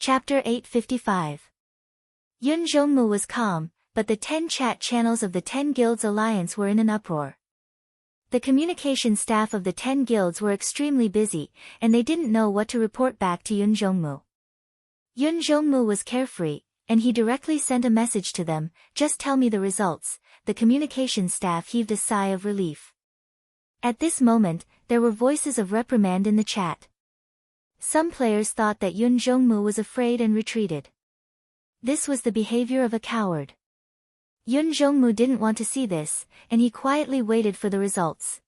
Chapter 855. Yun Zhongmu was calm, but the 10 chat channels of the 10 Guilds Alliance were in an uproar. The communication staff of the 10 guilds were extremely busy, and they didn't know what to report back to Yun Zhongmu. Yun Zhongmu was carefree, and he directly sent a message to them, "Just tell me the results." The communication staff heaved a sigh of relief. At this moment, there were voices of reprimand in the chat. Some players thought that Yun Zhongmu was afraid and retreated. This was the behavior of a coward. Yun Zhongmu didn't want to see this, and he quietly waited for the results.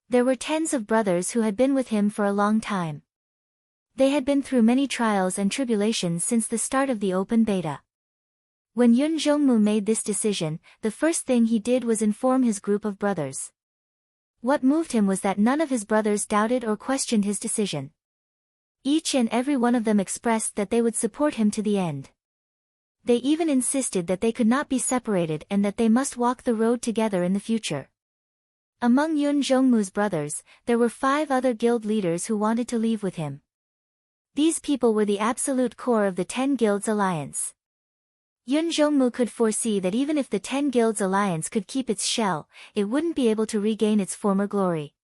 There were tens of brothers who had been with him for a long time. They had been through many trials and tribulations since the start of the open beta. When Yun Zhongmu made this decision, the first thing he did was inform his group of brothers. What moved him was that none of his brothers doubted or questioned his decision. Each and every one of them expressed that they would support him to the end. They even insisted that they could not be separated and that they must walk the road together in the future. Among Yun Zhongmu's brothers, there were 5 other guild leaders who wanted to leave with him. These people were the absolute core of the 10 Guilds Alliance. Yun Zhongmu could foresee that even if the 10 Guilds Alliance could keep its shell, it wouldn't be able to regain its former glory.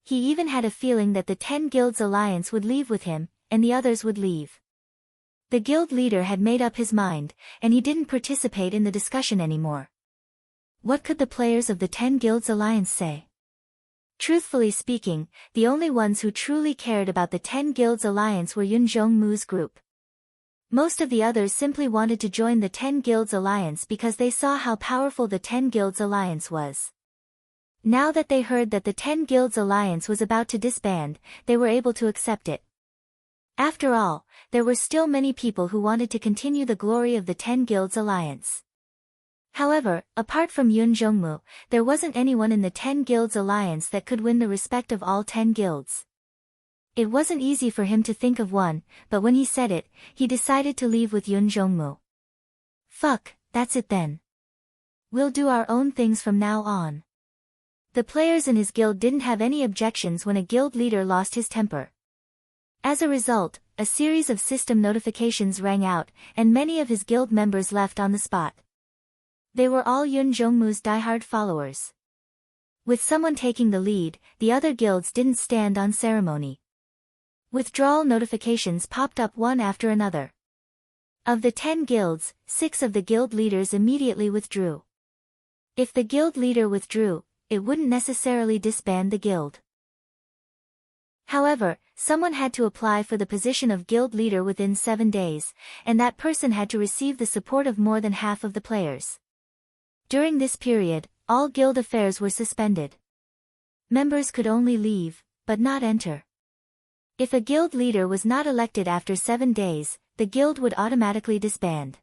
He even had a feeling that the 10 Guilds Alliance would leave with him, and the others would leave. The guild leader had made up his mind, and he didn't participate in the discussion anymore. What could the players of the 10 Guilds Alliance say? Truthfully speaking, the only ones who truly cared about the 10 Guilds Alliance were Yun Zhongmu's group. Most of the others simply wanted to join the 10 Guilds Alliance because they saw how powerful the 10 Guilds Alliance was. Now that they heard that the 10 Guilds Alliance was about to disband, they were able to accept it. After all, there were still many people who wanted to continue the glory of the 10 Guilds Alliance. However, apart from Yun Zhongmu, there wasn't anyone in the 10 Guilds Alliance that could win the respect of all 10 guilds. It wasn't easy for him to think of one, but when he said it, he decided to leave with Yun Zhongmu. Fuck, that's it then. We'll do our own things from now on. The players in his guild didn't have any objections when a guild leader lost his temper. As a result, a series of system notifications rang out, and many of his guild members left on the spot. They were all Yun Zhongmu's diehard followers. With someone taking the lead, the other guilds didn't stand on ceremony. Withdrawal notifications popped up one after another. Of the 10 guilds, 6 of the guild leaders immediately withdrew. If the guild leader withdrew, it wouldn't necessarily disband the guild. However, someone had to apply for the position of guild leader within 7 days, and that person had to receive the support of more than half of the players. During this period, all guild affairs were suspended. Members could only leave, but not enter. If a guild leader was not elected after 7 days, the guild would automatically disband.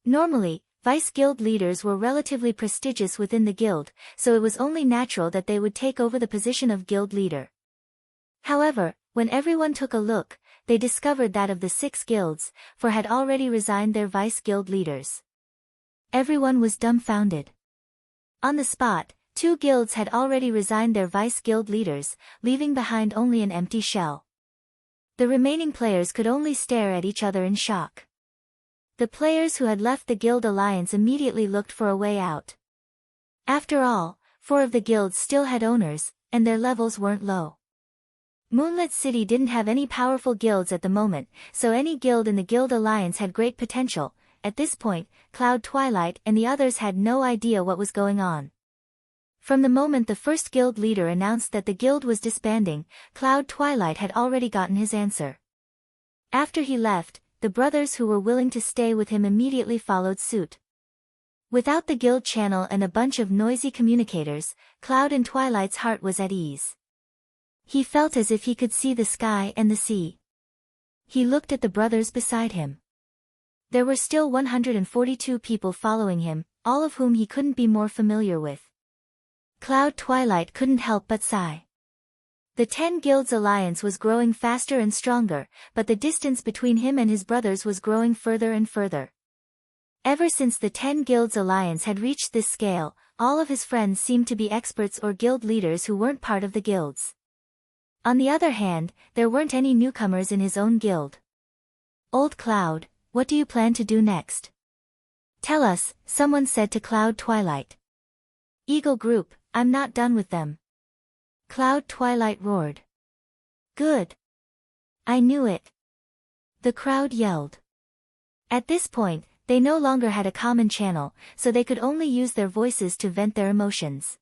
Normally, vice guild leaders were relatively prestigious within the guild, so it was only natural that they would take over the position of guild leader. However, when everyone took a look, they discovered that of the 6 guilds, 4 had already resigned their vice guild leaders. Everyone was dumbfounded. On the spot, 2 guilds had already resigned their vice guild leaders, leaving behind only an empty shell. The remaining players could only stare at each other in shock. The players who had left the guild alliance immediately looked for a way out. After all, 4 of the guilds still had owners, and their levels weren't low. Moonlit City didn't have any powerful guilds at the moment, so any guild in the guild alliance had great potential. At this point, Cloud Twilight and the others had no idea what was going on. From the moment the first guild leader announced that the guild was disbanding, Cloud Twilight had already gotten his answer. After he left, the brothers who were willing to stay with him immediately followed suit. Without the guild channel and a bunch of noisy communicators, Cloud and Twilight's heart was at ease. He felt as if he could see the sky and the sea. He looked at the brothers beside him. There were still 142 people following him, all of whom he couldn't be more familiar with. Cloud Twilight couldn't help but sigh. The 10 Guilds Alliance was growing faster and stronger, but the distance between him and his brothers was growing further and further. Ever since the 10 Guilds Alliance had reached this scale, all of his friends seemed to be experts or guild leaders who weren't part of the guilds. On the other hand, there weren't any newcomers in his own guild. Old Cloud, what do you plan to do next? Tell us, someone said to Cloud Twilight. Eagle Group, I'm not done with them. Cloud Twilight roared. Good. I knew it. The crowd yelled. At this point, they no longer had a common channel, so they could only use their voices to vent their emotions.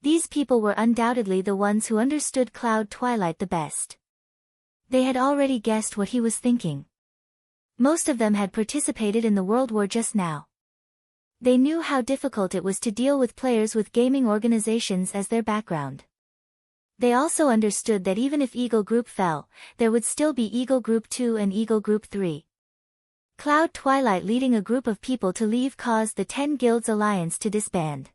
These people were undoubtedly the ones who understood Cloud Twilight the best. They had already guessed what he was thinking. Most of them had participated in the World War just now. They knew how difficult it was to deal with players with gaming organizations as their background. They also understood that even if Eagle Group fell, there would still be Eagle Group 2 and Eagle Group 3. Cloud Twilight leading a group of people to leave caused the 10 Guilds Alliance to disband.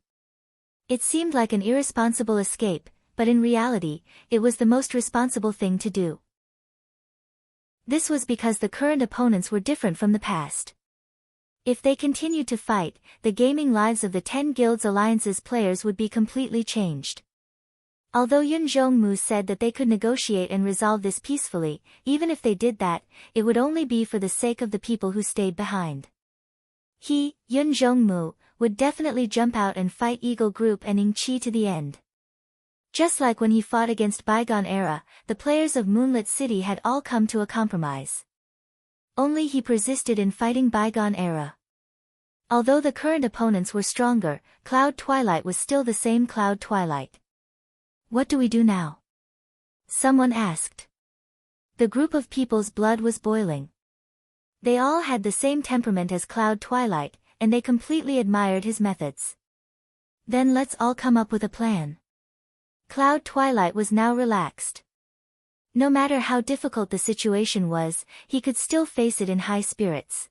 It seemed like an irresponsible escape, but in reality, it was the most responsible thing to do. This was because the current opponents were different from the past. If they continued to fight, the gaming lives of the 10 Guilds Alliance's players would be completely changed. Although Yun Zhongmu said that they could negotiate and resolve this peacefully, even if they did that, it would only be for the sake of the people who stayed behind. He, Yun Zhongmu, would definitely jump out and fight Eagle Group and Ing Chi to the end. Just like when he fought against Bygone Era, the players of Moonlit City had all come to a compromise. Only he persisted in fighting Bygone Era. Although the current opponents were stronger, Cloud Twilight was still the same Cloud Twilight. What do we do now? Someone asked. The group of people's blood was boiling. They all had the same temperament as Cloud Twilight, and they completely admired his methods. Then let's all come up with a plan. Cloud Twilight was now relaxed. No matter how difficult the situation was, he could still face it in high spirits.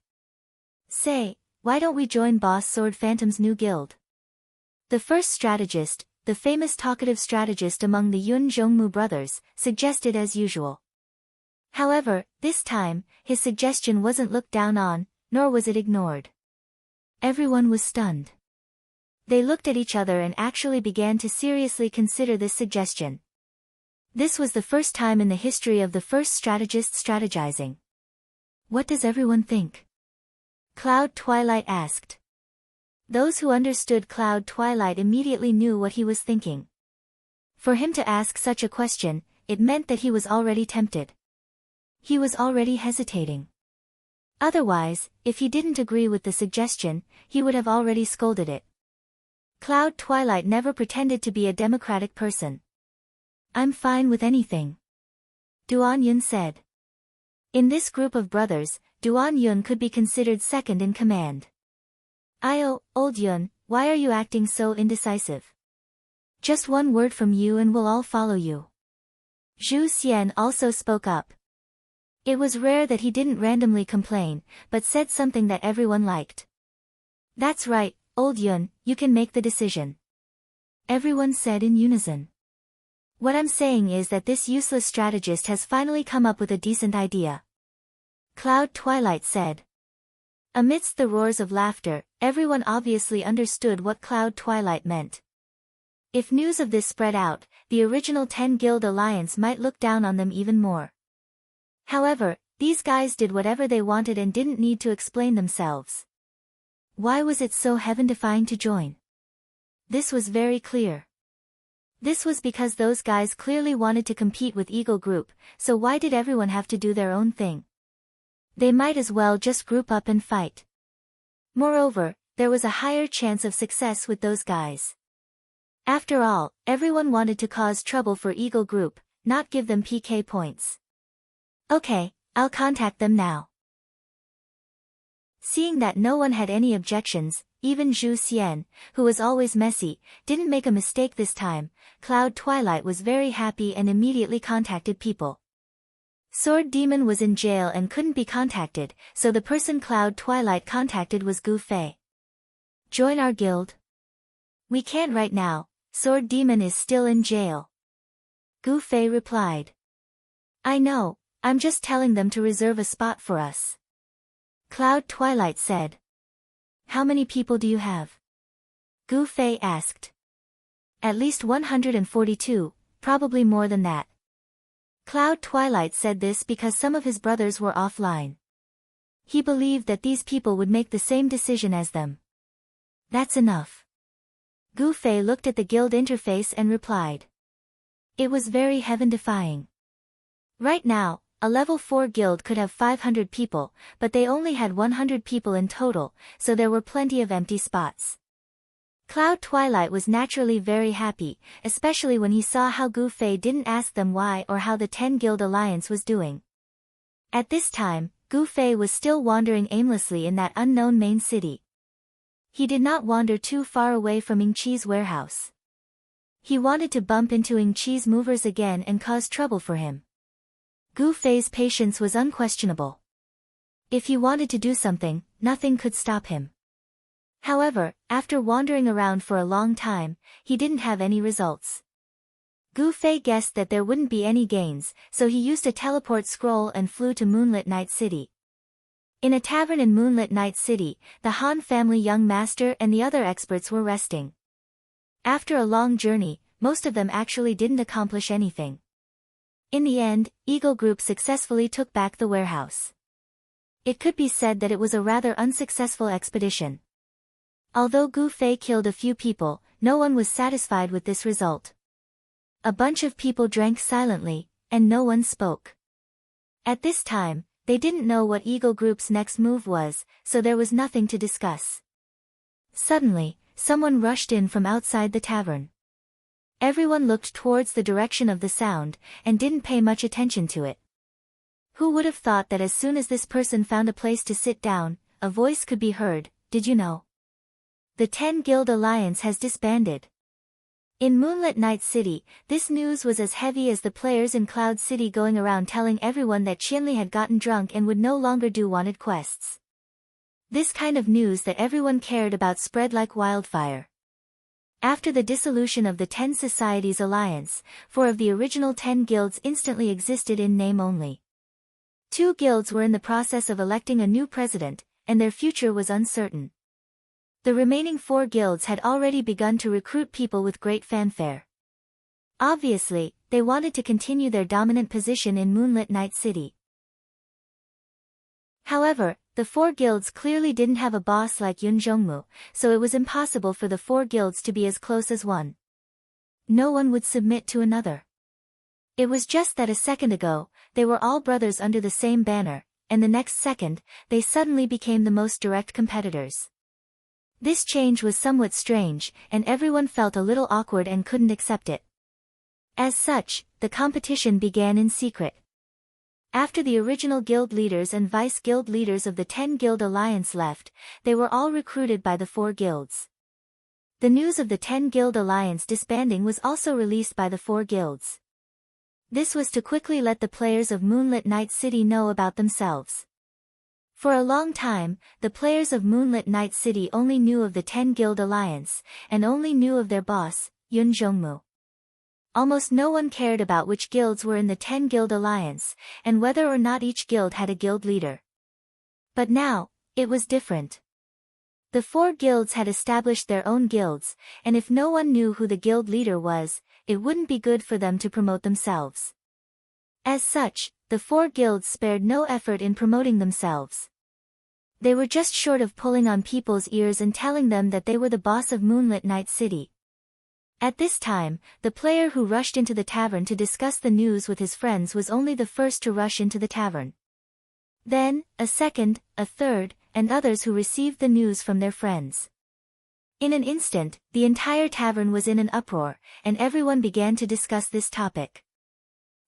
Say, why don't we join Boss Sword Phantom's new guild? The first strategist, the famous talkative strategist among the Yun Zhongmu brothers, suggested as usual. However, this time, his suggestion wasn't looked down on, nor was it ignored. Everyone was stunned. They looked at each other and actually began to seriously consider this suggestion. This was the first time in the history of the first strategist strategizing. What does everyone think? Cloud Twilight asked. Those who understood Cloud Twilight immediately knew what he was thinking. For him to ask such a question, it meant that he was already tempted. He was already hesitating. Otherwise, if he didn't agree with the suggestion, he would have already scolded it. Cloud Twilight never pretended to be a democratic person. I'm fine with anything. Duan Yun said. In this group of brothers, Duan Yun could be considered second in command. Old Yun, why are you acting so indecisive? Just one word from you and we'll all follow you. Zhu Xian also spoke up. It was rare that he didn't randomly complain, but said something that everyone liked. That's right, Old Yun, you can make the decision. Everyone said in unison. What I'm saying is that this useless strategist has finally come up with a decent idea. Cloud Twilight said. Amidst the roars of laughter, everyone obviously understood what Cloud Twilight meant. If news of this spread out, the original 10 Guild Alliance might look down on them even more. However, these guys did whatever they wanted and didn't need to explain themselves. Why was it so heaven-defying to join? This was very clear. This was because those guys clearly wanted to compete with Eagle Group, so why did everyone have to do their own thing? They might as well just group up and fight. Moreover, there was a higher chance of success with those guys. After all, everyone wanted to cause trouble for Eagle Group, not give them PK points. Okay, I'll contact them now. Seeing that no one had any objections, even Zhu Xian, who was always messy, didn't make a mistake this time, Cloud Twilight was very happy and immediately contacted people. Sword Demon was in jail and couldn't be contacted, so the person Cloud Twilight contacted was Gu Fei. Join our guild? We can't right now, Sword Demon is still in jail. Gu Fei replied. I know, I'm just telling them to reserve a spot for us. Cloud Twilight said. How many people do you have? Gu Fei asked. At least 142, probably more than that. Cloud Twilight said this because some of his brothers were offline. He believed that these people would make the same decision as them. That's enough. Gu Fei looked at the guild interface and replied. It was very heaven-defying. Right now, a level 4 guild could have 500 people, but they only had 100 people in total, so there were plenty of empty spots. Cloud Twilight was naturally very happy, especially when he saw how Gu Fei didn't ask them why or how the 10 Guild Alliance was doing. At this time, Gu Fei was still wandering aimlessly in that unknown main city. He did not wander too far away from Ing Chi's warehouse. He wanted to bump into Ing Chi's movers again and cause trouble for him. Gu Fei's patience was unquestionable. If he wanted to do something, nothing could stop him. However, after wandering around for a long time, he didn't have any results. Gu Fei guessed that there wouldn't be any gains, so he used a teleport scroll and flew to Moonlit Night City. In a tavern in Moonlit Night City, the Han family young master and the other experts were resting. After a long journey, most of them actually didn't accomplish anything. In the end, Eagle Group successfully took back the warehouse. It could be said that it was a rather unsuccessful expedition. Although Gu Fei killed a few people, no one was satisfied with this result. A bunch of people drank silently, and no one spoke. At this time, they didn't know what Eagle Group's next move was, so there was nothing to discuss. Suddenly, someone rushed in from outside the tavern. Everyone looked towards the direction of the sound, and didn't pay much attention to it. Who would have thought that as soon as this person found a place to sit down, a voice could be heard, "Did you know? The 10 Guild Alliance has disbanded." In Moonlit Night City, this news was as heavy as the players in Cloud City going around telling everyone that Qianli had gotten drunk and would no longer do wanted quests. This kind of news that everyone cared about spread like wildfire. After the dissolution of the 10 Societies Alliance, 4 of the original 10 guilds instantly existed in name only. 2 guilds were in the process of electing a new president, and their future was uncertain. The remaining 4 guilds had already begun to recruit people with great fanfare. Obviously, they wanted to continue their dominant position in Moonlit Night City. However, the 4 guilds clearly didn't have a boss like Yun Zhongmu, so it was impossible for the 4 guilds to be as close as one. No one would submit to another. It was just that a second ago, they were all brothers under the same banner, and the next second, they suddenly became the most direct competitors. This change was somewhat strange, and everyone felt a little awkward and couldn't accept it. As such, the competition began in secret. After the original guild leaders and vice-guild leaders of the 10 Guild Alliance left, they were all recruited by the 4 guilds. The news of the 10 Guild Alliance disbanding was also released by the 4 guilds. This was to quickly let the players of Moonlit Night City know about themselves. For a long time, the players of Moonlit Night City only knew of the 10 Guild Alliance, and only knew of their boss, Yun Zhongmu. Almost no one cared about which guilds were in the 10 Guild Alliance, and whether or not each guild had a guild leader. But now, it was different. The 4 guilds had established their own guilds, and if no one knew who the guild leader was, it wouldn't be good for them to promote themselves. As such, the 4 guilds spared no effort in promoting themselves. They were just short of pulling on people's ears and telling them that they were the boss of Moonlit Night City. At this time, the player who rushed into the tavern to discuss the news with his friends was only the first to rush into the tavern. Then, a second, a third, and others who received the news from their friends. In an instant, the entire tavern was in an uproar, and everyone began to discuss this topic.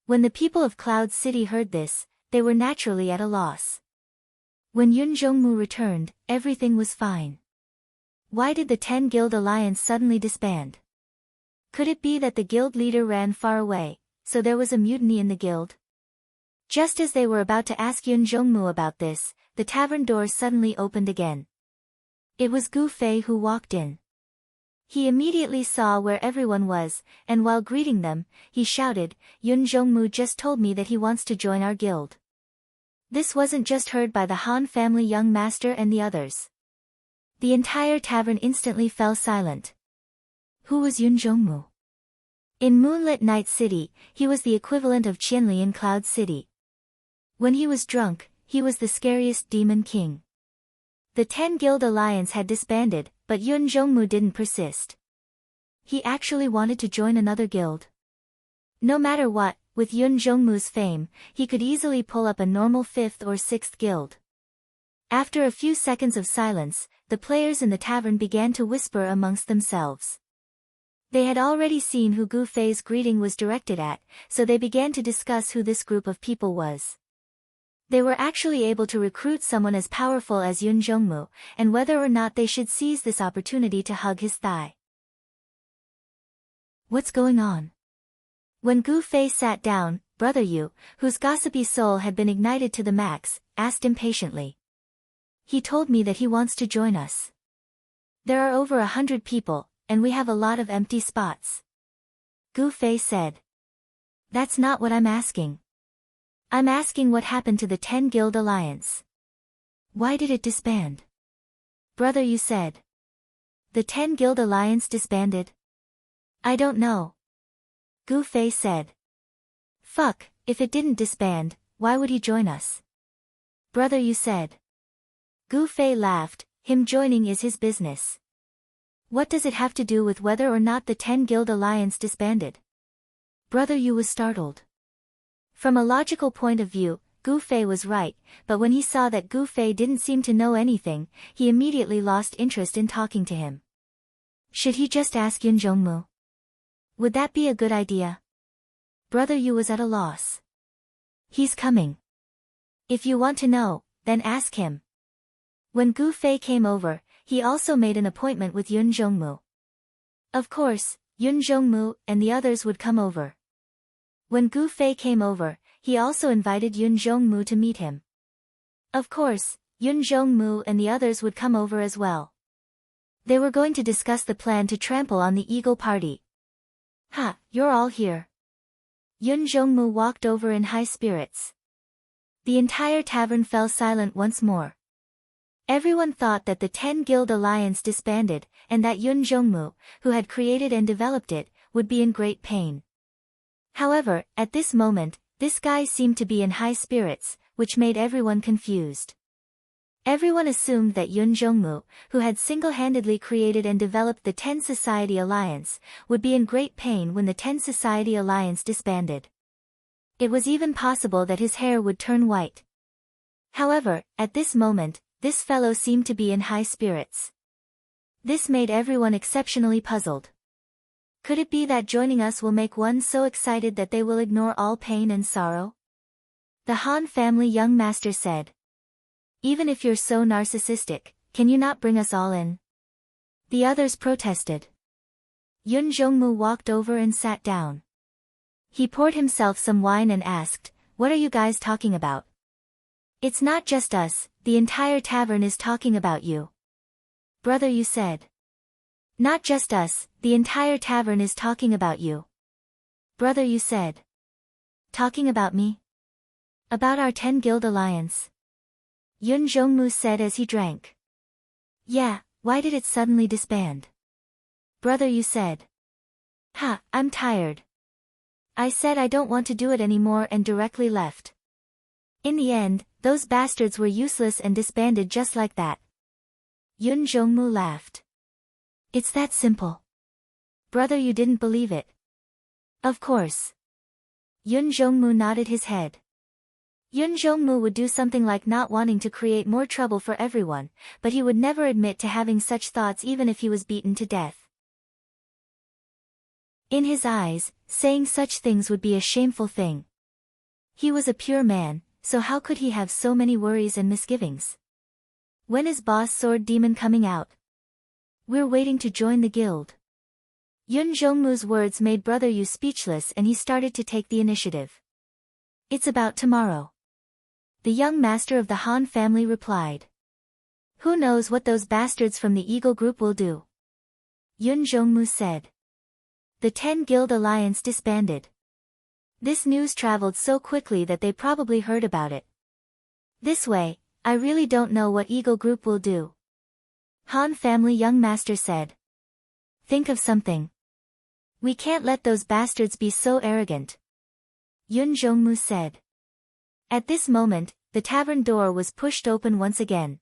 When the people of Cloud City heard this, they were naturally at a loss. When Yun Zhongmu returned, everything was fine. Why did the 10 Guild Alliance suddenly disband? Could it be that the guild leader ran far away, so there was a mutiny in the guild? Just as they were about to ask Yun Zhongmu about this, the tavern door suddenly opened again. It was Gu Fei who walked in. He immediately saw where everyone was, and while greeting them, he shouted, "Yun Zhongmu just told me that he wants to join our guild." This wasn't just heard by the Han family young master and the others. The entire tavern instantly fell silent. Who was Yun Zhongmu? In Moonlit Night City, he was the equivalent of Qianli in Cloud City. When he was drunk, he was the scariest demon king. The 10 Guild Alliance had disbanded, but Yun Zhongmu didn't persist. He actually wanted to join another guild. No matter what, with Yun Zhongmu's fame, he could easily pull up a normal 5th or 6th guild. After a few seconds of silence, the players in the tavern began to whisper amongst themselves. They had already seen who Gu Fei's greeting was directed at, so they began to discuss who this group of people was. They were actually able to recruit someone as powerful as Yun Zhongmu, and whether or not they should seize this opportunity to hug his thigh. What's going on? When Gu Fei sat down, Brother Yu, whose gossipy soul had been ignited to the max, asked impatiently. He told me that he wants to join us. There are over 100 people, and we have a lot of empty spots. Gu Fei said. That's not what I'm asking. I'm asking what happened to the 10 Guild Alliance. Why did it disband? Brother Yu said. The 10 Guild Alliance disbanded? I don't know. Gu Fei said. Fuck, if it didn't disband, why would he join us? Brother Yu said. Gu Fei laughed, him joining is his business. What does it have to do with whether or not the 10 Guild Alliance disbanded? Brother Yu was startled. From a logical point of view, Gu Fei was right, but when he saw that Gu Fei didn't seem to know anything, he immediately lost interest in talking to him. Should he just ask Yun Zhongmu? Would that be a good idea? Brother Yu was at a loss. He's coming. If you want to know, then ask him. When Gu Fei came over, he also made an appointment with Yun Zhongmu. Of course, Yun Zhongmu and the others would come over. When Gu Fei came over, he also invited Yun Zhongmu to meet him. Of course, Yun Zhongmu and the others would come over as well. They were going to discuss the plan to trample on the Eagle Party. Ha, you're all here. Yun Zhongmu walked over in high spirits. The entire tavern fell silent once more. Everyone thought that the 10 Guild Alliance disbanded, and that Yun Zhongmu, who had created and developed it, would be in great pain. However, at this moment, this guy seemed to be in high spirits, which made everyone confused. Everyone assumed that Yun Zhongmu, who had single-handedly created and developed the 10 Society Alliance, would be in great pain when the 10 Society Alliance disbanded. It was even possible that his hair would turn white. However, at this moment, this fellow seemed to be in high spirits. This made everyone exceptionally puzzled. Could it be that joining us will make one so excited that they will ignore all pain and sorrow? The Han family young master said. Even if you're so narcissistic, can you not bring us all in? The others protested. Yun Zhongmu walked over and sat down. He poured himself some wine and asked, "What are you guys talking about?" "It's not just us, the entire tavern is talking about you." Brother Yu said. "Not just us, the entire tavern is talking about you." Brother Yu said. "Talking about me? About our 10 Guild Alliance?" Yun Zhongmu said as he drank. "Yeah, why did it suddenly disband?" Brother Yu said. "Ha, I'm tired. I said I don't want to do it anymore and directly left. In the end, those bastards were useless and disbanded just like that." Yun Zhongmu laughed. "It's that simple." Brother Yu didn't believe it. "Of course." Yun Zhongmu nodded his head. Yun Zhongmu would do something like not wanting to create more trouble for everyone, but he would never admit to having such thoughts even if he was beaten to death. In his eyes, saying such things would be a shameful thing. He was a pure man, so how could he have so many worries and misgivings? When is Boss Sword Demon coming out? We're waiting to join the guild. Yun Zhongmu's words made Brother Yu speechless and he started to take the initiative. "It's about tomorrow." The young master of the Han family replied. "Who knows what those bastards from the Eagle Group will do?" Yun Zhongmu said. The 10 Guild Alliance disbanded. This news traveled so quickly that they probably heard about it. This way, I really don't know what Eagle Group will do. Han family young master said. Think of something. We can't let those bastards be so arrogant. Yun Zhongmu said. At this moment, the tavern door was pushed open once again.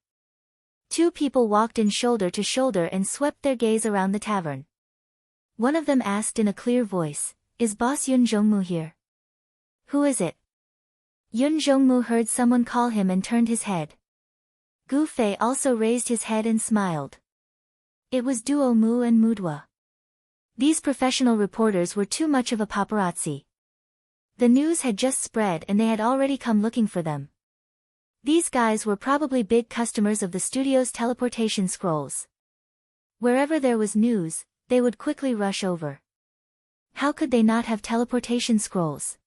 Two people walked in shoulder to shoulder and swept their gaze around the tavern. One of them asked in a clear voice, "Is Boss Yun Zhongmu here?" "Who is it?" Yun Zhongmu heard someone call him and turned his head. Gu Fei also raised his head and smiled. It was Duo Mu and Mudwa. These professional reporters were too much of a paparazzi. The news had just spread and they had already come looking for them. These guys were probably big customers of the studio's teleportation scrolls. Wherever there was news, they would quickly rush over. How could they not have teleportation scrolls?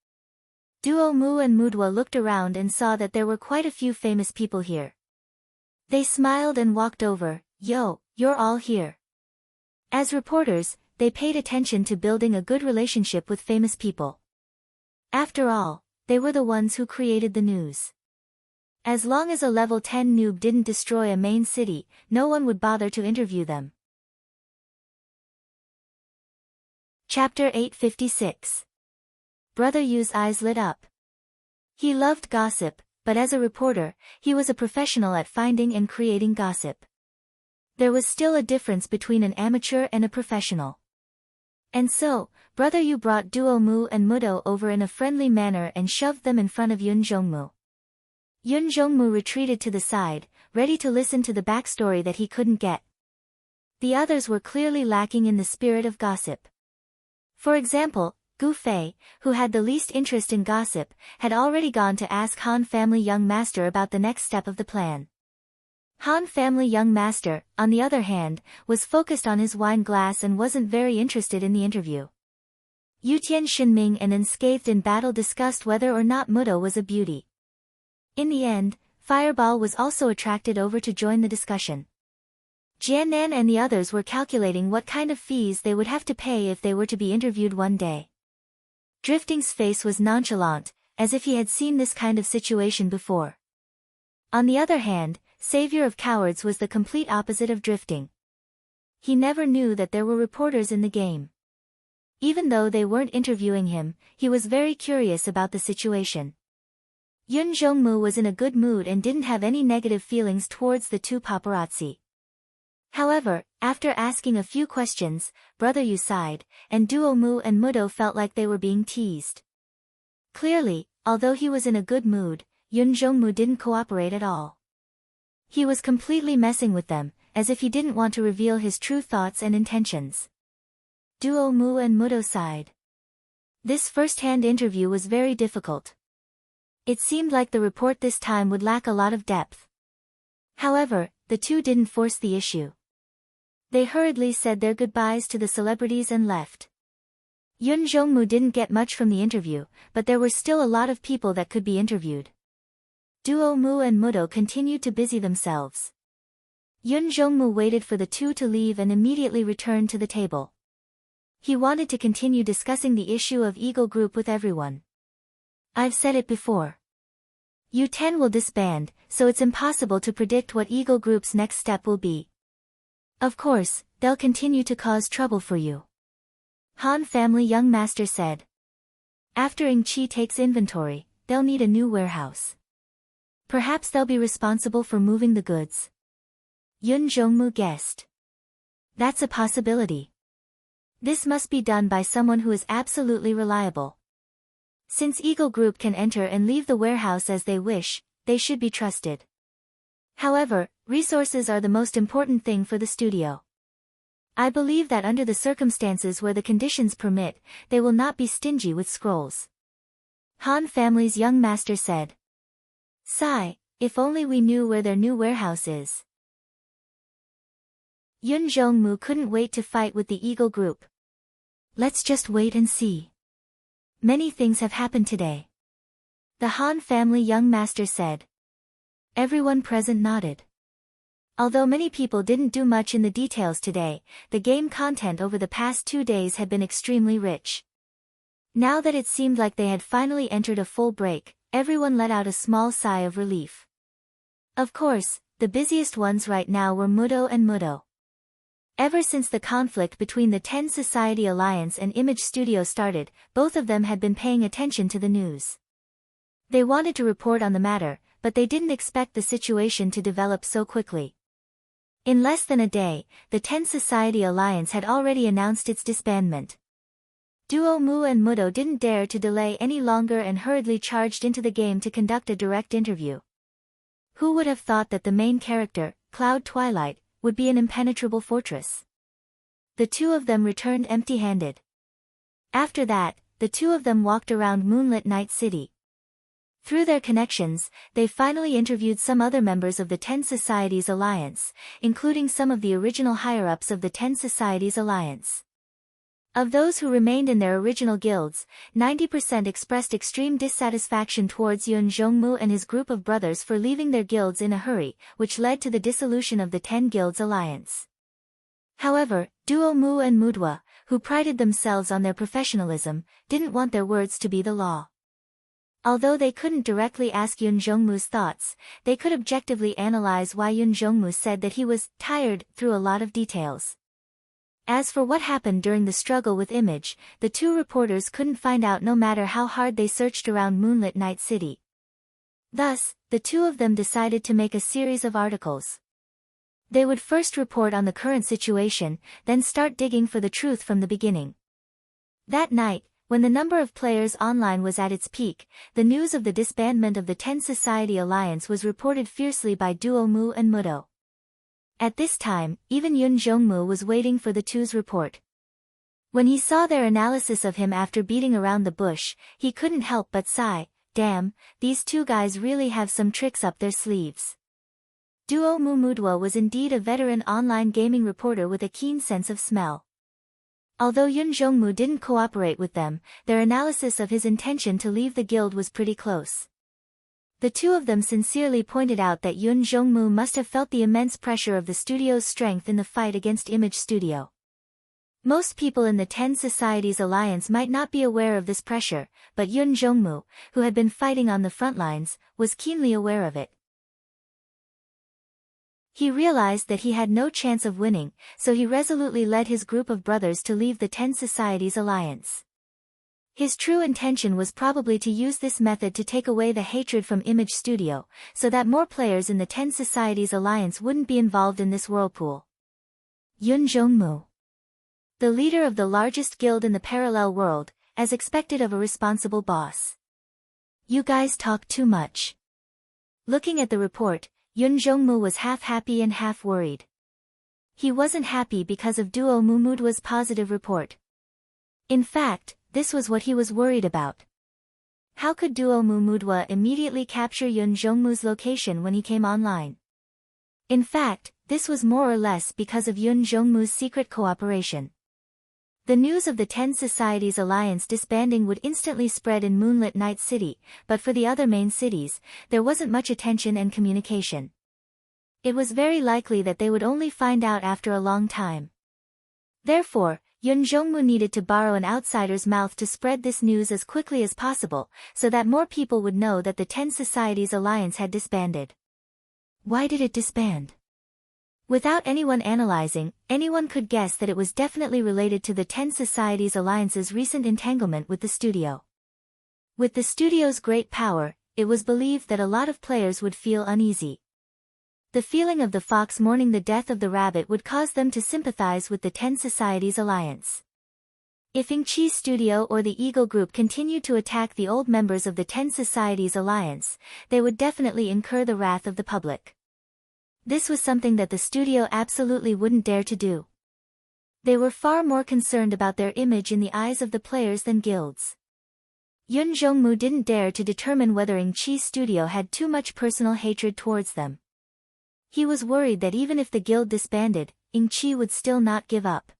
Duo Mu and Mudwa looked around and saw that there were quite a few famous people here. They smiled and walked over. "Yo, you're all here." As reporters, they paid attention to building a good relationship with famous people. After all, they were the ones who created the news. As long as a level 10 noob didn't destroy a main city, no one would bother to interview them. Chapter 856. Brother Yu's eyes lit up. He loved gossip, but as a reporter, he was a professional at finding and creating gossip. There was still a difference between an amateur and a professional. And so, Brother Yu brought Duo Mu and Mudo over in a friendly manner and shoved them in front of Yun Zhongmu. Yun Zhongmu retreated to the side, ready to listen to the backstory that he couldn't get. The others were clearly lacking in the spirit of gossip. For example, Gu Fei, who had the least interest in gossip, had already gone to ask Han family young master about the next step of the plan. Han family young master, on the other hand, was focused on his wine glass and wasn't very interested in the interview. Yutian Shinming and Unscathed in Battle discussed whether or not Mudo was a beauty. In the end, Fireball was also attracted over to join the discussion. Jiannan and the others were calculating what kind of fees they would have to pay if they were to be interviewed one day. Drifting's face was nonchalant, as if he had seen this kind of situation before. On the other hand, Savior of Cowards was the complete opposite of Drifting. He never knew that there were reporters in the game. Even though they weren't interviewing him, he was very curious about the situation. Yun Zhongmu was in a good mood and didn't have any negative feelings towards the two paparazzi. However, after asking a few questions, Brother Yu sighed, and Duo Mu and Mudo felt like they were being teased. Clearly, although he was in a good mood, Yun Zhongmu didn't cooperate at all. He was completely messing with them, as if he didn't want to reveal his true thoughts and intentions. Duo Mu and Mudo sighed. This first-hand interview was very difficult. It seemed like the report this time would lack a lot of depth. However, the two didn't force the issue. They hurriedly said their goodbyes to the celebrities and left. Yun Zhongmu didn't get much from the interview, but there were still a lot of people that could be interviewed. Duo Mu and Mudo continued to busy themselves. Yun Zhongmu waited for the two to leave and immediately returned to the table. He wanted to continue discussing the issue of Eagle Group with everyone. I've said it before. U10 will disband, so it's impossible to predict what Eagle Group's next step will be. Of course, they'll continue to cause trouble for you. Han family young master said. After Ing Chi takes inventory, they'll need a new warehouse. Perhaps they'll be responsible for moving the goods. Yun Zhongmu guessed. That's a possibility. This must be done by someone who is absolutely reliable. Since Eagle Group can enter and leave the warehouse as they wish, they should be trusted. However, resources are the most important thing for the studio. I believe that under the circumstances where the conditions permit, they will not be stingy with scrolls. Han family's young master said. Sigh, if only we knew where their new warehouse is. Yun Zhongmu couldn't wait to fight with the Eagle Group. Let's just wait and see. Many things have happened today. The Han family young master said. Everyone present nodded. Although many people didn't do much in the details today, the game content over the past 2 days had been extremely rich. Now that it seemed like they had finally entered a full break, everyone let out a small sigh of relief. Of course, the busiest ones right now were Mudo and Mudo. Ever since the conflict between the 10 Society Alliance and Image Studio started, both of them had been paying attention to the news. They wanted to report on the matter, but they didn't expect the situation to develop so quickly. In less than a day, the Ten Society Alliance had already announced its disbandment. Duo Mu and Mudo didn't dare to delay any longer and hurriedly charged into the game to conduct a direct interview. Who would have thought that the main character, Cloud Twilight, would be an impenetrable fortress? The two of them returned empty-handed. After that, the two of them walked around Moonlit Night City. Through their connections, they finally interviewed some other members of the Ten Societies Alliance, including some of the original higher-ups of the Ten Societies Alliance. Of those who remained in their original guilds, 90% expressed extreme dissatisfaction towards Yun Zhongmu and his group of brothers for leaving their guilds in a hurry, which led to the dissolution of the 10 Guilds Alliance. However, Duo Mu and Mudwa, who prided themselves on their professionalism, didn't want their words to be the law. Although they couldn't directly ask Yun Zhongmu's thoughts, they could objectively analyze why Yun Zhongmu said that he was tired through a lot of details. As for what happened during the struggle with Image, the two reporters couldn't find out no matter how hard they searched around Moonlit Night City. Thus, the two of them decided to make a series of articles. They would first report on the current situation, then start digging for the truth from the beginning. That night, when the number of players online was at its peak, the news of the disbandment of the Ten Society Alliance was reported fiercely by Duo Mu and Mudo. At this time, even Yun Zhongmu was waiting for the two's report. When he saw their analysis of him after beating around the bush, he couldn't help but sigh, damn, these two guys really have some tricks up their sleeves. Duo Mu Mudwa was indeed a veteran online gaming reporter with a keen sense of smell. Although Yun Zhongmu didn't cooperate with them, their analysis of his intention to leave the guild was pretty close. The two of them sincerely pointed out that Yun Zhongmu must have felt the immense pressure of the studio's strength in the fight against Image Studio. Most people in the Ten Societies Alliance might not be aware of this pressure, but Yun Zhongmu, who had been fighting on the front lines, was keenly aware of it. He realized that he had no chance of winning, so he resolutely led his group of brothers to leave the Ten Societies Alliance. His true intention was probably to use this method to take away the hatred from Image Studio, so that more players in the Ten Societies Alliance wouldn't be involved in this whirlpool. Yun Zhongmu, the leader of the largest guild in the parallel world, as expected of a responsible boss. You guys talk too much. Looking at the report, Yun Zhongmu was half happy and half worried. He wasn't happy because of Duo Mu Mudwa's positive report. In fact, this was what he was worried about. How could Duo Mu Mudwa immediately capture Yun Zhongmu's location when he came online? In fact, this was more or less because of Yun Zhongmu's secret cooperation. The news of the Ten Societies Alliance disbanding would instantly spread in Moonlit Night City, but for the other main cities, there wasn't much attention and communication. It was very likely that they would only find out after a long time. Therefore, Yun Zhongmu needed to borrow an outsider's mouth to spread this news as quickly as possible, so that more people would know that the Ten Societies Alliance had disbanded. Why did it disband? Without anyone analyzing, anyone could guess that it was definitely related to the Ten Societies Alliance's recent entanglement with the studio. With the studio's great power, it was believed that a lot of players would feel uneasy. The feeling of the fox mourning the death of the rabbit would cause them to sympathize with the Ten Societies Alliance. If Ingqi's studio or the Eagle Group continued to attack the old members of the Ten Societies Alliance, they would definitely incur the wrath of the public. This was something that the studio absolutely wouldn't dare to do. They were far more concerned about their image in the eyes of the players than guilds. Yun Zhongmu didn't dare to determine whether Ingqi's studio had too much personal hatred towards them. He was worried that even if the guild disbanded, Ingqi would still not give up.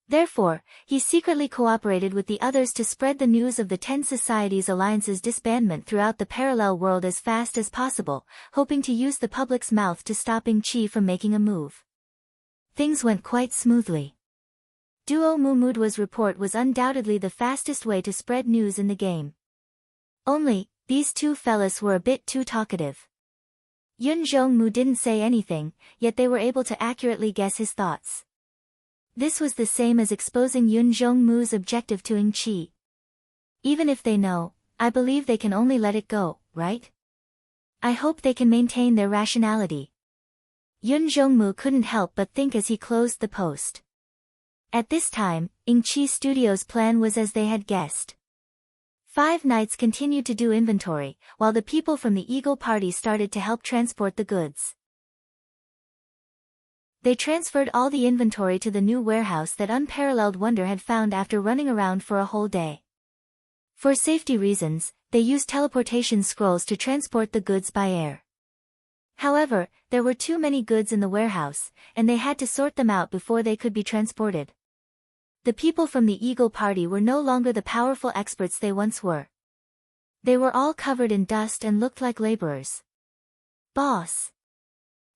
Therefore, he secretly cooperated with the others to spread the news of the Ten Societies Alliance's disbandment throughout the parallel world as fast as possible, hoping to use the public's mouth to stop Ingqi from making a move. Things went quite smoothly. Duo Mu Mudwa's report was undoubtedly the fastest way to spread news in the game. Only, these two fellas were a bit too talkative. Yun Zhongmu didn't say anything, yet they were able to accurately guess his thoughts. This was the same as exposing Yun Zhongmu's objective to Ingqi. Even if they know, I believe they can only let it go, right? I hope they can maintain their rationality. Yun Jongmu couldn't help but think as he closed the post. At this time, Ingchi Studios' plan was as they had guessed. 5 knights continued to do inventory, while the people from the Eagle Party started to help transport the goods. They transferred all the inventory to the new warehouse that Unparalleled Wonder had found after running around for a whole day. For safety reasons, they used teleportation scrolls to transport the goods by air. However, there were too many goods in the warehouse, and they had to sort them out before they could be transported. The people from the Eagle Party were no longer the powerful experts they once were. They were all covered in dust and looked like laborers. Boss.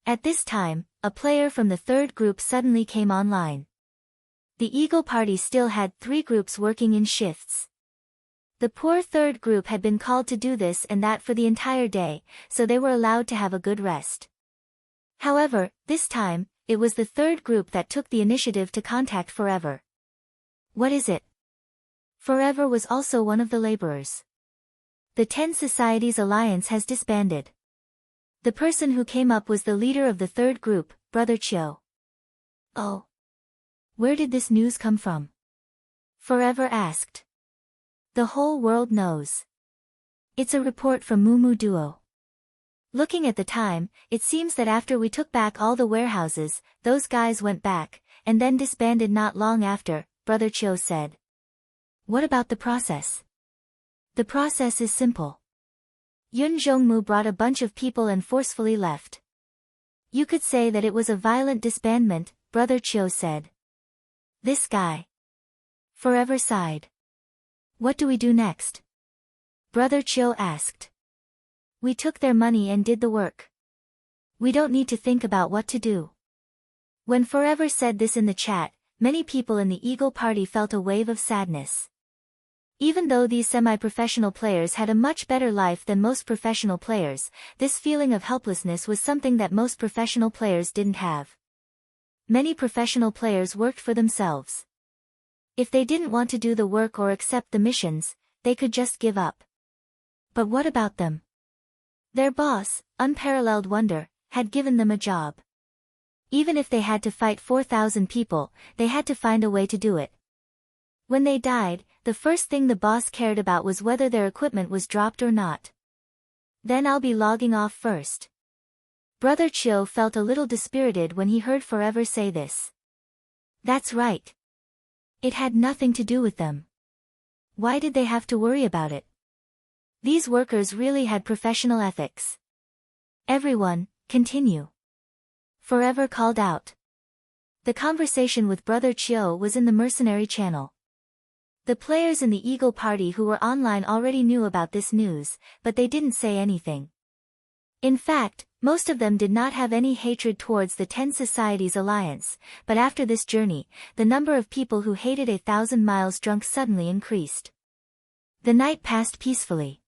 At this time, a player from the 3rd group suddenly came online. The Eagle Party still had 3 groups working in shifts. The poor 3rd group had been called to do this and that for the entire day, so they were allowed to have a good rest. However, this time, it was the 3rd group that took the initiative to contact Forever. What is it? Forever was also one of the laborers. The 10 Societies Alliance has disbanded. The person who came up was the leader of the 3rd group, Brother Chio. Oh. Where did this news come from? Forever asked. The whole world knows. It's a report from Mumu Duo. Looking at the time, it seems that after we took back all the warehouses, those guys went back, and then disbanded not long after, Brother Chio said. What about the process? The process is simple. Yun Jongmu brought a bunch of people and forcefully left. You could say that it was a violent disbandment, Brother Chio said. This guy. Forever sighed. What do we do next? Brother Chio asked. We took their money and did the work. We don't need to think about what to do. When Forever said this in the chat, many people in the Eagle Party felt a wave of sadness. Even though these semi-professional players had a much better life than most professional players, this feeling of helplessness was something that most professional players didn't have. Many professional players worked for themselves. If they didn't want to do the work or accept the missions, they could just give up. But what about them? Their boss, Unparalleled Wonder, had given them a job. Even if they had to fight 4,000 people, they had to find a way to do it. When they died, the first thing the boss cared about was whether their equipment was dropped or not. Then I'll be logging off first. Brother Chio felt a little dispirited when he heard Forever say this. That's right. It had nothing to do with them. Why did they have to worry about it? These workers really had professional ethics. Everyone, continue. Forever called out. The conversation with Brother Chio was in the mercenary channel. The players in the Eagle Party who were online already knew about this news, but they didn't say anything. In fact, most of them did not have any hatred towards the 10 Societies Alliance, but after this journey, the number of people who hated 1,000 miles drunk suddenly increased. The night passed peacefully.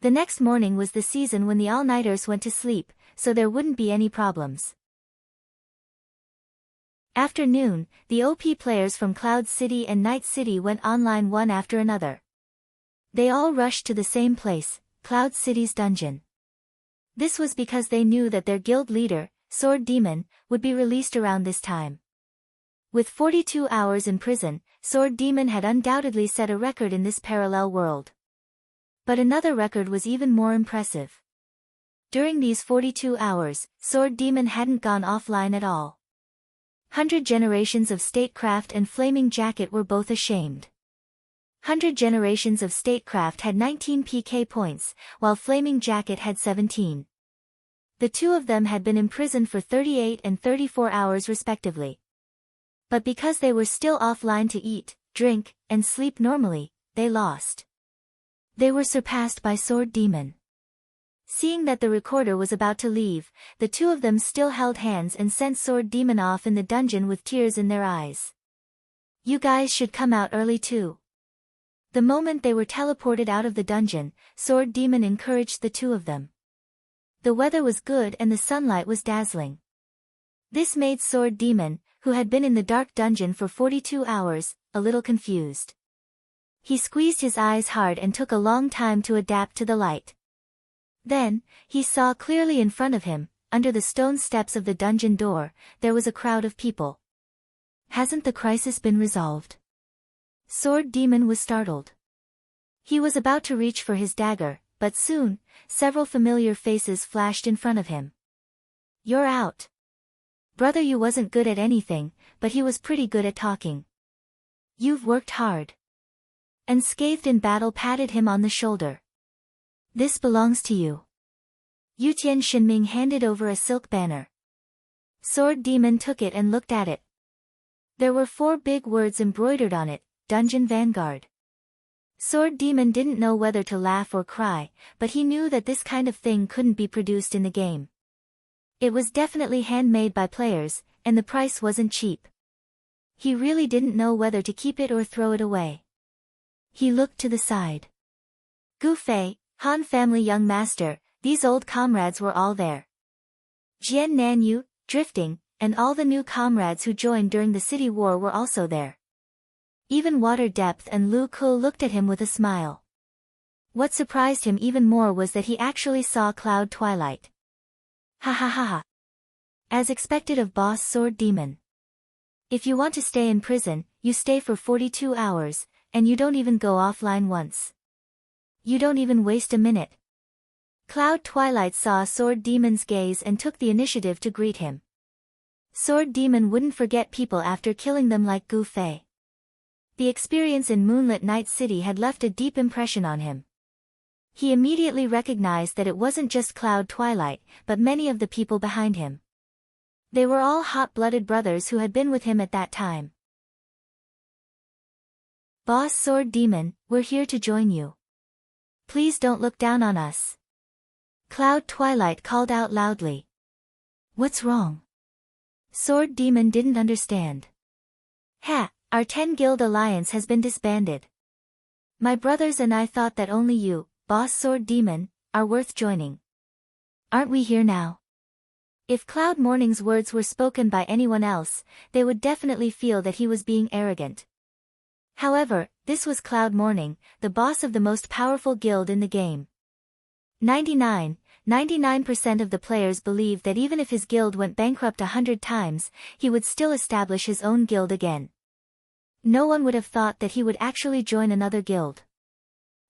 The next morning was the season when the all-nighters went to sleep, so there wouldn't be any problems. After noon, the OP players from Cloud City and Night City went online one after another. They all rushed to the same place, Cloud City's dungeon. This was because they knew that their guild leader, Sword Demon, would be released around this time. With 42 hours in prison, Sword Demon had undoubtedly set a record in this parallel world. But another record was even more impressive. During these 42 hours, Sword Demon hadn't gone offline at all. 100 Generations of Statecraft and Flaming Jacket were both ashamed. 100 Generations of Statecraft had 19 PK points, while Flaming Jacket had 17. The two of them had been imprisoned for 38 and 34 hours respectively. But because they were still offline to eat, drink, and sleep normally, they lost. They were surpassed by Sword Demon. Seeing that the recorder was about to leave, the two of them still held hands and sent Sword Demon off in the dungeon with tears in their eyes. You guys should come out early too. The moment they were teleported out of the dungeon, Sword Demon encouraged the two of them. The weather was good and the sunlight was dazzling. This made Sword Demon, who had been in the dark dungeon for 42 hours, a little confused. He squeezed his eyes hard and took a long time to adapt to the light. Then, he saw clearly in front of him, under the stone steps of the dungeon door, there was a crowd of people. Hasn't the crisis been resolved? Sword Demon was startled. He was about to reach for his dagger, but soon, several familiar faces flashed in front of him. You're out. Brother Yu wasn't good at anything, but he was pretty good at talking. You've worked hard. Unscathed in battle patted him on the shoulder. This belongs to you. Yutian Shinming handed over a silk banner. Sword Demon took it and looked at it. There were 4 big words embroidered on it, Dungeon Vanguard. Sword Demon didn't know whether to laugh or cry, but he knew that this kind of thing couldn't be produced in the game. It was definitely handmade by players, and the price wasn't cheap. He really didn't know whether to keep it or throw it away. He looked to the side. Gu Fei, Han family young master, these old comrades were all there. Jian Nanyu, Drifting, and all the new comrades who joined during the city war were also there. Even Water Depth and Lu Ku looked at him with a smile. What surprised him even more was that he actually saw Cloud Twilight. Ha ha ha ha. As expected of Boss Sword Demon. If you want to stay in prison, you stay for 42 hours, and you don't even go offline once. You don't even waste a minute. Cloud Twilight saw Sword Demon's gaze and took the initiative to greet him. Sword Demon wouldn't forget people after killing them like Gu Fei. The experience in Moonlit Night City had left a deep impression on him. He immediately recognized that it wasn't just Cloud Twilight, but many of the people behind him. They were all hot-blooded brothers who had been with him at that time. Boss Sword Demon, we're here to join you. Please don't look down on us. Cloud Twilight called out loudly. What's wrong? Sword Demon didn't understand. Our 10-guild alliance has been disbanded. My brothers and I thought that only you, Boss Sword Demon, are worth joining. Aren't we here now? If Cloud Morning's words were spoken by anyone else, they would definitely feel that he was being arrogant. However, this was Cloud Morning, the boss of the most powerful guild in the game. 99% of the players believed that even if his guild went bankrupt 100 times, he would still establish his own guild again. No one would have thought that he would actually join another guild.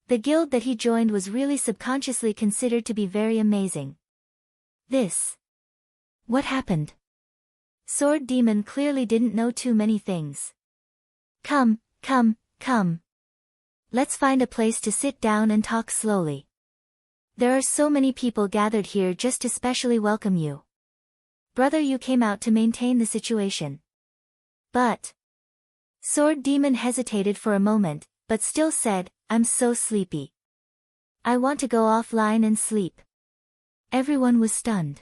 The guild that he joined was really subconsciously considered to be very amazing. What happened? Sword Demon clearly didn't know too many things. Come. Let's find a place to sit down and talk slowly. There are so many people gathered here just to specially welcome you. Brother Yu came out to maintain the situation. But Sword Demon hesitated for a moment, but still said, I'm so sleepy. I want to go offline and sleep. Everyone was stunned.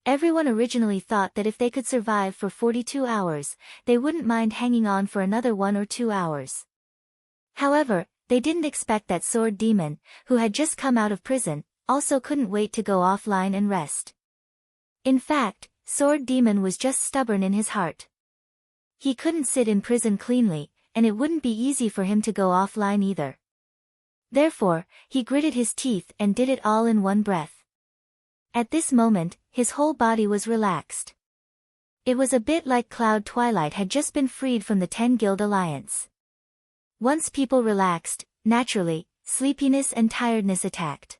Everyone originally thought that if they could survive for 42 hours, they wouldn't mind hanging on for another 1 or 2 hours. However, they didn't expect that Sword Demon, who had just come out of prison, also couldn't wait to go offline and rest. In fact, Sword Demon was just stubborn in his heart. He couldn't sit in prison cleanly, and it wouldn't be easy for him to go offline either. Therefore, he gritted his teeth and did it all in one breath. At this moment, his whole body was relaxed. It was a bit like Cloud Twilight had just been freed from the 10-guild alliance. Once people relaxed, naturally, sleepiness and tiredness attacked.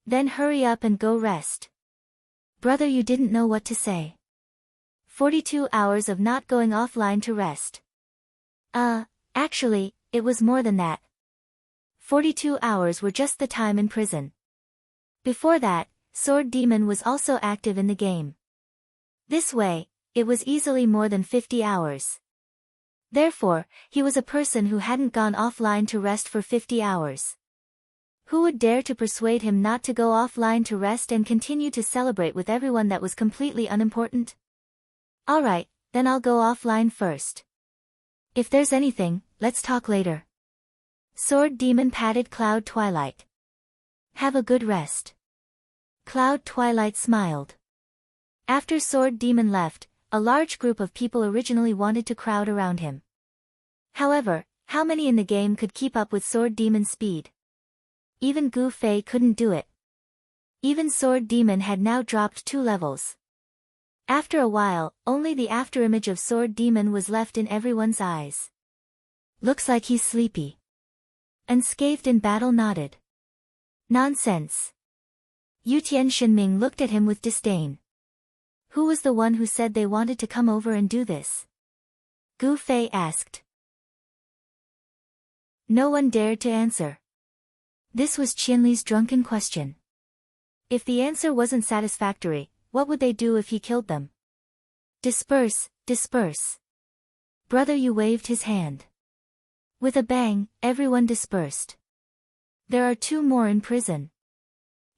Then hurry up and go rest. Brother, you didn't know what to say. 42 hours of not going offline to rest. Actually, it was more than that. 42 hours were just the time in prison. Before that, Sword Demon was also active in the game. This way, it was easily more than 50 hours. Therefore, he was a person who hadn't gone offline to rest for 50 hours. Who would dare to persuade him not to go offline to rest and continue to celebrate with everyone that was completely unimportant? Alright, then I'll go offline first. If there's anything, let's talk later. Sword Demon patted Cloud Twilight. Have a good rest. Cloud Twilight smiled. After Sword Demon left, a large group of people originally wanted to crowd around him. However, how many in the game could keep up with Sword Demon's speed? Even Gu Fei couldn't do it. Even Sword Demon had now dropped 2 levels. After a while, only the afterimage of Sword Demon was left in everyone's eyes. Looks like he's sleepy. Unscathed in battle nodded. Nonsense. Yutian Shenming looked at him with disdain. Who was the one who said they wanted to come over and do this? Gu Fei asked. No one dared to answer. This was Qianli's drunken question. If the answer wasn't satisfactory, what would they do if he killed them? Disperse, disperse. Brother Yu waved his hand. With a bang, everyone dispersed. There are 2 more in prison.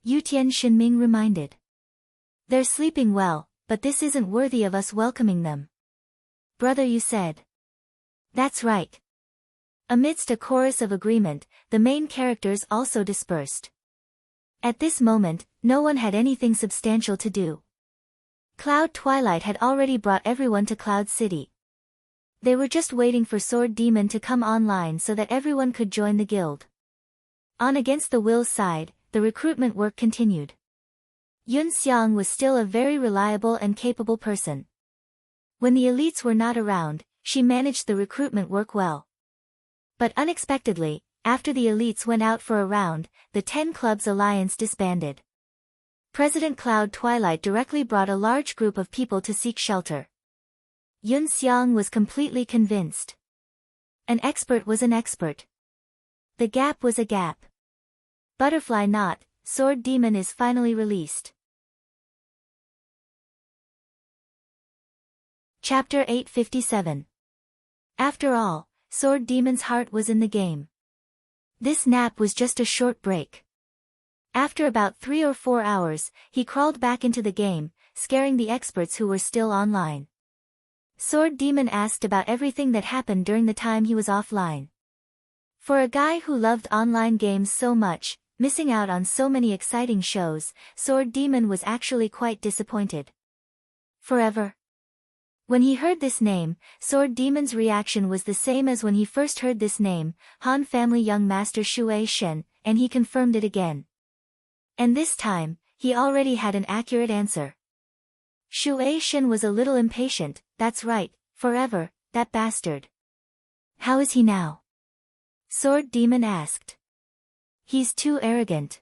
Yutian Shenming reminded. They're sleeping well, but this isn't worthy of us welcoming them. Brother Yu said. That's right. Amidst a chorus of agreement, the main characters also dispersed. At this moment, no one had anything substantial to do. Cloud Twilight had already brought everyone to Cloud City. They were just waiting for Sword Demon to come online so that everyone could join the guild. On Against the Will's side, the recruitment work continued. Yun Xiang was still a very reliable and capable person. When the elites were not around, she managed the recruitment work well. But unexpectedly, after the elites went out for a round, the 10 Clubs Alliance disbanded. President Cloud Twilight directly brought a large group of people to seek shelter. Yun Xiang was completely convinced. An expert was an expert. The gap was a gap. Butterfly Knot, Sword Demon is finally released. Chapter 857. After all, Sword Demon's heart was in the game. This nap was just a short break. After about 3 or 4 hours, he crawled back into the game, scaring the experts who were still online. Sword Demon asked about everything that happened during the time he was offline. For a guy who loved online games so much, missing out on so many exciting shows, Sword Demon was actually quite disappointed. Forever. When he heard this name, Sword Demon's reaction was the same as when he first heard this name, Han Family Young Master Shui Shen, and he confirmed it again. And this time, he already had an accurate answer. Shui Shen was a little impatient. That's right, forever, that bastard. How is he now? Sword Demon asked. He's too arrogant.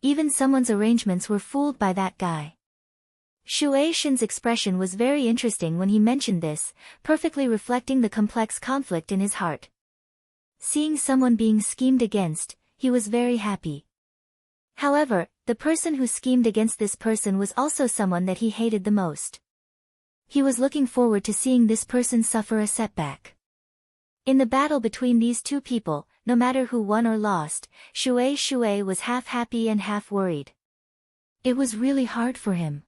Even someone's arrangements were fooled by that guy. Shui Shen's expression was very interesting when he mentioned this, perfectly reflecting the complex conflict in his heart. Seeing someone being schemed against, he was very happy. However, the person who schemed against this person was also someone that he hated the most. He was looking forward to seeing this person suffer a setback. In the battle between these 2 people, no matter who won or lost, Shui was half happy and half worried. It was really hard for him.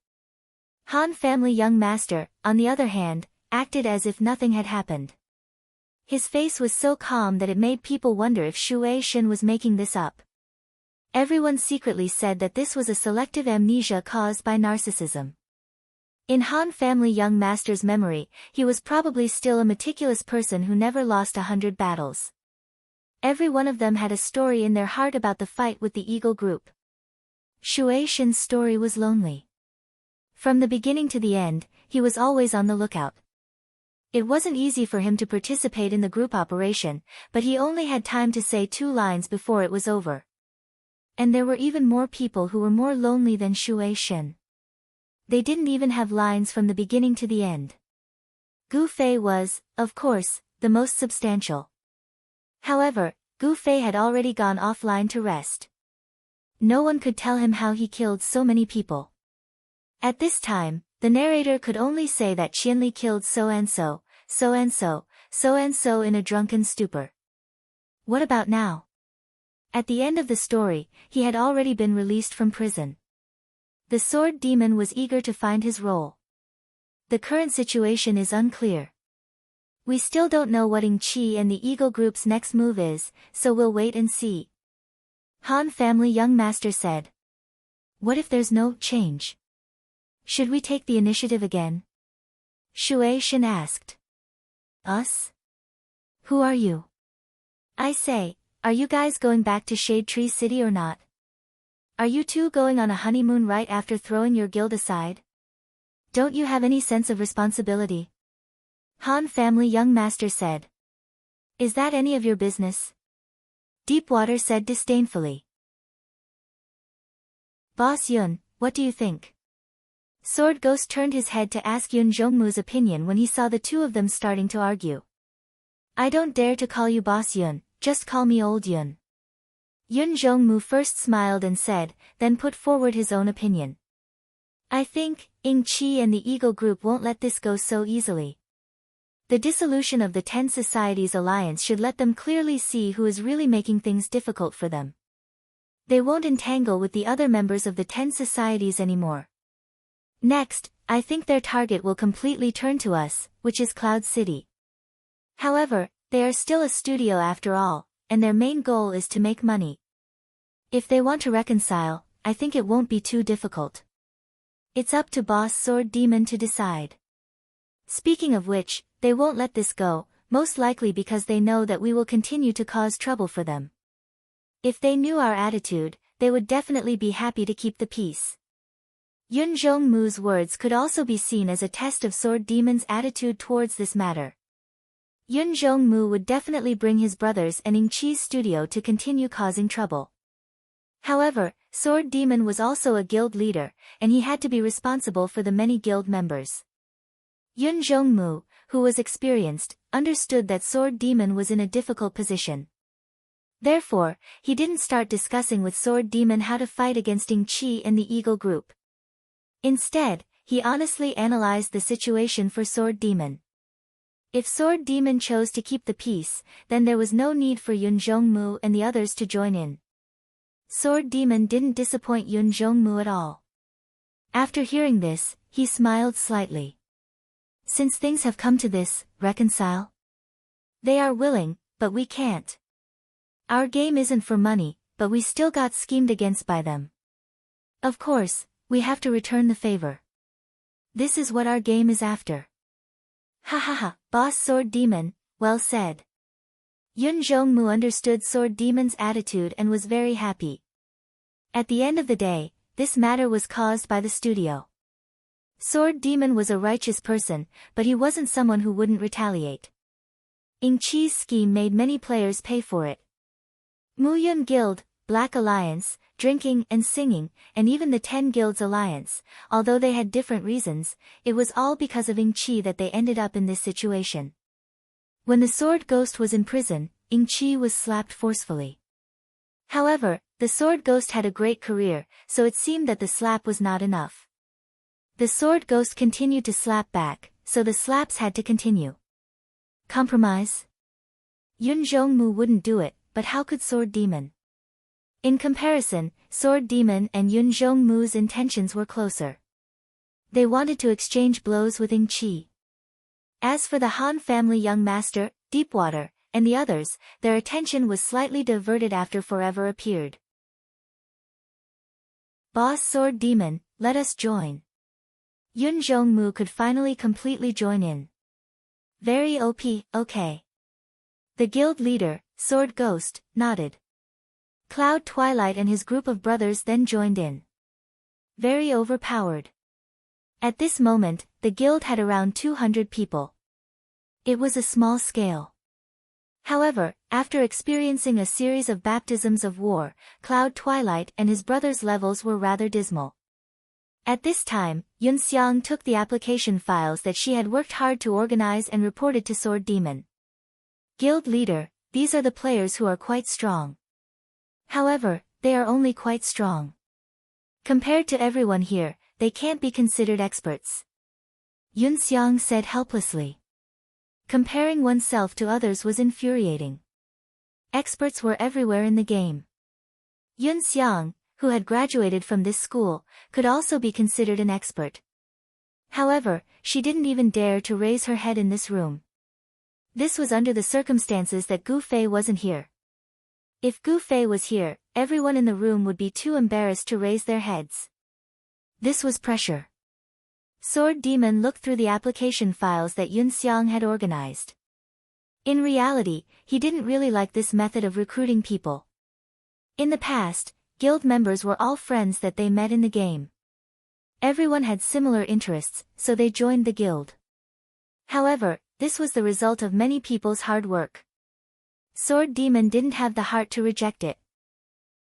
Han Family Young Master, on the other hand, acted as if nothing had happened. His face was so calm that it made people wonder if Shui Shen was making this up. Everyone secretly said that this was a selective amnesia caused by narcissism. In Han Family Young Master's memory, he was probably still a meticulous person who never lost 100 battles. Every one of them had a story in their heart about the fight with the Eagle Group. Shui Shen's story was lonely. From the beginning to the end, he was always on the lookout. It wasn't easy for him to participate in the group operation, but he only had time to say 2 lines before it was over. And there were even more people who were more lonely than Shui Shen. They didn't even have lines from the beginning to the end. Gu Fei was, of course, the most substantial. However, Gu Fei had already gone offline to rest. No one could tell him how he killed so many people. At this time, the narrator could only say that Qianli killed so-and-so, so-and-so, so-and-so in a drunken stupor. What about now? At the end of the story, he had already been released from prison. The Sword Demon was eager to find his role. The current situation is unclear. We still don't know what Ing Chi and the Eagle Group's next move is, so we'll wait and see. Han Family Young Master said. What if there's no change? Should we take the initiative again? Shui Shen asked. Us? Who are you? I say, Are you guys going back to Shade Tree City or not? Are you two going on a honeymoon right after throwing your guild aside? Don't you have any sense of responsibility? Han family young master said. Is that any of your business? Deepwater said disdainfully. Boss Yun, what do you think? Sword Ghost turned his head to ask Yun Zhongmu's opinion when he saw the two of them starting to argue. I don't dare to call you Boss Yun, just call me Old Yun. Yun Zhongmu first smiled and said, then put forward his own opinion. I think, Ying Qi and the Eagle Group won't let this go so easily. The dissolution of the 10 Societies Alliance should let them clearly see who is really making things difficult for them. They won't entangle with the other members of the 10 Societies anymore. Next, I think their target will completely turn to us, which is Cloud City. However, they are still a studio after all, and their main goal is to make money. If they want to reconcile, I think it won't be too difficult. It's up to Boss Sword Demon to decide. Speaking of which, they won't let this go, most likely because they know that we will continue to cause trouble for them. If they knew our attitude, they would definitely be happy to keep the peace. Yun Zhongmu's words could also be seen as a test of Sword Demon's attitude towards this matter. Yun Zhongmu would definitely bring his brothers and Ying Qi's studio to continue causing trouble. However, Sword Demon was also a guild leader, and he had to be responsible for the many guild members. Yun Zhongmu, who was experienced, understood that Sword Demon was in a difficult position. Therefore, he didn't start discussing with Sword Demon how to fight against Ying Qi and the Eagle Group. Instead, he honestly analyzed the situation for Sword Demon. If Sword Demon chose to keep the peace, then there was no need for Yun Zhongmu and the others to join in. Sword Demon didn't disappoint Yun Zhongmu at all. After hearing this, he smiled slightly. Since things have come to this, reconcile? They are willing, but we can't. Our game isn't for money, but we still got schemed against by them. Of course, we have to return the favor. This is what our game is after. Ha ha ha, Boss Sword Demon, well said. Yun Zhongmu understood Sword Demon's attitude and was very happy. At the end of the day, this matter was caused by the studio. Sword Demon was a righteous person, but he wasn't someone who wouldn't retaliate. Ying Qi's scheme made many players pay for it. Muyun Guild, Black Alliance, drinking and singing, and even the 10 Guilds Alliance, although they had different reasons, it was all because of Ying Qi that they ended up in this situation. When the Sword Ghost was in prison, Ying Qi was slapped forcefully. However, the Sword Ghost had a great career, so it seemed that the slap was not enough. The Sword Ghost continued to slap back, so the slaps had to continue. Compromise? Yun Zhongmu wouldn't do it, but how could Sword Demon? In comparison, Sword Demon and Yun Zhongmu's intentions were closer. They wanted to exchange blows with Ying Qi. As for the Han family young master, Deepwater, and the others, their attention was slightly diverted after Forever appeared. Boss Sword Demon, let us join. Yun Zhongmu could finally completely join in. Very OP, okay. The guild leader, Sword Ghost, nodded. Cloud Twilight and his group of brothers then joined in. Very overpowered. At this moment, the guild had around 200 people. It was a small scale. However, after experiencing a series of baptisms of war, Cloud Twilight and his brothers' levels were rather dismal. At this time, Yun Xiang took the application files that she had worked hard to organize and reported to Sword Demon. Guild leader, these are the players who are quite strong. However, they are only quite strong. Compared to everyone here, they can't be considered experts. Yun Xiang said helplessly. Comparing oneself to others was infuriating. Experts were everywhere in the game. Yun Xiang, who had graduated from this school, could also be considered an expert. However, she didn't even dare to raise her head in this room. This was under the circumstances that Gu Fei wasn't here. If Gu Fei was here, everyone in the room would be too embarrassed to raise their heads. This was pressure. Sword Demon looked through the application files that Yun Xiang had organized. In reality, he didn't really like this method of recruiting people. In the past, guild members were all friends that they met in the game. Everyone had similar interests, so they joined the guild. However, this was the result of many people's hard work. Sword Demon didn't have the heart to reject it.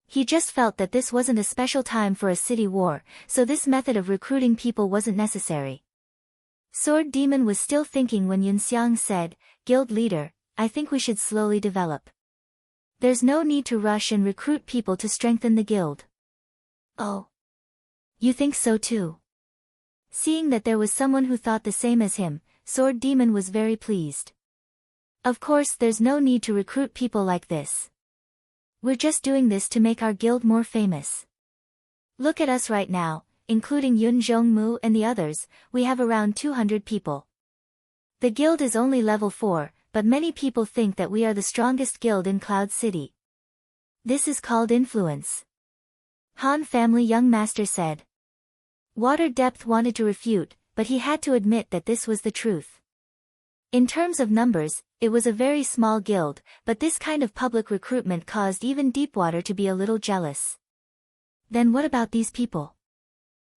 He just felt that this wasn't a special time for a city war, so this method of recruiting people wasn't necessary. Sword Demon was still thinking when Yunxiang said, "Guild leader, I think we should slowly develop. There's no need to rush and recruit people to strengthen the guild." "Oh. You think so too?" Seeing that there was someone who thought the same as him, Sword Demon was very pleased. "Of course there's no need to recruit people like this. We're just doing this to make our guild more famous. Look at us right now, including Yun Zhongmu and the others, we have around 200 people. The guild is only level 4, but many people think that we are the strongest guild in Cloud City. This is called influence." Han Family Young Master said. Water Depth wanted to refute, but he had to admit that this was the truth. In terms of numbers, it was a very small guild, but this kind of public recruitment caused even Deepwater to be a little jealous. "Then what about these people?"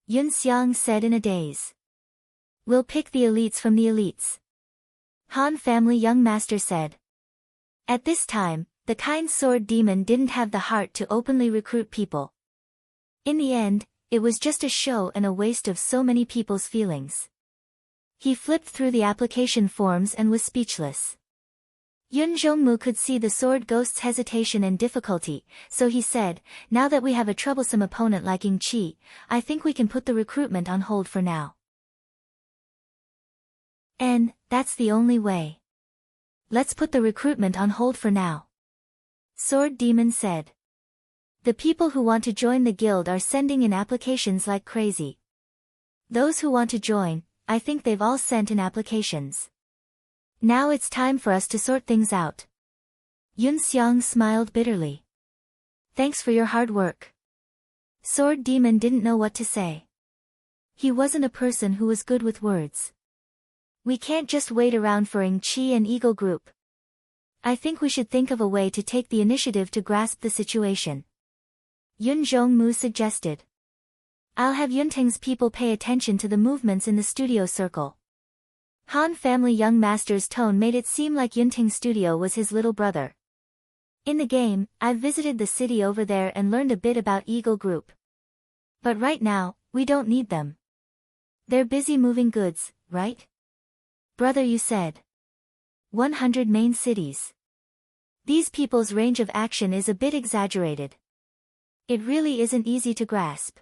Yun Xiang said in a daze. "We'll pick the elites from the elites," Han Family Young Master said. At this time, the kind Sword Demon didn't have the heart to openly recruit people. In the end, it was just a show and a waste of so many people's feelings. He flipped through the application forms and was speechless. Yun Zhongmu could see the sword ghost's hesitation and difficulty, so he said, "Now that we have a troublesome opponent like Ying Qi, I think we can put the recruitment on hold for now." "And that's the only way. Let's put the recruitment on hold for now," Sword Demon said. "The people who want to join the guild are sending in applications like crazy. Those who want to join, I think they've all sent in applications. Now it's time for us to sort things out." Yun Xiang smiled bitterly. "Thanks for your hard work." Sword Demon didn't know what to say. He wasn't a person who was good with words. "We can't just wait around for Ying Qi and Eagle Group. I think we should think of a way to take the initiative to grasp the situation," Yun Zhongmu suggested. "I'll have Yunteng's people pay attention to the movements in the studio circle." Han Family Young Master's tone made it seem like Yunteng's studio was his little brother. "In the game, I've visited the city over there and learned a bit about Eagle Group. But right now, we don't need them. They're busy moving goods, right? Brother, you said 100 main cities. These people's range of action is a bit exaggerated. It really isn't easy to grasp.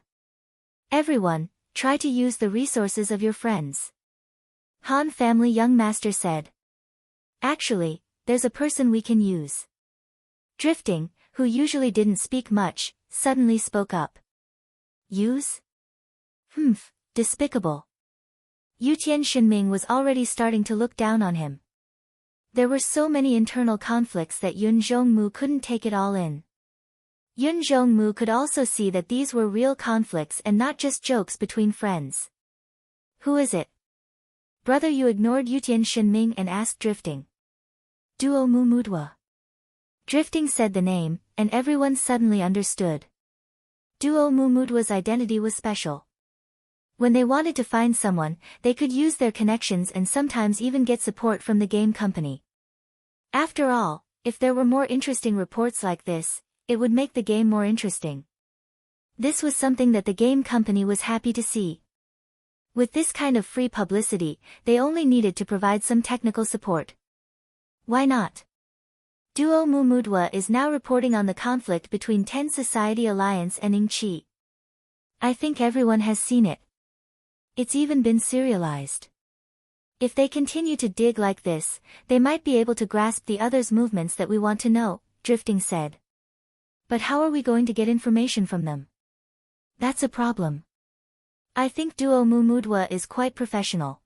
Everyone, try to use the resources of your friends," Han Family Young Master said. "Actually, there's a person we can use." Drifting, who usually didn't speak much, suddenly spoke up. "Use? Despicable." Yutian Shenming was already starting to look down on him. There were so many internal conflicts that Yun Zhongmu couldn't take it all in. Yun Zhongmu could also see that these were real conflicts and not just jokes between friends. "Who is it?" "Brother," you ignored Yutian Shenming and asked Drifting. "Duo Mumudwa." Drifting said the name, and everyone suddenly understood. Duo Mumudwa's identity was special. When they wanted to find someone, they could use their connections and sometimes even get support from the game company. After all, if there were more interesting reports like this, it would make the game more interesting. This was something that the game company was happy to see. With this kind of free publicity, they only needed to provide some technical support. Why not? Duo Mumudwa is now reporting on the conflict between Ten Society Alliance and Ying Qi. I think everyone has seen it. It's even been serialized. If they continue to dig like this, they might be able to grasp the others' movements that we want to know, Drifting said. But how are we going to get information from them? That's a problem. I think Duo Mumudwa is quite professional.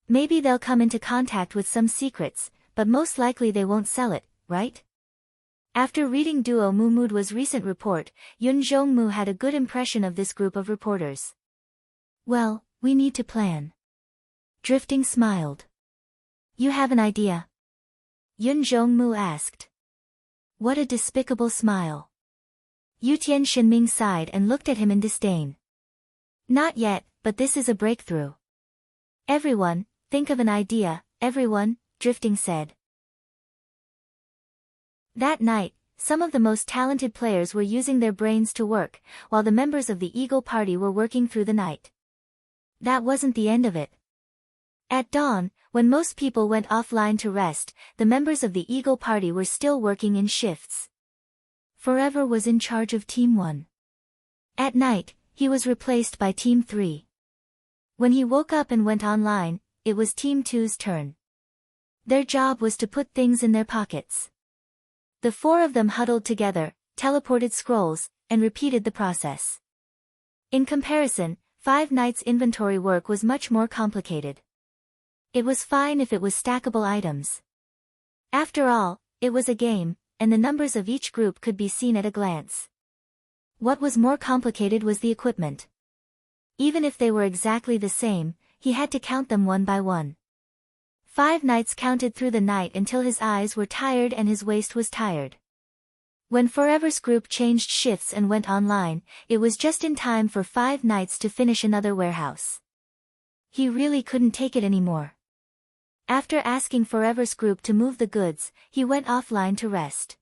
Maybe they'll come into contact with some secrets, but most likely they won't sell it, right? After reading Duo Mumudwa's recent report, Yun Zhongmu had a good impression of this group of reporters. Well, we need to plan. Drifting smiled. You have an idea? Yun Zhongmu asked. What a despicable smile. Yu Tian Shinming sighed and looked at him in disdain. Not yet, but this is a breakthrough. Everyone, think of an idea, everyone, Drifting said. That night, some of the most talented players were using their brains to work, while the members of the Eagle Party were working through the night. That wasn't the end of it. At dawn, when most people went offline to rest, the members of the Eagle Party were still working in shifts. Forever was in charge of Team 1. At night, he was replaced by Team 3. When he woke up and went online, it was Team 2's turn. Their job was to put things in their pockets. The four of them huddled together, teleported scrolls, and repeated the process. In comparison, 5 nights' inventory work was much more complicated. It was fine if it was stackable items. After all, it was a game, and the numbers of each group could be seen at a glance. What was more complicated was the equipment. Even if they were exactly the same, he had to count them one by one. 5 nights counted through the night until his eyes were tired and his waist was tired. When Forever's group changed shifts and went online, it was just in time for 5 nights to finish another warehouse. He really couldn't take it anymore. After asking Forever's group to move the goods, he went offline to rest.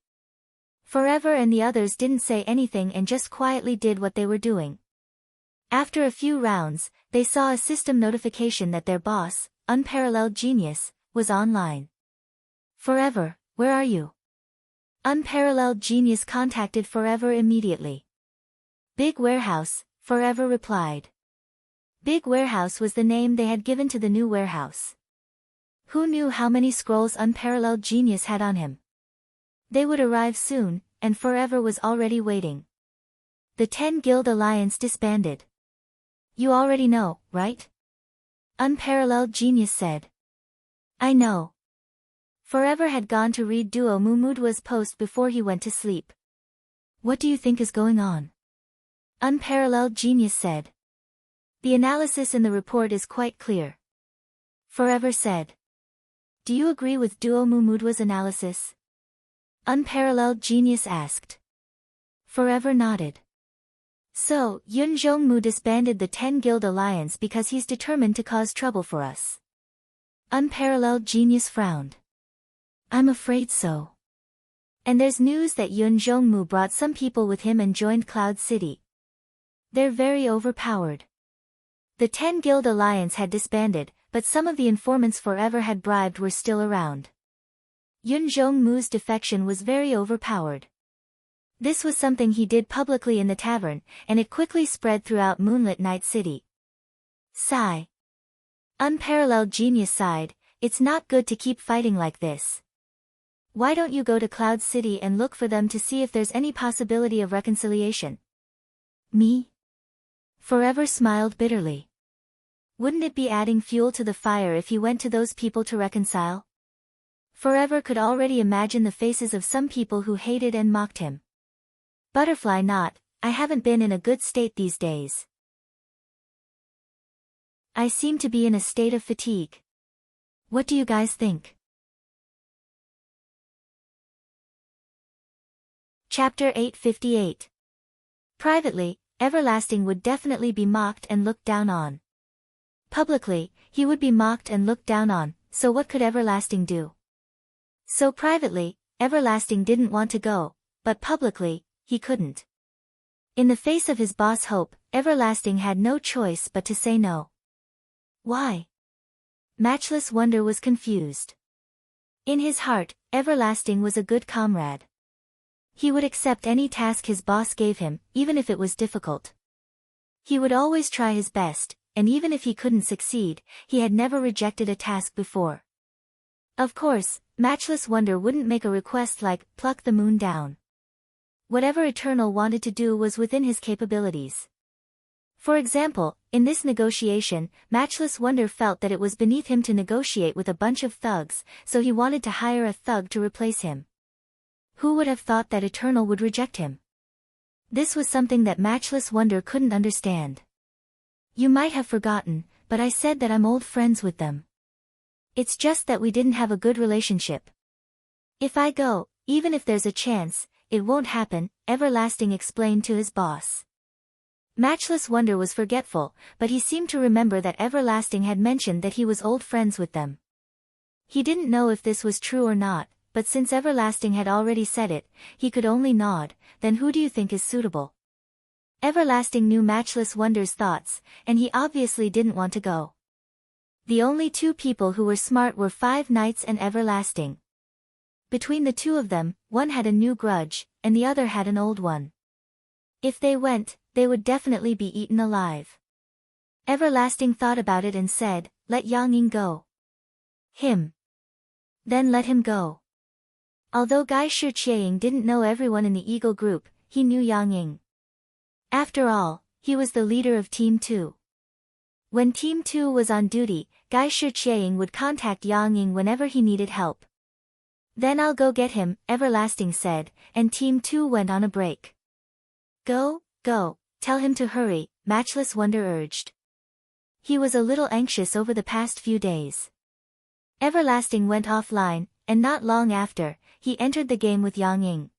Forever and the others didn't say anything and just quietly did what they were doing. After a few rounds, they saw a system notification that their boss, Unparalleled Genius, was online. Forever, where are you? Unparalleled Genius contacted Forever immediately. Big Warehouse, Forever replied. Big Warehouse was the name they had given to the new warehouse. Who knew how many scrolls Unparalleled Genius had on him? They would arrive soon, and Forever was already waiting. The 10 Guild Alliance disbanded. You already know, right? Unparalleled Genius said. I know. Forever had gone to read Duo Mumudwa's post before he went to sleep. What do you think is going on? Unparalleled Genius said. The analysis in the report is quite clear. Forever said. Do you agree with Duo Mumudwa's analysis? Unparalleled Genius asked. Forever nodded. So, Yun Zhongmu disbanded the 10 Guild Alliance because he's determined to cause trouble for us. Unparalleled Genius frowned. I'm afraid so. And there's news that Yun Zhongmu brought some people with him and joined Cloud City. They're very overpowered. The 10 Guild Alliance had disbanded, but some of the informants Forever had bribed were still around. Yun Zhongmu's defection was very overpowered. This was something he did publicly in the tavern, and it quickly spread throughout Moonlit Night City. Sigh. Unparalleled Genius sighed, it's not good to keep fighting like this. Why don't you go to Cloud City and look for them to see if there's any possibility of reconciliation? Me? Forever smiled bitterly. Wouldn't it be adding fuel to the fire if he went to those people to reconcile? Forever could already imagine the faces of some people who hated and mocked him. Butterfly Knot, I haven't been in a good state these days. I seem to be in a state of fatigue. What do you guys think? Chapter 858. Privately, Everlasting would definitely be mocked and looked down on. Publicly, he would be mocked and looked down on, so what could Everlasting do? So privately, Everlasting didn't want to go, but publicly, he couldn't. In the face of his boss Hope, Everlasting had no choice but to say no. Why? Matchless Wonder was confused. In his heart, Everlasting was a good comrade. He would accept any task his boss gave him, even if it was difficult. He would always try his best, and even if he couldn't succeed, he had never rejected a task before. Of course, Matchless Wonder wouldn't make a request like, pluck the moon down. Whatever Eternal wanted to do was within his capabilities. For example, in this negotiation, Matchless Wonder felt that it was beneath him to negotiate with a bunch of thugs, so he wanted to hire a thug to replace him. Who would have thought that Eternal would reject him? This was something that Matchless Wonder couldn't understand. You might have forgotten, but I said that I'm old friends with them. It's just that we didn't have a good relationship. If I go, even if there's a chance, it won't happen, Everlasting explained to his boss. Matchless Wonder was forgetful, but he seemed to remember that Everlasting had mentioned that he was old friends with them. He didn't know if this was true or not, but since Everlasting had already said it, he could only nod. Then who do you think is suitable? Everlasting knew Matchless Wonder's thoughts, and he obviously didn't want to go. The only two people who were smart were Five Nights and Everlasting. Between the two of them, one had a new grudge, and the other had an old one. If they went, they would definitely be eaten alive. Everlasting thought about it and said, "Let Yang Ying go." Him. Then let him go. Although Gai Shiqiang didn't know everyone in the Eagle group, he knew Yang Ying. After all, he was the leader of Team 2. When Team 2 was on duty, Gai Shiqiang would contact Yang Ying whenever he needed help. Then I'll go get him, Everlasting said, and Team 2 went on a break. Go, tell him to hurry, Matchless Wonder urged. He was a little anxious over the past few days. Everlasting went offline, and not long after, he entered the game with Yang Ying.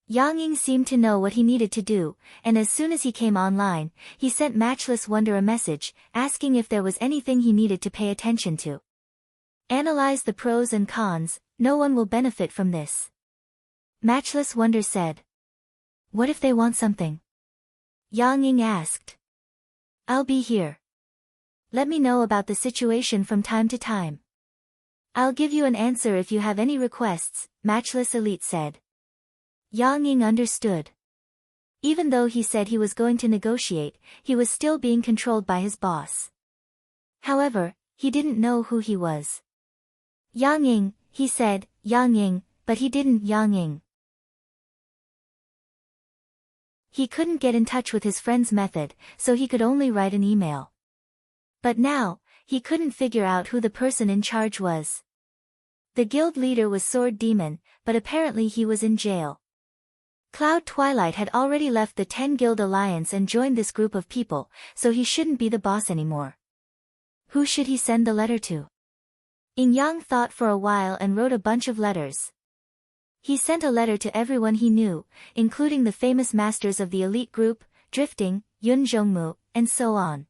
Yang Ying seemed to know what he needed to do, and as soon as he came online, he sent Matchless Wonder a message, asking if there was anything he needed to pay attention to. Analyze the pros and cons, no one will benefit from this. Matchless Wonder said. What if they want something? Yang Ying asked. I'll be here. Let me know about the situation from time to time. I'll give you an answer if you have any requests, Matchless Elite said. Yang Ying understood. Even though he said he was going to negotiate, he was still being controlled by his boss. However, he didn't know who he was. Yang Ying, he said, Yang Ying, but he didn't Yang Ying. He couldn't get in touch with his friend's method, so he could only write an email. But now, he couldn't figure out who the person in charge was. The guild leader was Sword Demon, but apparently he was in jail. Cloud Twilight had already left the 10 Guild Alliance and joined this group of people, so he shouldn't be the boss anymore. Who should he send the letter to? Yin Yang thought for a while and wrote a bunch of letters. He sent a letter to everyone he knew, including the famous masters of the elite group, Drifting, Yun Zhongmu, and so on.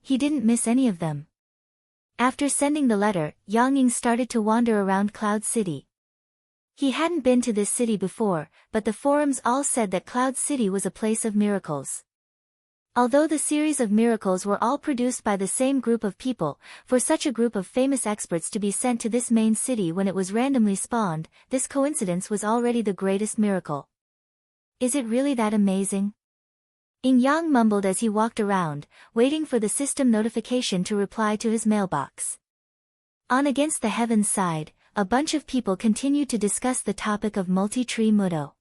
He didn't miss any of them. After sending the letter, Yang Ying started to wander around Cloud City. He hadn't been to this city before, but the forums all said that Cloud City was a place of miracles. Although the series of miracles were all produced by the same group of people, for such a group of famous experts to be sent to this main city when it was randomly spawned, this coincidence was already the greatest miracle. Is it really that amazing? Yin Yang mumbled as he walked around, waiting for the system notification to reply to his mailbox. On Against the Heavens side, a bunch of people continued to discuss the topic of multi-tree Mudo.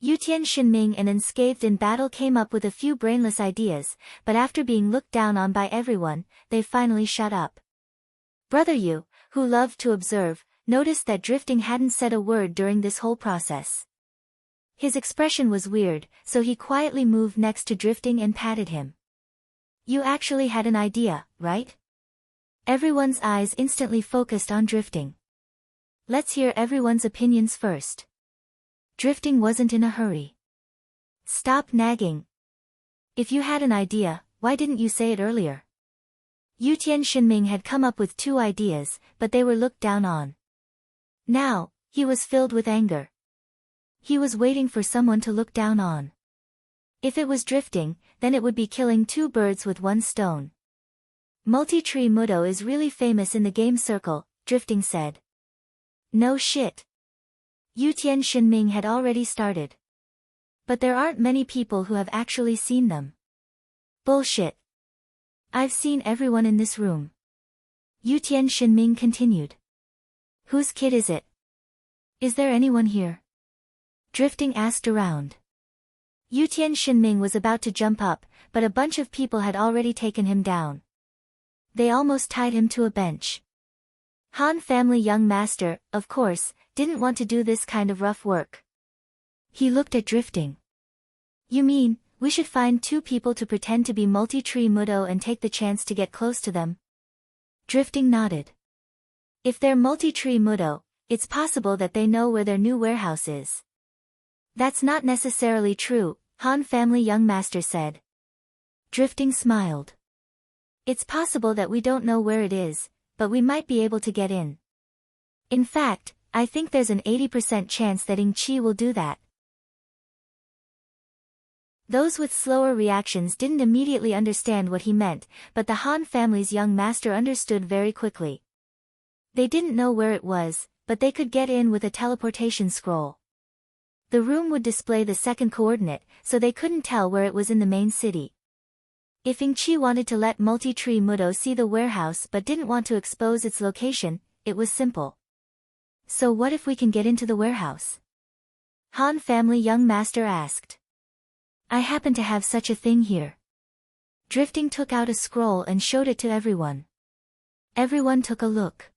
Yutian Shinming and Unscathed in Battle came up with a few brainless ideas, but after being looked down on by everyone, they finally shut up. Brother Yu, who loved to observe, noticed that Drifting hadn't said a word during this whole process. His expression was weird, so he quietly moved next to Drifting and patted him. You actually had an idea, right? Everyone's eyes instantly focused on Drifting. Let's hear everyone's opinions first. Drifting wasn't in a hurry. Stop nagging. If you had an idea, why didn't you say it earlier? Yutian Shinming had come up with 2 ideas, but they were looked down on. Now, he was filled with anger. He was waiting for someone to look down on. If it was Drifting, then it would be killing 2 birds with 1 stone. Multi-tree Mudo is really famous in the game circle, Drifting said. No shit. Yutian Shinming had already started. But there aren't many people who have actually seen them. Bullshit. I've seen everyone in this room. Yutian Shinming continued. Whose kid is it? Is there anyone here? Drifting asked around. Yutian Shinming was about to jump up, but a bunch of people had already taken him down. They almost tied him to a bench. Han family young master, of course, didn't want to do this kind of rough work. He looked at Drifting. You mean, we should find 2 people to pretend to be multi-tree Mudo and take the chance to get close to them? Drifting nodded. If they're multi-tree Mudo, it's possible that they know where their new warehouse is. That's not necessarily true, Han family young master said. Drifting smiled. It's possible that we don't know where it is, but we might be able to get in. In fact, I think there's an 80% chance that Ing-Chi will do that. Those with slower reactions didn't immediately understand what he meant, but the Han family's young master understood very quickly. They didn't know where it was, but they could get in with a teleportation scroll. The room would display the second coordinate, so they couldn't tell where it was in the main city. If Ing-Chi wanted to let Multi-Tree Mudo see the warehouse but didn't want to expose its location, it was simple. So what if we can get into the warehouse? Han family young master asked. I happen to have such a thing here. Drifting took out a scroll and showed it to everyone. Everyone took a look.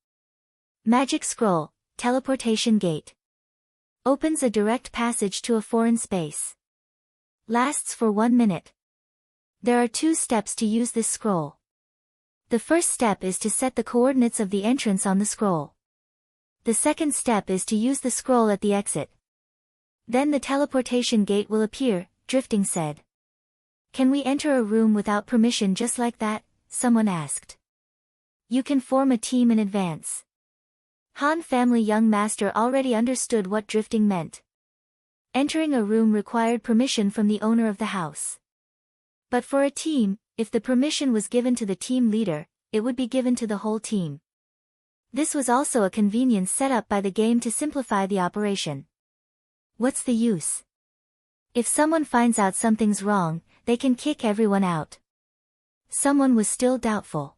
Magic scroll, teleportation gate. Opens a direct passage to a foreign space. Lasts for 1 minute. There are 2 steps to use this scroll. The first step is to set the coordinates of the entrance on the scroll. The second step is to use the scroll at the exit. Then the teleportation gate will appear, Drifting said. Can we enter a room without permission just like that? Someone asked. You can form a team in advance. Han family young master already understood what drifting meant. Entering a room required permission from the owner of the house. But for a team, if the permission was given to the team leader, it would be given to the whole team. This was also a convenience set up by the game to simplify the operation. What's the use? If someone finds out something's wrong, they can kick everyone out. Someone was still doubtful.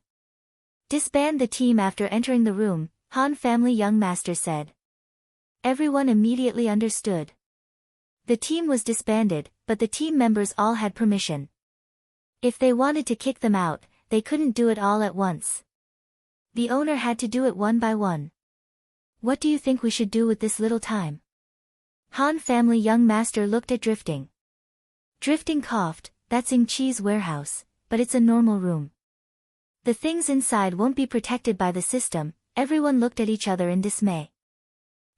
Disband the team after entering the room, Han family young master said. Everyone immediately understood. The team was disbanded, but the team members all had permission. If they wanted to kick them out, they couldn't do it all at once. The owner had to do it one by one. What do you think we should do with this little time? Han family young master looked at Drifting. Drifting coughed, that's Ing-Chi's warehouse, but it's a normal room. The things inside won't be protected by the system. Everyone looked at each other in dismay.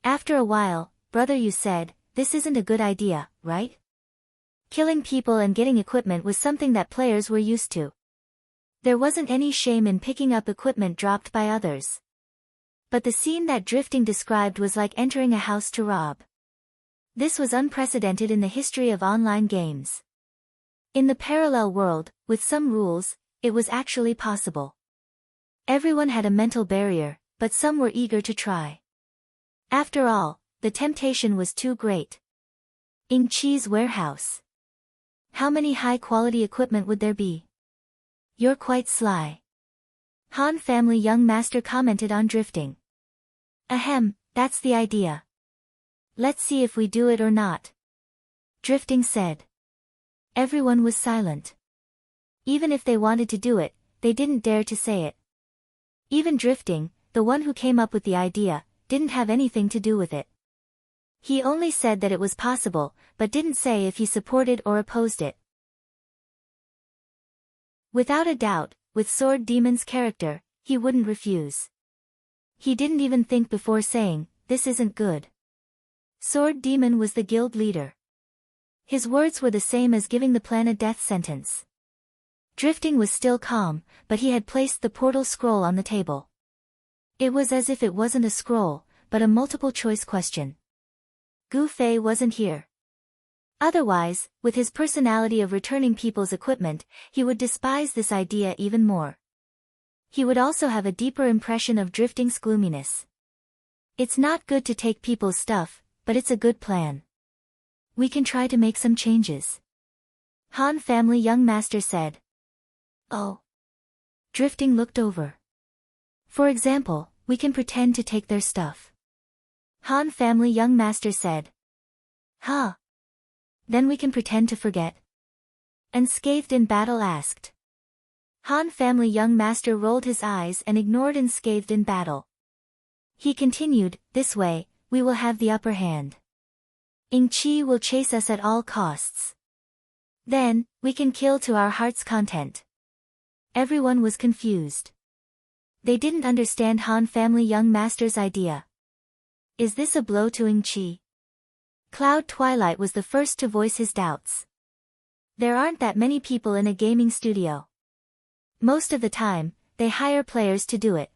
After a while, brother Yu said, this isn't a good idea, right? Killing people and getting equipment was something that players were used to. There wasn't any shame in picking up equipment dropped by others. But the scene that Drifting described was like entering a house to rob. This was unprecedented in the history of online games. In the parallel world, with some rules, it was actually possible. Everyone had a mental barrier, but some were eager to try. After all, the temptation was too great. Ing-Chi's warehouse. How many high-quality equipment would there be? You're quite sly. Han family young master commented on Drifting. Ahem, that's the idea. Let's see if we do it or not. Drifting said. Everyone was silent. Even if they wanted to do it, they didn't dare to say it. Even Drifting, the one who came up with the idea, didn't have anything to do with it. He only said that it was possible, but didn't say if he supported or opposed it. Without a doubt, with Sword Demon's character, he wouldn't refuse. He didn't even think before saying, this isn't good. Sword Demon was the guild leader. His words were the same as giving the plan a death sentence. Drifting was still calm, but he had placed the portal scroll on the table. It was as if it wasn't a scroll, but a multiple-choice question. Gu Fei wasn't here. Otherwise, with his personality of returning people's equipment, he would despise this idea even more. He would also have a deeper impression of Drifting's gloominess. It's not good to take people's stuff, but it's a good plan. We can try to make some changes. Han family young master said. Oh. Drifting looked over. For example, we can pretend to take their stuff. Han family young master said. Huh. Then we can pretend to forget. Unscathed in battle asked. Han family young master rolled his eyes and ignored unscathed in battle. He continued, this way, we will have the upper hand. Ing-Chi will chase us at all costs. Then, we can kill to our heart's content. Everyone was confused. They didn't understand Han family young master's idea. Is this a blow to Ing-chi? Cloud Twilight was the first to voice his doubts. There aren't that many people in a gaming studio. Most of the time, they hire players to do it.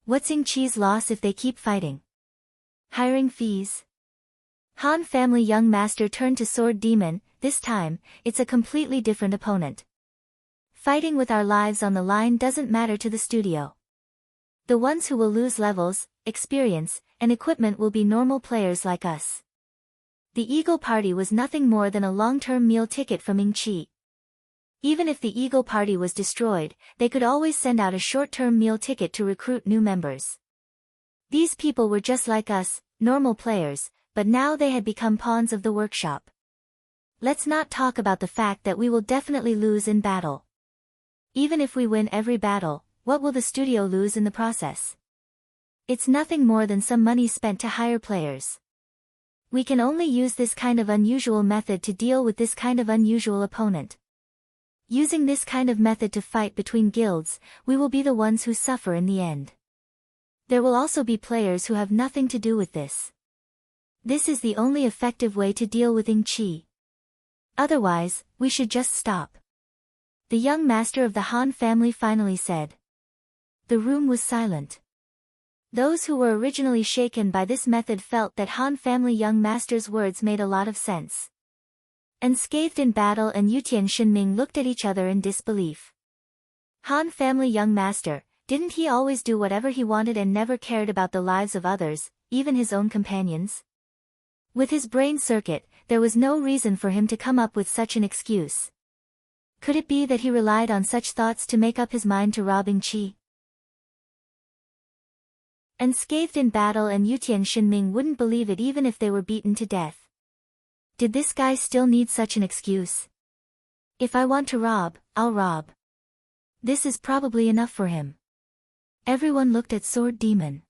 What's Ing-chi's loss if they keep fighting? Hiring fees. Han family young master turned to Sword Demon. This time, it's a completely different opponent. Fighting with our lives on the line doesn't matter to the studio. The ones who will lose levels, experience, and equipment will be normal players like us. The Eagle Party was nothing more than a long-term meal ticket from Ing-chi. Even if the Eagle Party was destroyed, they could always send out a short-term meal ticket to recruit new members. These people were just like us, normal players, but now they had become pawns of the workshop. Let's not talk about the fact that we will definitely lose in battle. Even if we win every battle, what will the studio lose in the process? It's nothing more than some money spent to hire players. We can only use this kind of unusual method to deal with this kind of unusual opponent. Using this kind of method to fight between guilds, we will be the ones who suffer in the end. There will also be players who have nothing to do with this. This is the only effective way to deal with Ing-chi. Otherwise, we should just stop. The young master of the Han family finally said. The room was silent. Those who were originally shaken by this method felt that Han family young master's words made a lot of sense. Unscathed in battle and Yutian Shinming looked at each other in disbelief. Han family young master, didn't he always do whatever he wanted and never cared about the lives of others, even his own companions? With his brain circuit, there was no reason for him to come up with such an excuse. Could it be that he relied on such thoughts to make up his mind to rob Ing-chi? Unscathed in battle and Yutian Shinming wouldn't believe it even if they were beaten to death. Did this guy still need such an excuse? If I want to rob, I'll rob. This is probably enough for him. Everyone looked at Sword Demon.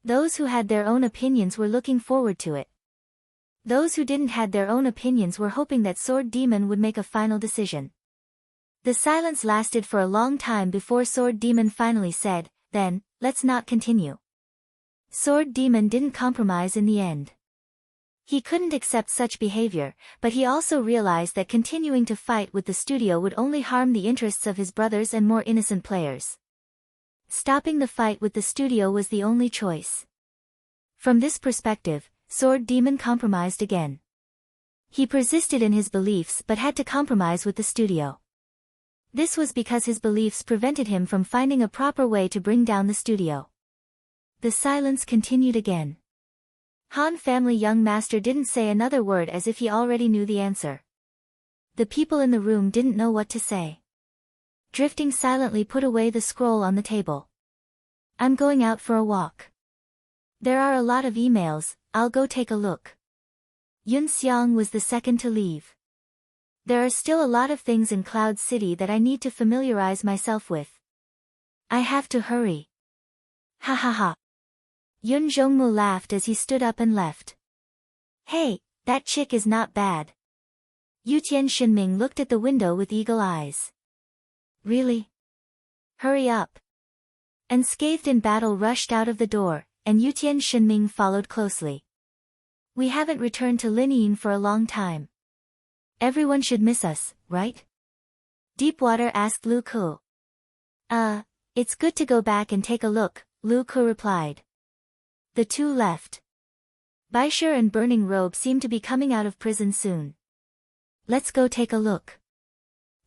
Those who had their own opinions were looking forward to it. Those who didn't had their own opinions were hoping that Sword Demon would make a final decision. The silence lasted for a long time before Sword Demon finally said, then, let's not continue. Sword Demon didn't compromise in the end. He couldn't accept such behavior, but he also realized that continuing to fight with the studio would only harm the interests of his brothers and more innocent players. Stopping the fight with the studio was the only choice. From this perspective, Sword Demon compromised again. He persisted in his beliefs but had to compromise with the studio. This was because his beliefs prevented him from finding a proper way to bring down the studio. The silence continued again. Han family young master didn't say another word as if he already knew the answer. The people in the room didn't know what to say. Drifting silently put away the scroll on the table. I'm going out for a walk. There are a lot of emails, I'll go take a look. Yun Xiang was the second to leave. There are still a lot of things in Cloud City that I need to familiarize myself with. I have to hurry. Ha ha ha. Yun Zhongmu laughed as he stood up and left. Hey, that chick is not bad. Yutian Shinming looked at the window with eagle eyes. Really? Hurry up. Unscathed in battle rushed out of the door, and Yutian Shinming followed closely. We haven't returned to Linyin for a long time. Everyone should miss us, right? Deepwater asked Lu Ku. It's good to go back and take a look, Lu Ku replied. The two left. Baisher and Burning Robe seemed to be coming out of prison soon. Let's go take a look.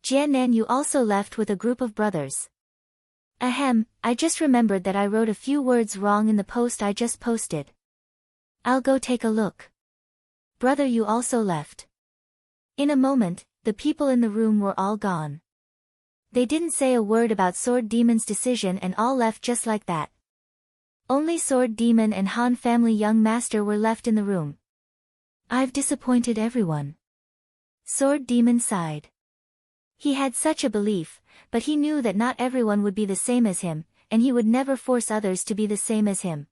Jian Nanyu also left with a group of brothers. Ahem, I just remembered that I wrote a few words wrong in the post I just posted. I'll go take a look. Brother Yu also left. In a moment, the people in the room were all gone. They didn't say a word about Sword Demon's decision and all left just like that. Only Sword Demon and Han family young master were left in the room. I've disappointed everyone. Sword Demon sighed. He had such a belief, but he knew that not everyone would be the same as him, and he would never force others to be the same as him.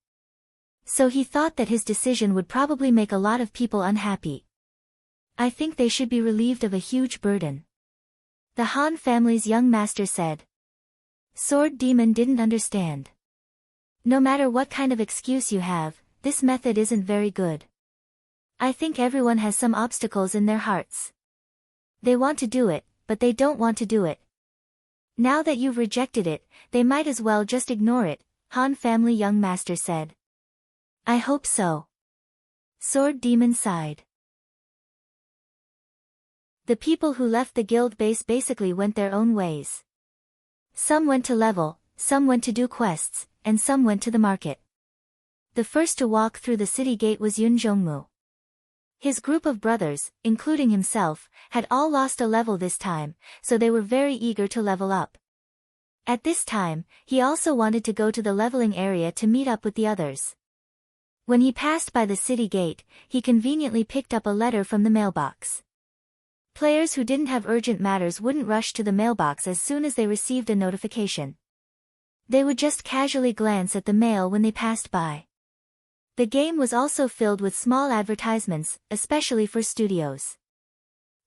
So he thought that his decision would probably make a lot of people unhappy. I think they should be relieved of a huge burden. The Han family's young master said. Sword Demon didn't understand. No matter what kind of excuse you have, this method isn't very good. I think everyone has some obstacles in their hearts. They want to do it, but they don't want to do it. Now that you've rejected it, they might as well just ignore it, Han family young master said. I hope so. Sword Demon sighed. The people who left the guild base basically went their own ways. Some went to level, some went to do quests, and some went to the market. The first to walk through the city gate was Yun Jongmu. His group of brothers, including himself, had all lost a level this time, so they were very eager to level up. At this time, he also wanted to go to the leveling area to meet up with the others. When he passed by the city gate, he conveniently picked up a letter from the mailbox. Players who didn't have urgent matters wouldn't rush to the mailbox as soon as they received a notification. They would just casually glance at the mail when they passed by. The game was also filled with small advertisements, especially for studios.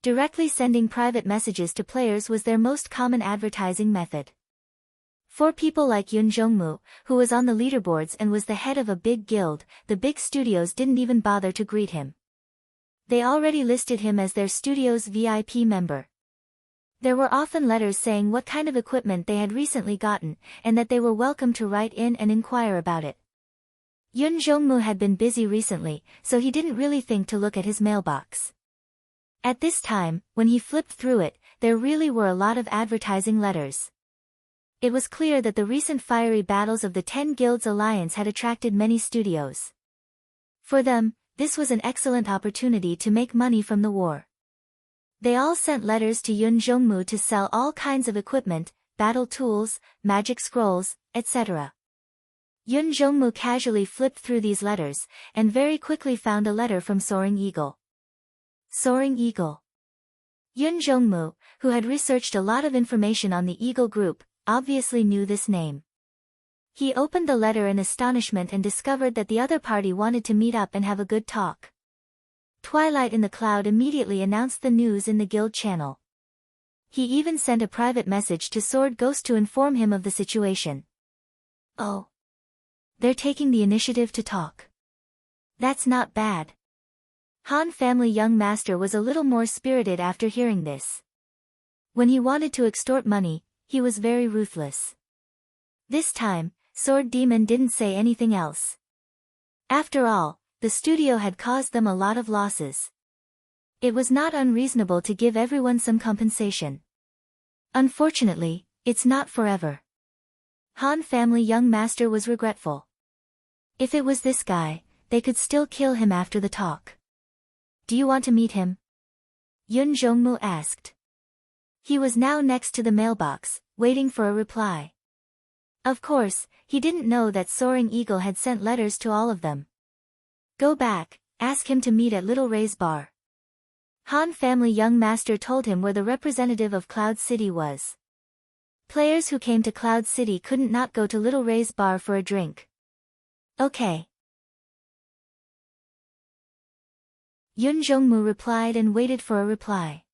Directly sending private messages to players was their most common advertising method. For people like Yun Jongmu, who was on the leaderboards and was the head of a big guild, the big studios didn't even bother to greet him. They already listed him as their studio's VIP member. There were often letters saying what kind of equipment they had recently gotten, and that they were welcome to write in and inquire about it. Yun Jongmu had been busy recently, so he didn't really think to look at his mailbox. At this time, when he flipped through it, there really were a lot of advertising letters. It was clear that the recent fiery battles of the 10 Guilds Alliance had attracted many studios. For them, this was an excellent opportunity to make money from the war. They all sent letters to Yun Jongmu to sell all kinds of equipment, battle tools, magic scrolls, etc. Yun Jongmu casually flipped through these letters, and very quickly found a letter from Soaring Eagle. Soaring Eagle. Yun Jongmu, who had researched a lot of information on the Eagle Group, obviously knew this name. He opened the letter in astonishment and discovered that the other party wanted to meet up and have a good talk. Twilight in the Cloud immediately announced the news in the guild channel. He even sent a private message to Sword Ghost to inform him of the situation. Oh. They're taking the initiative to talk. That's not bad. Han family young master was a little more spirited after hearing this. When he wanted to extort money, he was very ruthless. This time, Sword Demon didn't say anything else. After all, the studio had caused them a lot of losses. It was not unreasonable to give everyone some compensation. Unfortunately, it's not forever. Han family young master was regretful. If it was this guy, they could still kill him after the talk. Do you want to meet him? Yun Jongmu asked. He was now next to the mailbox, waiting for a reply. Of course, he didn't know that Soaring Eagle had sent letters to all of them. Go back, ask him to meet at Little Ray's bar. Han family young master told him where the representative of Cloud City was. Players who came to Cloud City couldn't not go to Little Ray's bar for a drink. Okay. Yun Jongmu replied and waited for a reply.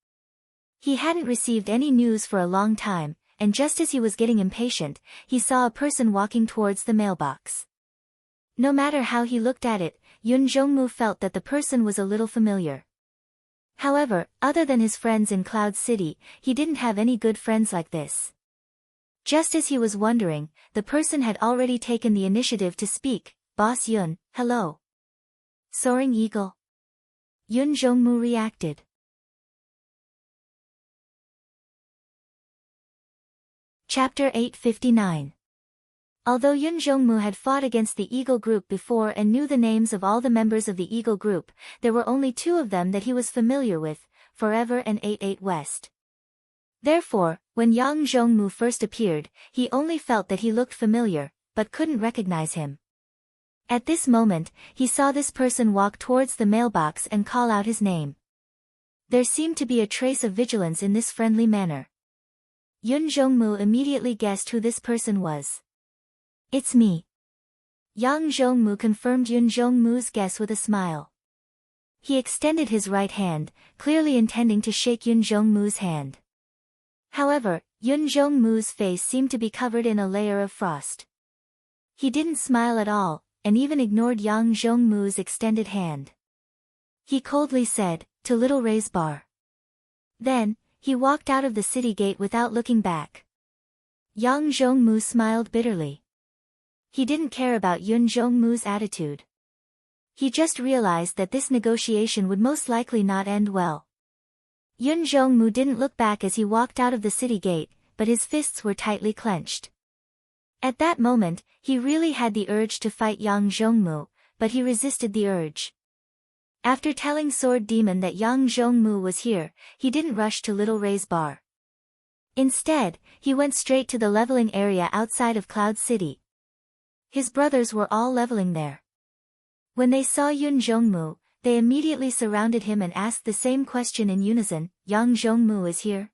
He hadn't received any news for a long time, and just as he was getting impatient, he saw a person walking towards the mailbox. No matter how he looked at it, Yun Jongmu felt that the person was a little familiar. However, other than his friends in Cloud City, he didn't have any good friends like this. Just as he was wondering, the person had already taken the initiative to speak. Boss Yun, hello. Soaring Eagle. Yun Jongmu reacted. Chapter 859. Although Yun Jongmu had fought against the Eagle Group before and knew the names of all the members of the Eagle Group, there were only two of them that he was familiar with, Forever and 88 West. Therefore, when Yang Zhongmu first appeared, he only felt that he looked familiar, but couldn't recognize him. At this moment, he saw this person walk towards the mailbox and call out his name. There seemed to be a trace of vigilance in this friendly manner. Yun Zhongmu immediately guessed who this person was. It's me. Yang Zhongmu confirmed Yun Zhongmu's guess with a smile. He extended his right hand, clearly intending to shake Yun Zhongmu's hand. However, Yun Zhongmu's face seemed to be covered in a layer of frost. He didn't smile at all, and even ignored Yang Zhongmu's extended hand. He coldly said, "To Little Ray's bar." Then, he walked out of the city gate without looking back. Yang Zhongmu smiled bitterly. He didn't care about Yun Zhongmu's attitude. He just realized that this negotiation would most likely not end well. Yun Zhongmu didn't look back as he walked out of the city gate, but his fists were tightly clenched. At that moment, he really had the urge to fight Yang Zhongmu, but he resisted the urge. After telling Sword Demon that Yang Zhongmu was here, he didn't rush to Little Ray's bar. Instead, he went straight to the leveling area outside of Cloud City. His brothers were all leveling there. When they saw Yun Zhongmu, they immediately surrounded him and asked the same question in unison, "Yang Zhongmu is here?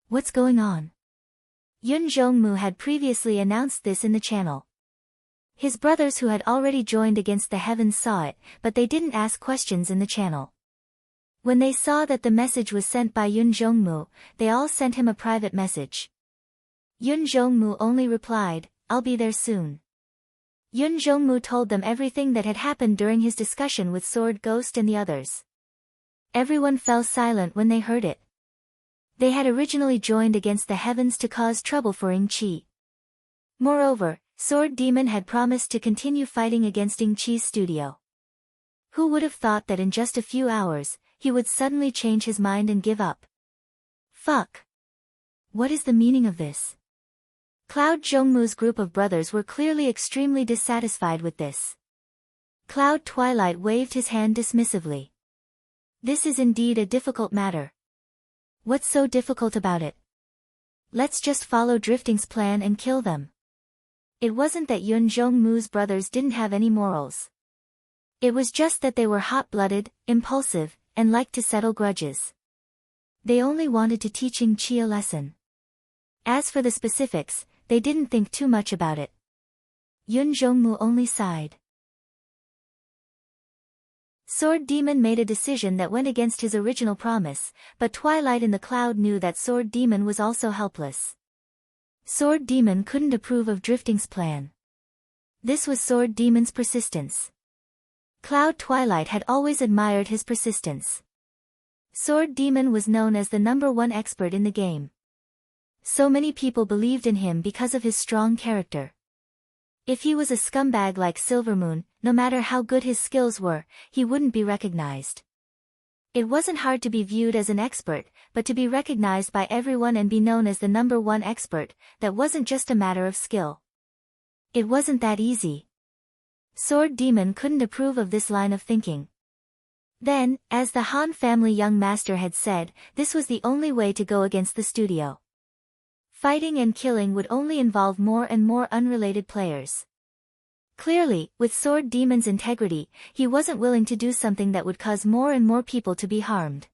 What's going on?" Yun Zhongmu had previously announced this in the channel. His brothers who had already joined Against the Heavens saw it, but they didn't ask questions in the channel. When they saw that the message was sent by Yun Zhongmu, they all sent him a private message. Yun Zhongmu only replied, "I'll be there soon." Yun Zhongmu told them everything that had happened during his discussion with Sword Ghost and the others. Everyone fell silent when they heard it. They had originally joined Against the Heavens to cause trouble for Ing Chi. Moreover, Sword Demon had promised to continue fighting against Ing Chi's studio. Who would have thought that in just a few hours, he would suddenly change his mind and give up? Fuck. What is the meaning of this? Cloud Zhongmu's group of brothers were clearly extremely dissatisfied with this. Cloud Twilight waved his hand dismissively. This is indeed a difficult matter. What's so difficult about it? Let's just follow Drifting's plan and kill them. It wasn't that Yun Zhongmu's brothers didn't have any morals. It was just that they were hot-blooded, impulsive, and liked to settle grudges. They only wanted to teach Ing Chi a lesson. As for the specifics, they didn't think too much about it. Yun Zhongmu only sighed. Sword Demon made a decision that went against his original promise, but Twilight in the Cloud knew that Sword Demon was also helpless. Sword Demon couldn't approve of Drifting's plan. This was Sword Demon's persistence. Cloud Twilight had always admired his persistence. Sword Demon was known as the #1 expert in the game. So many people believed in him because of his strong character. If he was a scumbag like Silvermoon, no matter how good his skills were, he wouldn't be recognized. It wasn't hard to be viewed as an expert, but to be recognized by everyone and be known as the #1 expert, that wasn't just a matter of skill. It wasn't that easy. Sword Demon couldn't approve of this line of thinking. Then, as the Han family young master had said, this was the only way to go against the studio. Fighting and killing would only involve more and more unrelated players. Clearly, with Sword Demon's integrity, he wasn't willing to do something that would cause more and more people to be harmed.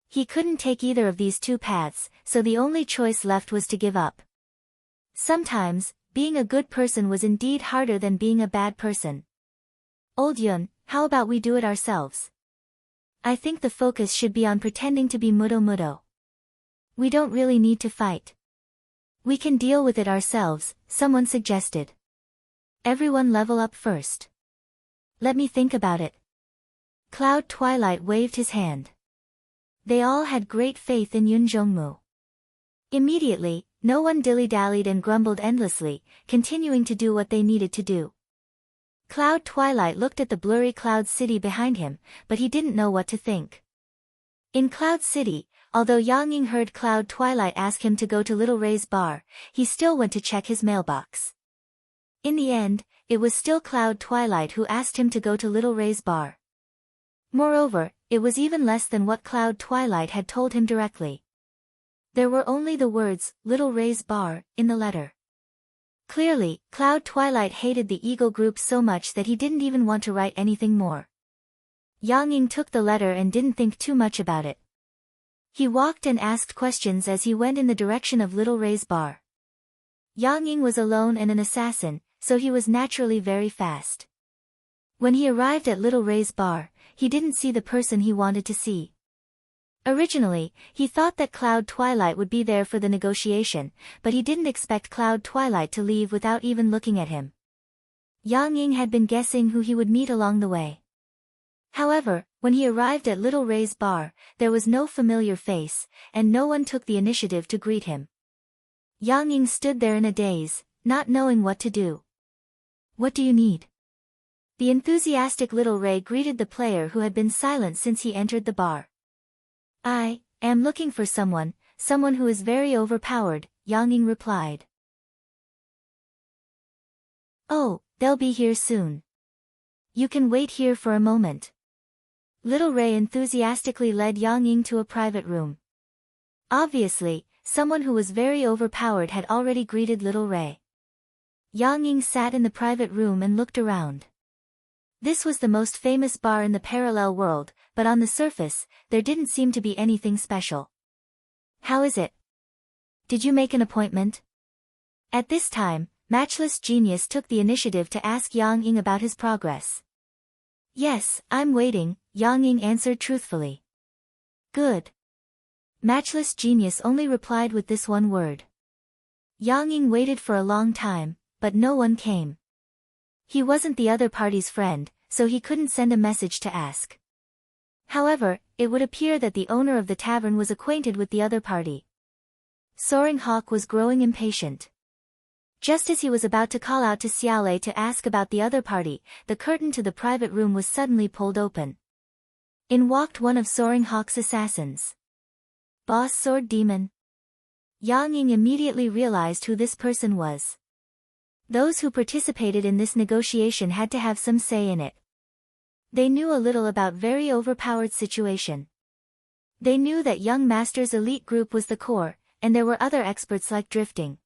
He couldn't take either of these two paths, so the only choice left was to give up. Sometimes, being a good person was indeed harder than being a bad person. Old Yun, how about we do it ourselves? I think the focus should be on pretending to be Mudo Mudo. We don't really need to fight. We can deal with it ourselves, someone suggested. Everyone level up first. Let me think about it. Cloud Twilight waved his hand. They all had great faith in Yun Zhongmu. Immediately, no one dilly-dallied and grumbled endlessly, continuing to do what they needed to do. Cloud Twilight looked at the blurry Cloud City behind him, but he didn't know what to think. In Cloud City, although Yang Ying heard Cloud Twilight ask him to go to Little Ray's bar, he still went to check his mailbox. In the end, it was still Cloud Twilight who asked him to go to Little Ray's bar. Moreover, it was even less than what Cloud Twilight had told him directly. There were only the words, Little Ray's bar, in the letter. Clearly, Cloud Twilight hated the Eagle Group so much that he didn't even want to write anything more. Yang Ying took the letter and didn't think too much about it. He walked and asked questions as he went in the direction of Little Ray's bar. Yang Ying was alone and an assassin, so he was naturally very fast. When he arrived at Little Ray's bar, he didn't see the person he wanted to see. Originally, he thought that Cloud Twilight would be there for the negotiation, but he didn't expect Cloud Twilight to leave without even looking at him. Yang Ying had been guessing who he would meet along the way. However, when he arrived at Little Ray's bar, there was no familiar face, and no one took the initiative to greet him. Yang Ying stood there in a daze, not knowing what to do. "What do you need?" The enthusiastic Little Ray greeted the player who had been silent since he entered the bar. "I am looking for someone who is very overpowered," Yang Ying replied. "Oh, they'll be here soon. You can wait here for a moment." Little Ray enthusiastically led Yang Ying to a private room. Obviously, someone who was very overpowered had already greeted Little Ray. Yang Ying sat in the private room and looked around. This was the most famous bar in the parallel world, but on the surface, there didn't seem to be anything special. "How is it? Did you make an appointment?" At this time, Matchless Genius took the initiative to ask Yang Ying about his progress. "Yes, I'm waiting," Yang Ying answered truthfully. "Good." Matchless Genius only replied with this one word. Yang Ying waited for a long time, but no one came. He wasn't the other party's friend, so he couldn't send a message to ask. However, it would appear that the owner of the tavern was acquainted with the other party. Soaring Hawk was growing impatient. Just as he was about to call out to Xiaolei to ask about the other party, the curtain to the private room was suddenly pulled open. In walked one of Soaring Hawk's assassins. Boss Sword Demon. Yang Ying immediately realized who this person was. Those who participated in this negotiation had to have some say in it. They knew a little about very overpowered situation. They knew that Young Master's elite group was the core, and there were other experts like drifting.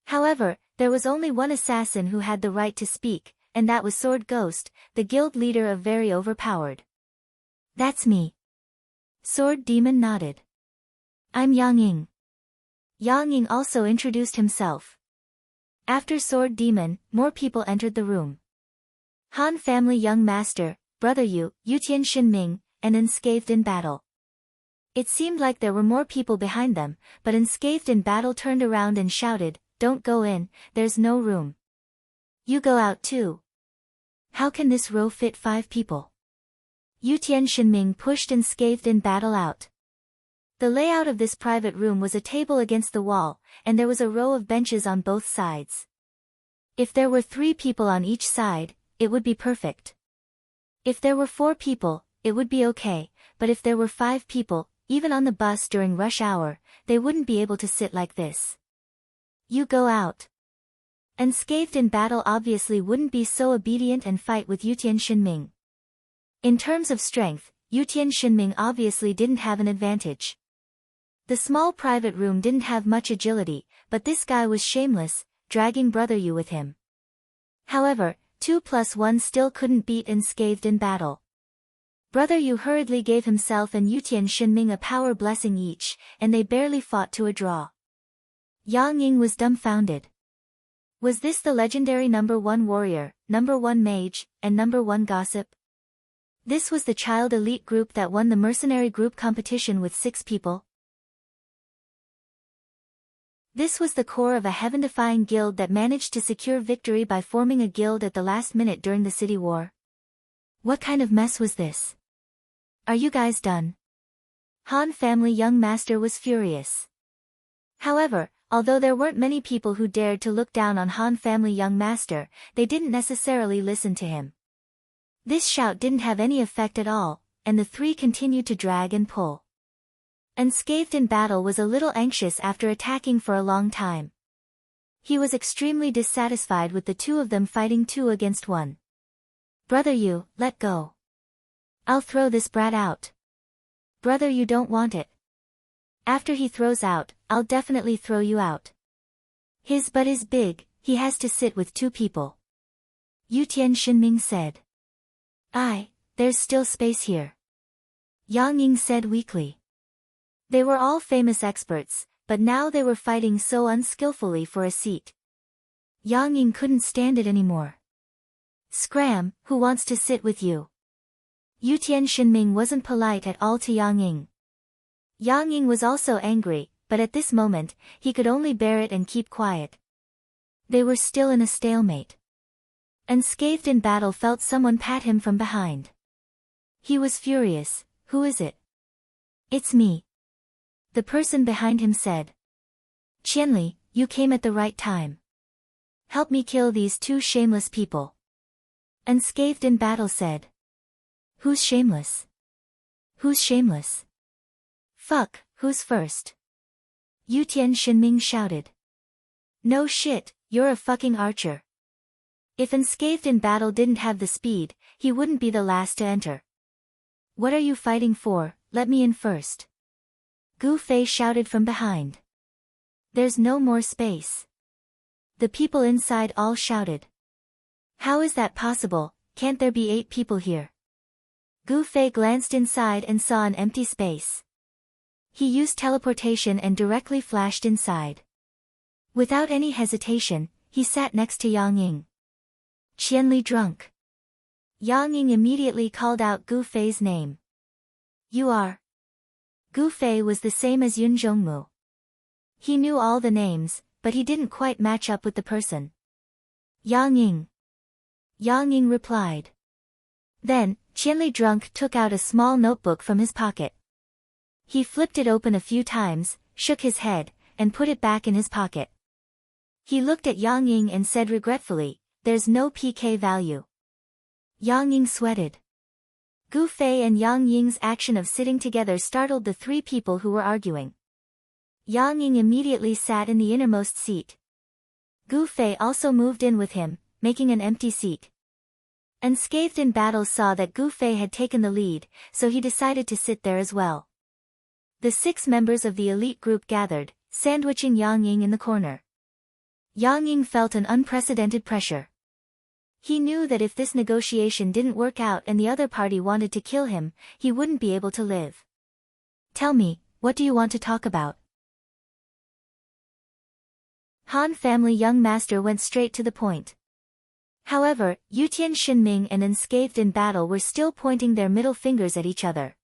However, there was only one assassin who had the right to speak, and that was Sword Ghost, the guild leader of Very Overpowered. "That's me." Sword Demon nodded. "I'm Yang Ying." Yang Ying also introduced himself. After Sword Demon, more people entered the room. Han Family Young Master, Brother Yu, Yutian Shinming, and Unscathed in Battle. It seemed like there were more people behind them, but Unscathed in Battle turned around and shouted, "Don't go in, there's no room. You go out too. How can this row fit 5 people?" Yutian Shinming pushed Unscathed in Battle out. The layout of this private room was a table against the wall, and there was a row of benches on both sides. If there were 3 people on each side, it would be perfect. If there were 4 people, it would be okay, but if there were 5 people, even on the bus during rush hour, they wouldn't be able to sit like this. "You go out." Unscathed in Battle obviously wouldn't be so obedient and fight with Yutian Shinming. In terms of strength, Yutian Shinming obviously didn't have an advantage. The small private room didn't have much agility, but this guy was shameless, dragging Brother Yu with him. However, 2 + 1 still couldn't beat Unscathed in Battle. Brother Yu hurriedly gave himself and Yutian Shinming a power blessing each, and they barely fought to a draw. Yang Ying was dumbfounded. Was this the legendary number 1 warrior, number 1 mage, and number 1 gossip? This was the child elite group that won the mercenary group competition with 6 people? This was the core of a heaven-defying guild that managed to secure victory by forming a guild at the last minute during the city war? What kind of mess was this? Are you guys done? Han Family Young Master was furious. However, although there weren't many people who dared to look down on Han Family Young Master, they didn't necessarily listen to him. This shout didn't have any effect at all, and the 3 continued to drag and pull. Unscathed in Battle was a little anxious after attacking for a long time. He was extremely dissatisfied with the 2 of them fighting 2 against 1. "Brother Yu, let go. I'll throw this brat out." "Brother Yu don't want it. After he throws out, I'll definitely throw you out. His butt is big, he has to sit with 2 people." Yutian Shinming said. There's still space here." Yang Ying said weakly. They were all famous experts, but now they were fighting so unskillfully for a seat. Yang Ying couldn't stand it anymore. "Scram, who wants to sit with you?" Yutian Shinming wasn't polite at all to Yang Ying. Yang Ying was also angry, but at this moment, he could only bear it and keep quiet. They were still in a stalemate. Unscathed in battle felt someone pat him from behind. He was furious. Who is it? It's me. The person behind him said. Qianli, you came at the right time. Help me kill these two shameless people. Unscathed in battle said. Who's shameless? Who's shameless? Fuck, who's first? Yutian Shinming shouted. No shit, you're a fucking archer. If Unscathed in battle didn't have the speed, he wouldn't be the last to enter. What are you fighting for? Let me in first. Gu Fei shouted from behind. There's no more space. The people inside all shouted. How is that possible? Can't there be 8 people here? Gu Fei glanced inside and saw an empty space. He used teleportation and directly flashed inside. Without any hesitation, he sat next to Yang Ying. Qianli drunk. Yang Ying immediately called out Gu Fei's name. You are. Gu Fei was the same as Yun Zhongmu. He knew all the names, but he didn't quite match up with the person. Yang Ying. Yang Ying replied. Then, Qianli drunk took out a small notebook from his pocket. He flipped it open a few times, shook his head, and put it back in his pocket. He looked at Yang Ying and said regretfully, there's no PK value. Yang Ying sweated. Gu Fei and Yang Ying's action of sitting together startled the 3 people who were arguing. Yang Ying immediately sat in the innermost seat. Gu Fei also moved in with him, making an empty seat. Unscathed in battle saw that Gu Fei had taken the lead, so he decided to sit there as well. The 6 members of the elite group gathered, sandwiching Yang Ying in the corner. Yang Ying felt an unprecedented pressure. He knew that if this negotiation didn't work out and the other party wanted to kill him, he wouldn't be able to live. Tell me, what do you want to talk about? Han family young master went straight to the point. However, Yutian Shinming and Unscathed in battle were still pointing their middle fingers at each other.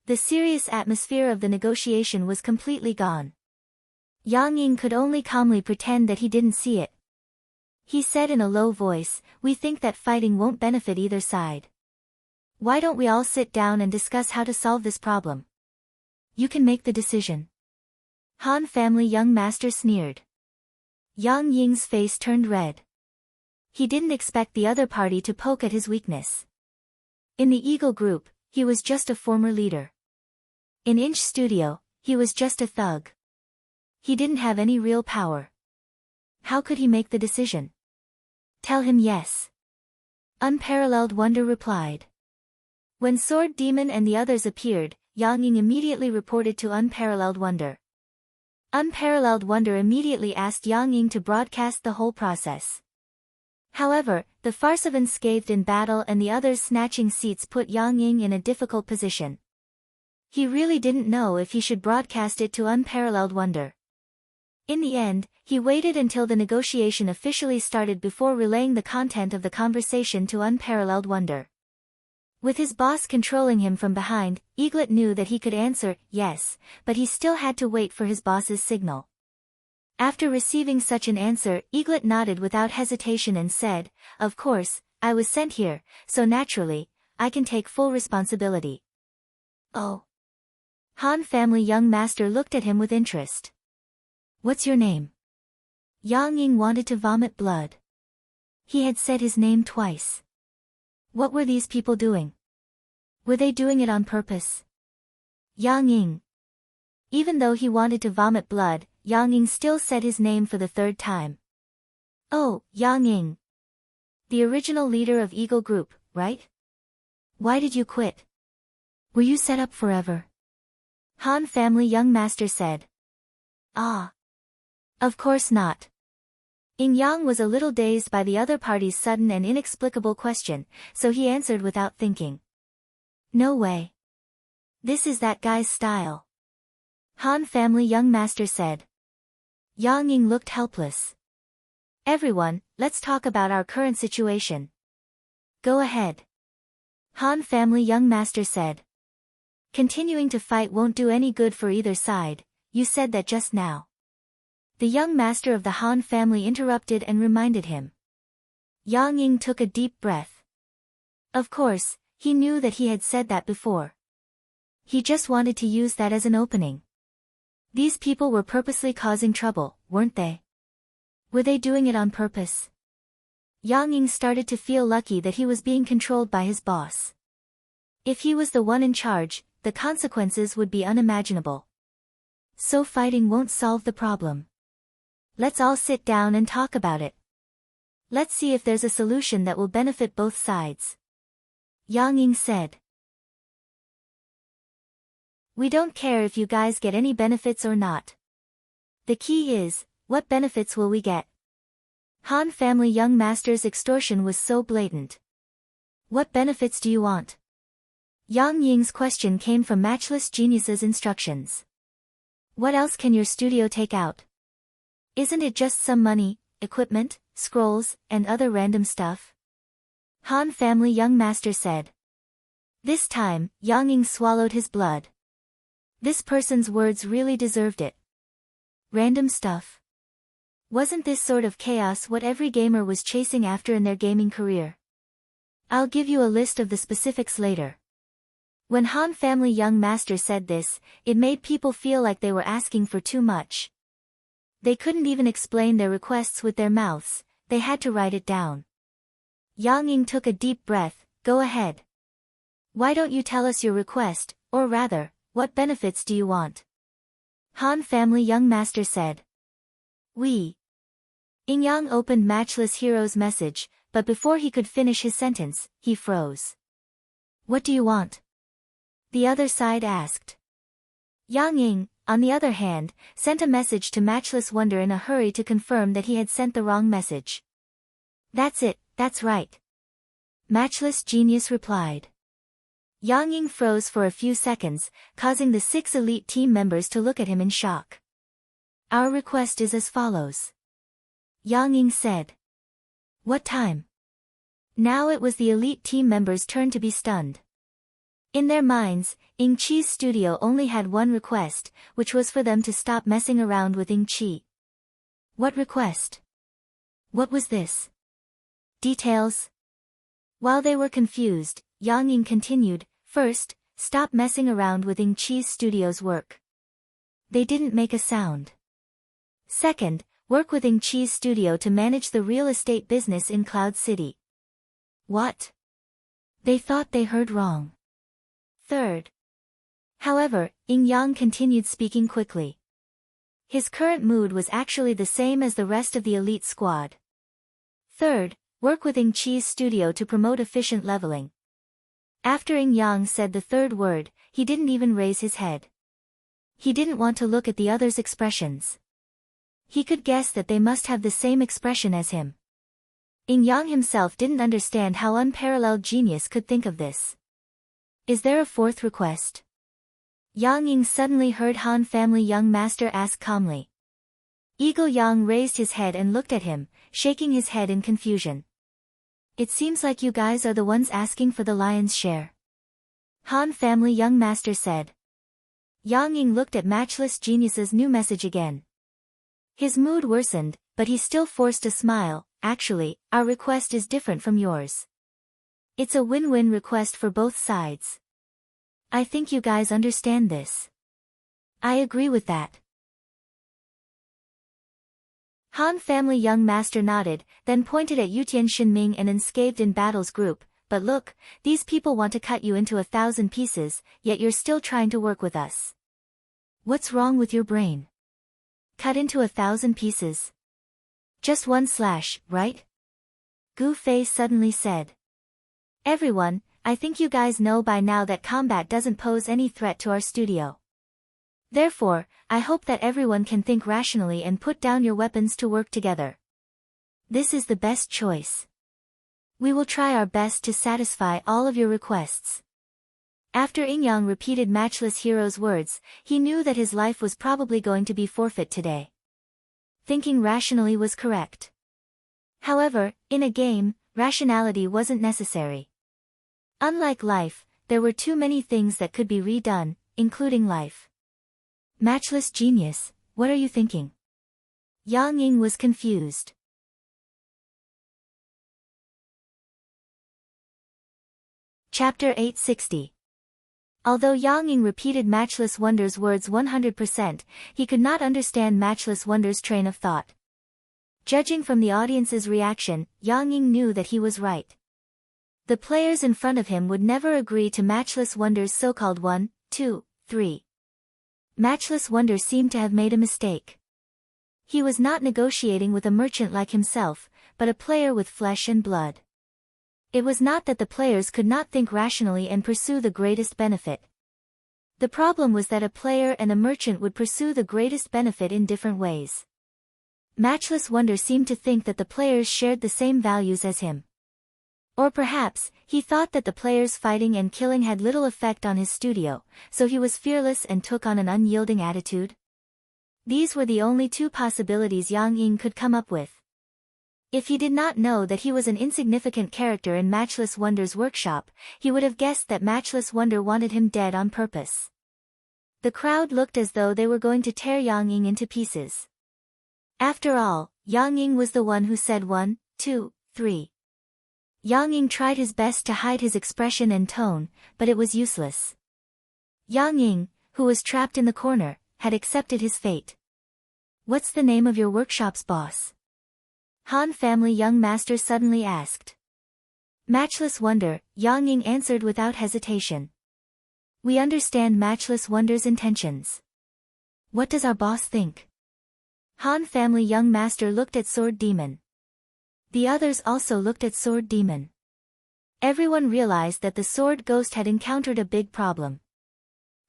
The serious atmosphere of the negotiation was completely gone. Yang Ying could only calmly pretend that he didn't see it. He said in a low voice, we think that fighting won't benefit either side. Why don't we all sit down and discuss how to solve this problem? You can make the decision. Han family young master sneered. Yang Ying's face turned red. He didn't expect the other party to poke at his weakness. In the Eagle Group, he was just a former leader. In Inch Studio, he was just a thug. He didn't have any real power. How could he make the decision? Tell him yes. Unparalleled Wonder replied. When Sword Demon and the others appeared, Yang Ying immediately reported to Unparalleled Wonder. Unparalleled Wonder immediately asked Yang Ying to broadcast the whole process. However, the farce of Unscathed in battle and the others snatching seats put Yang Ying in a difficult position. He really didn't know if he should broadcast it to Unparalleled Wonder. In the end, he waited until the negotiation officially started before relaying the content of the conversation to Unparalleled Wonder. With his boss controlling him from behind, Eaglet knew that he could answer, yes, but he still had to wait for his boss's signal. After receiving such an answer, Eaglet nodded without hesitation and said, of course, I was sent here, so naturally, I can take full responsibility. Oh. Han family young master looked at him with interest. What's your name? Yang Ying wanted to vomit blood. He had said his name twice. What were these people doing? Were they doing it on purpose? Yang Ying. Even though he wanted to vomit blood, Yang Ying still said his name for the 3rd time. Oh, Yang Ying. The original leader of Eagle Group, right? Why did you quit? Were you set up forever? Han family young master said. Ah. Of course not. Yin Yang was a little dazed by the other party's sudden and inexplicable question, so he answered without thinking. No way. This is that guy's style. Han family young master said. Yang Ying looked helpless. Everyone, let's talk about our current situation. Go ahead. Han family young master said. Continuing to fight won't do any good for either side, you said that just now. The young master of the Han family interrupted and reminded him. Yang Ying took a deep breath. Of course, he knew that he had said that before. He just wanted to use that as an opening. These people were purposely causing trouble, weren't they? Were they doing it on purpose? Yang Ying started to feel lucky that he was being controlled by his boss. If he was the one in charge, the consequences would be unimaginable. So fighting won't solve the problem. Let's all sit down and talk about it. Let's see if there's a solution that will benefit both sides. Yang Ying said. We don't care if you guys get any benefits or not. The key is, what benefits will we get? Han family young master's extortion was so blatant. What benefits do you want? Yang Ying's question came from Matchless Genius's instructions. What else can your studio take out? Isn't it just some money, equipment, scrolls, and other random stuff? Han family young master said. This time, Yang Ying swallowed his blood. This person's words really deserved it. Random stuff. Wasn't this sort of chaos what every gamer was chasing after in their gaming career? I'll give you a list of the specifics later. When Han family young master said this, it made people feel like they were asking for too much. They couldn't even explain their requests with their mouths, they had to write it down. Yang Ying took a deep breath. Go ahead. Why don't you tell us your request, or rather, what benefits do you want? Han family young master said. We. Yin Yang opened Matchless Hero's message, but before he could finish his sentence, he froze. What do you want? The other side asked. Yang Ying, on the other hand, sent a message to Matchless Wonder in a hurry to confirm that he had sent the wrong message. That's it, that's right. Matchless Genius replied. Yang Ying froze for a few seconds, causing the 6 elite team members to look at him in shock. Our request is as follows. Yang Ying said. What time? Now it was the elite team members' turn to be stunned. In their minds, Ying Qi's studio only had one request, which was for them to stop messing around with Ying Qi. What request? What was this? Details? While they were confused, Yang Ying continued, first, stop messing around with Ying Qi's studio's work. They didn't make a sound. Second, work with Ying Qi's studio to manage the real estate business in Cloud City. What? They thought they heard wrong. Third. However, Yin Yang continued speaking quickly. His current mood was actually the same as the rest of the elite squad. Third, work with Ying Qi's studio to promote efficient leveling. After Yin Yang said the third word, he didn't even raise his head. He didn't want to look at the others' expressions. He could guess that they must have the same expression as him. Yin Yang himself didn't understand how unparalleled genius could think of this. Is there a fourth request? Yang Ying suddenly heard Han family young master ask calmly. Eagle Yang raised his head and looked at him, shaking his head in confusion. It seems like you guys are the ones asking for the lion's share. Han family young master said. Yang Ying looked at Matchless Genius's new message again. His mood worsened, but he still forced a smile. Actually, our request is different from yours. It's a win-win request for both sides. I think you guys understand this. I agree with that. Han family young master nodded, then pointed at Yutian Shinming and Unscathed in Battle's group. But look, these people want to cut you into 1,000 pieces, yet you're still trying to work with us. What's wrong with your brain? Cut into 1,000 pieces. Just one slash, right? Gu Fei suddenly said. Everyone, I think you guys know by now that combat doesn't pose any threat to our studio. Therefore, I hope that everyone can think rationally and put down your weapons to work together. This is the best choice. We will try our best to satisfy all of your requests. After Yin Yang repeated Matchless Hero's words, he knew that his life was probably going to be forfeit today. Thinking rationally was correct. However, in a game, rationality wasn't necessary. Unlike life, there were too many things that could be redone, including life. Matchless Genius, what are you thinking? Yang Ying was confused. Chapter 860. Although Yang Ying repeated Matchless Wonder's words 100%, he could not understand Matchless Wonder's train of thought. Judging from the audience's reaction, Yang Ying knew that he was right. The players in front of him would never agree to Matchless Wonder's so-called 1, 2, 3. Matchless Wonder seemed to have made a mistake. He was not negotiating with a merchant like himself, but a player with flesh and blood. It was not that the players could not think rationally and pursue the greatest benefit. The problem was that a player and a merchant would pursue the greatest benefit in different ways. Matchless Wonder seemed to think that the players shared the same values as him. Or perhaps, he thought that the players fighting and killing had little effect on his studio, so he was fearless and took on an unyielding attitude. These were the only two possibilities Yang Ying could come up with. If he did not know that he was an insignificant character in Matchless Wonder's workshop, he would have guessed that Matchless Wonder wanted him dead on purpose. The crowd looked as though they were going to tear Yang Ying into pieces. After all, Yang Ying was the one who said 1, 2, 3. Yang Ying tried his best to hide his expression and tone, but it was useless. Yang Ying, who was trapped in the corner, had accepted his fate. "What's the name of your workshop's boss?" Han family young master suddenly asked. Matchless Wonder, Yang Ying answered without hesitation. "We understand Matchless Wonder's intentions. What does our boss think?" Han family young master looked at Sword Demon. The others also looked at Sword Demon. Everyone realized that the Sword Ghost had encountered a big problem.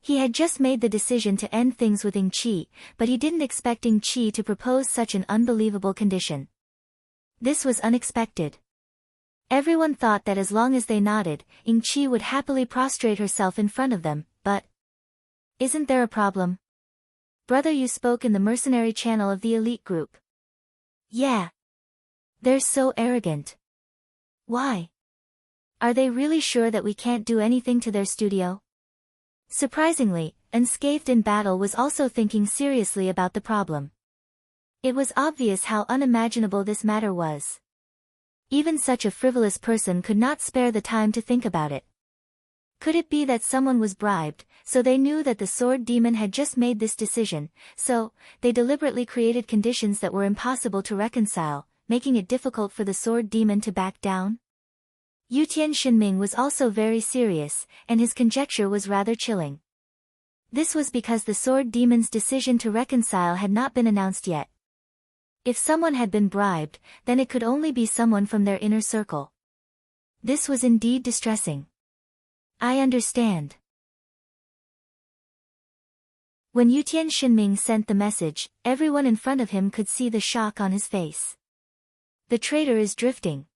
He had just made the decision to end things with Ying Qi, but he didn't expect Ying Qi to propose such an unbelievable condition. This was unexpected. Everyone thought that as long as they nodded, Ying Qi would happily prostrate herself in front of them, but... "Isn't there a problem? Brother, you spoke in the mercenary channel of the elite group." "Yeah. They're so arrogant." "Why? Are they really sure that we can't do anything to their studio?" Surprisingly, Unscathed in Battle was also thinking seriously about the problem. It was obvious how unimaginable this matter was. Even such a frivolous person could not spare the time to think about it. Could it be that someone was bribed, so they knew that the Sword Demon had just made this decision, so they deliberately created conditions that were impossible to reconcile, making it difficult for the Sword Demon to back down? Yutian Shinming was also very serious, and his conjecture was rather chilling. This was because the Sword Demon's decision to reconcile had not been announced yet. If someone had been bribed, then it could only be someone from their inner circle. This was indeed distressing. "I understand." When Yutian Shinming sent the message, everyone in front of him could see the shock on his face. "The traitor is drifting,"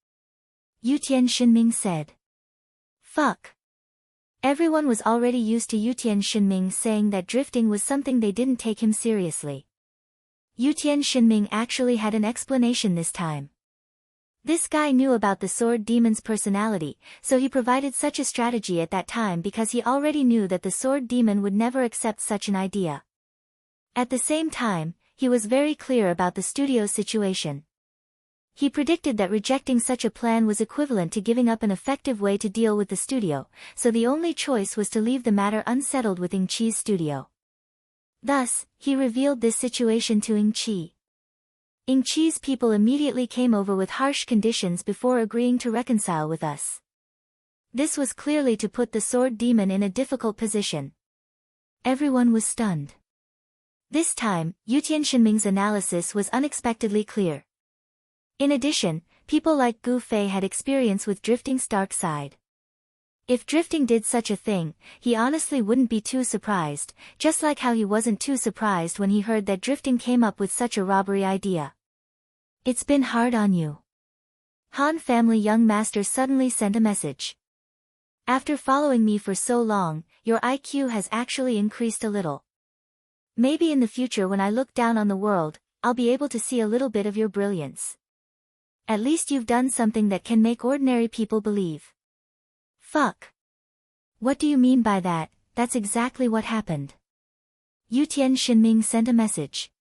Yutian Shinming said. "Fuck." Everyone was already used to Yutian Shinming saying that drifting was something they didn't take him seriously. Yutian Shinming actually had an explanation this time. This guy knew about the Sword Demon's personality, so he provided such a strategy at that time because he already knew that the Sword Demon would never accept such an idea. At the same time, he was very clear about the studio's situation. He predicted that rejecting such a plan was equivalent to giving up an effective way to deal with the studio, so the only choice was to leave the matter unsettled with Ying Qi's studio. Thus, he revealed this situation to Ying Qi. Ying Qi's people immediately came over with harsh conditions before agreeing to reconcile with us. This was clearly to put the Sword Demon in a difficult position. Everyone was stunned. This time, Yutian Shinming's analysis was unexpectedly clear. In addition, people like Gu Fei had experience with drifting's dark side. If drifting did such a thing, he honestly wouldn't be too surprised, just like how he wasn't too surprised when he heard that drifting came up with such a robbery idea. "It's been hard on you." Han family young master suddenly sent a message. "After following me for so long, your IQ has actually increased a little. Maybe in the future when I look down on the world, I'll be able to see a little bit of your brilliance. At least you've done something that can make ordinary people believe." "Fuck. What do you mean by that?" "That's exactly what happened." Yutian Shinming sent a message.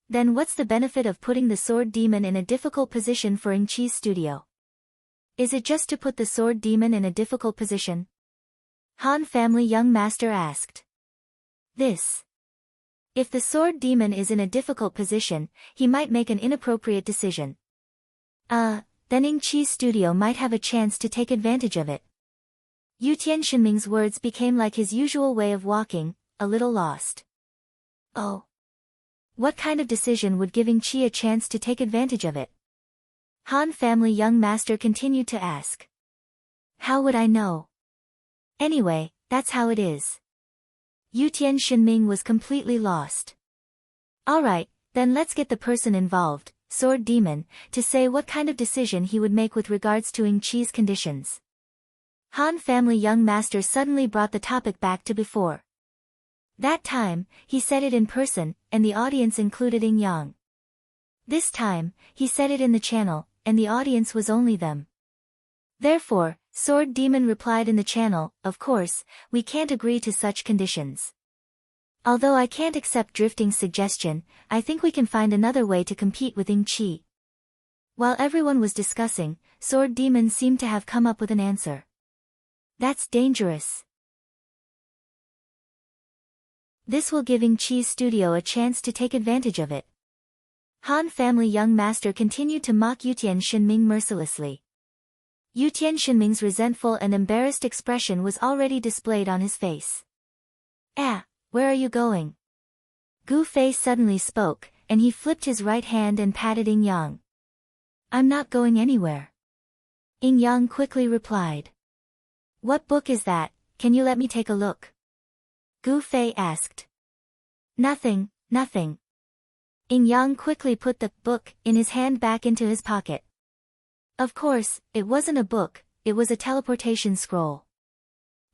"Then what's the benefit of putting the Sword Demon in a difficult position for Ying Qi's studio?" Is it just to put the sword demon in a difficult position? Han family young master asked. This. If the sword demon is in a difficult position, he might make an inappropriate decision. Then Ing Chi's studio might have a chance to take advantage of it. Yu Tianxinming's words became like his usual way of walking, a little lost. Oh. What kind of decision would give Ing Chi a chance to take advantage of it? Han family young master continued to ask. How would I know? Anyway, that's how it is. Yu Tianxinming was completely lost. Alright, then let's get the person involved, Sword Demon, to say what kind of decision he would make with regards to Ing Chi's conditions. Han family young master suddenly brought the topic back to before. That time, he said it in person, and the audience included Ing Yang. This time, he said it in the channel, and the audience was only them. Therefore, Sword Demon replied in the channel, of course, we can't agree to such conditions. Although I can't accept Drifting's suggestion, I think we can find another way to compete with Ing Chi. While everyone was discussing, Sword Demon seemed to have come up with an answer. That's dangerous. This will give Ing Chi's studio a chance to take advantage of it. Han family young master continued to mock Yu Tianxinming mercilessly. Yu Tianxinming's resentful and embarrassed expression was already displayed on his face. Where are you going? Gu Fei suddenly spoke, and he flipped his right hand and patted Ing Yang. I'm not going anywhere. Ing Yang quickly replied. What book is that? Can you let me take a look? Gu Fei asked. Nothing. Ing Yang quickly put the book in his hand back into his pocket. Of course, it wasn't a book, it was a teleportation scroll.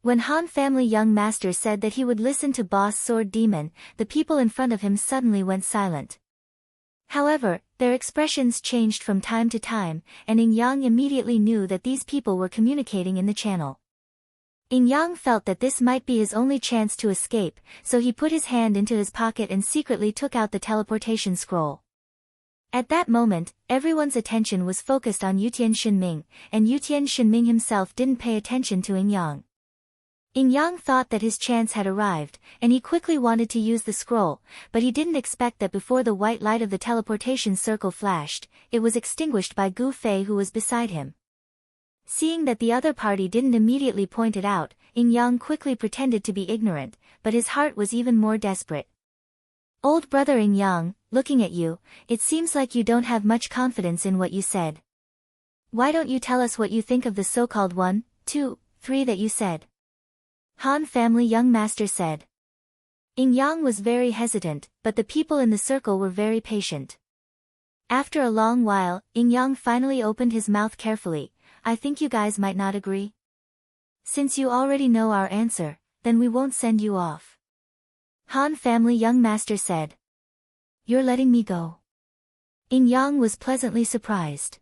When Han family young master said that he would listen to Boss Sword Demon, the people in front of him suddenly went silent. However, their expressions changed from time to time, and Ing Yang immediately knew that these people were communicating in the channel. Ing Yang felt that this might be his only chance to escape, so he put his hand into his pocket and secretly took out the teleportation scroll. At that moment, everyone's attention was focused on Yu Tianxinming, and Yu Tianxinming himself didn't pay attention to Ing Yang. Ing Yang thought that his chance had arrived, and he quickly wanted to use the scroll, but he didn't expect that before the white light of the teleportation circle flashed, it was extinguished by Gu Fei who was beside him. Seeing that the other party didn't immediately point it out, Ing Yang quickly pretended to be ignorant, but his heart was even more desperate. Old brother Ing Yang, looking at you, it seems like you don't have much confidence in what you said. Why don't you tell us what you think of the so-called 1, 2, 3 that you said? Han family young master said. Ing Yang was very hesitant, but the people in the circle were very patient. After a long while, Ing Yang finally opened his mouth carefully. I think you guys might not agree. Since you already know our answer, then we won't send you off. Han family young master said. You're letting me go? Ing Yang was pleasantly surprised.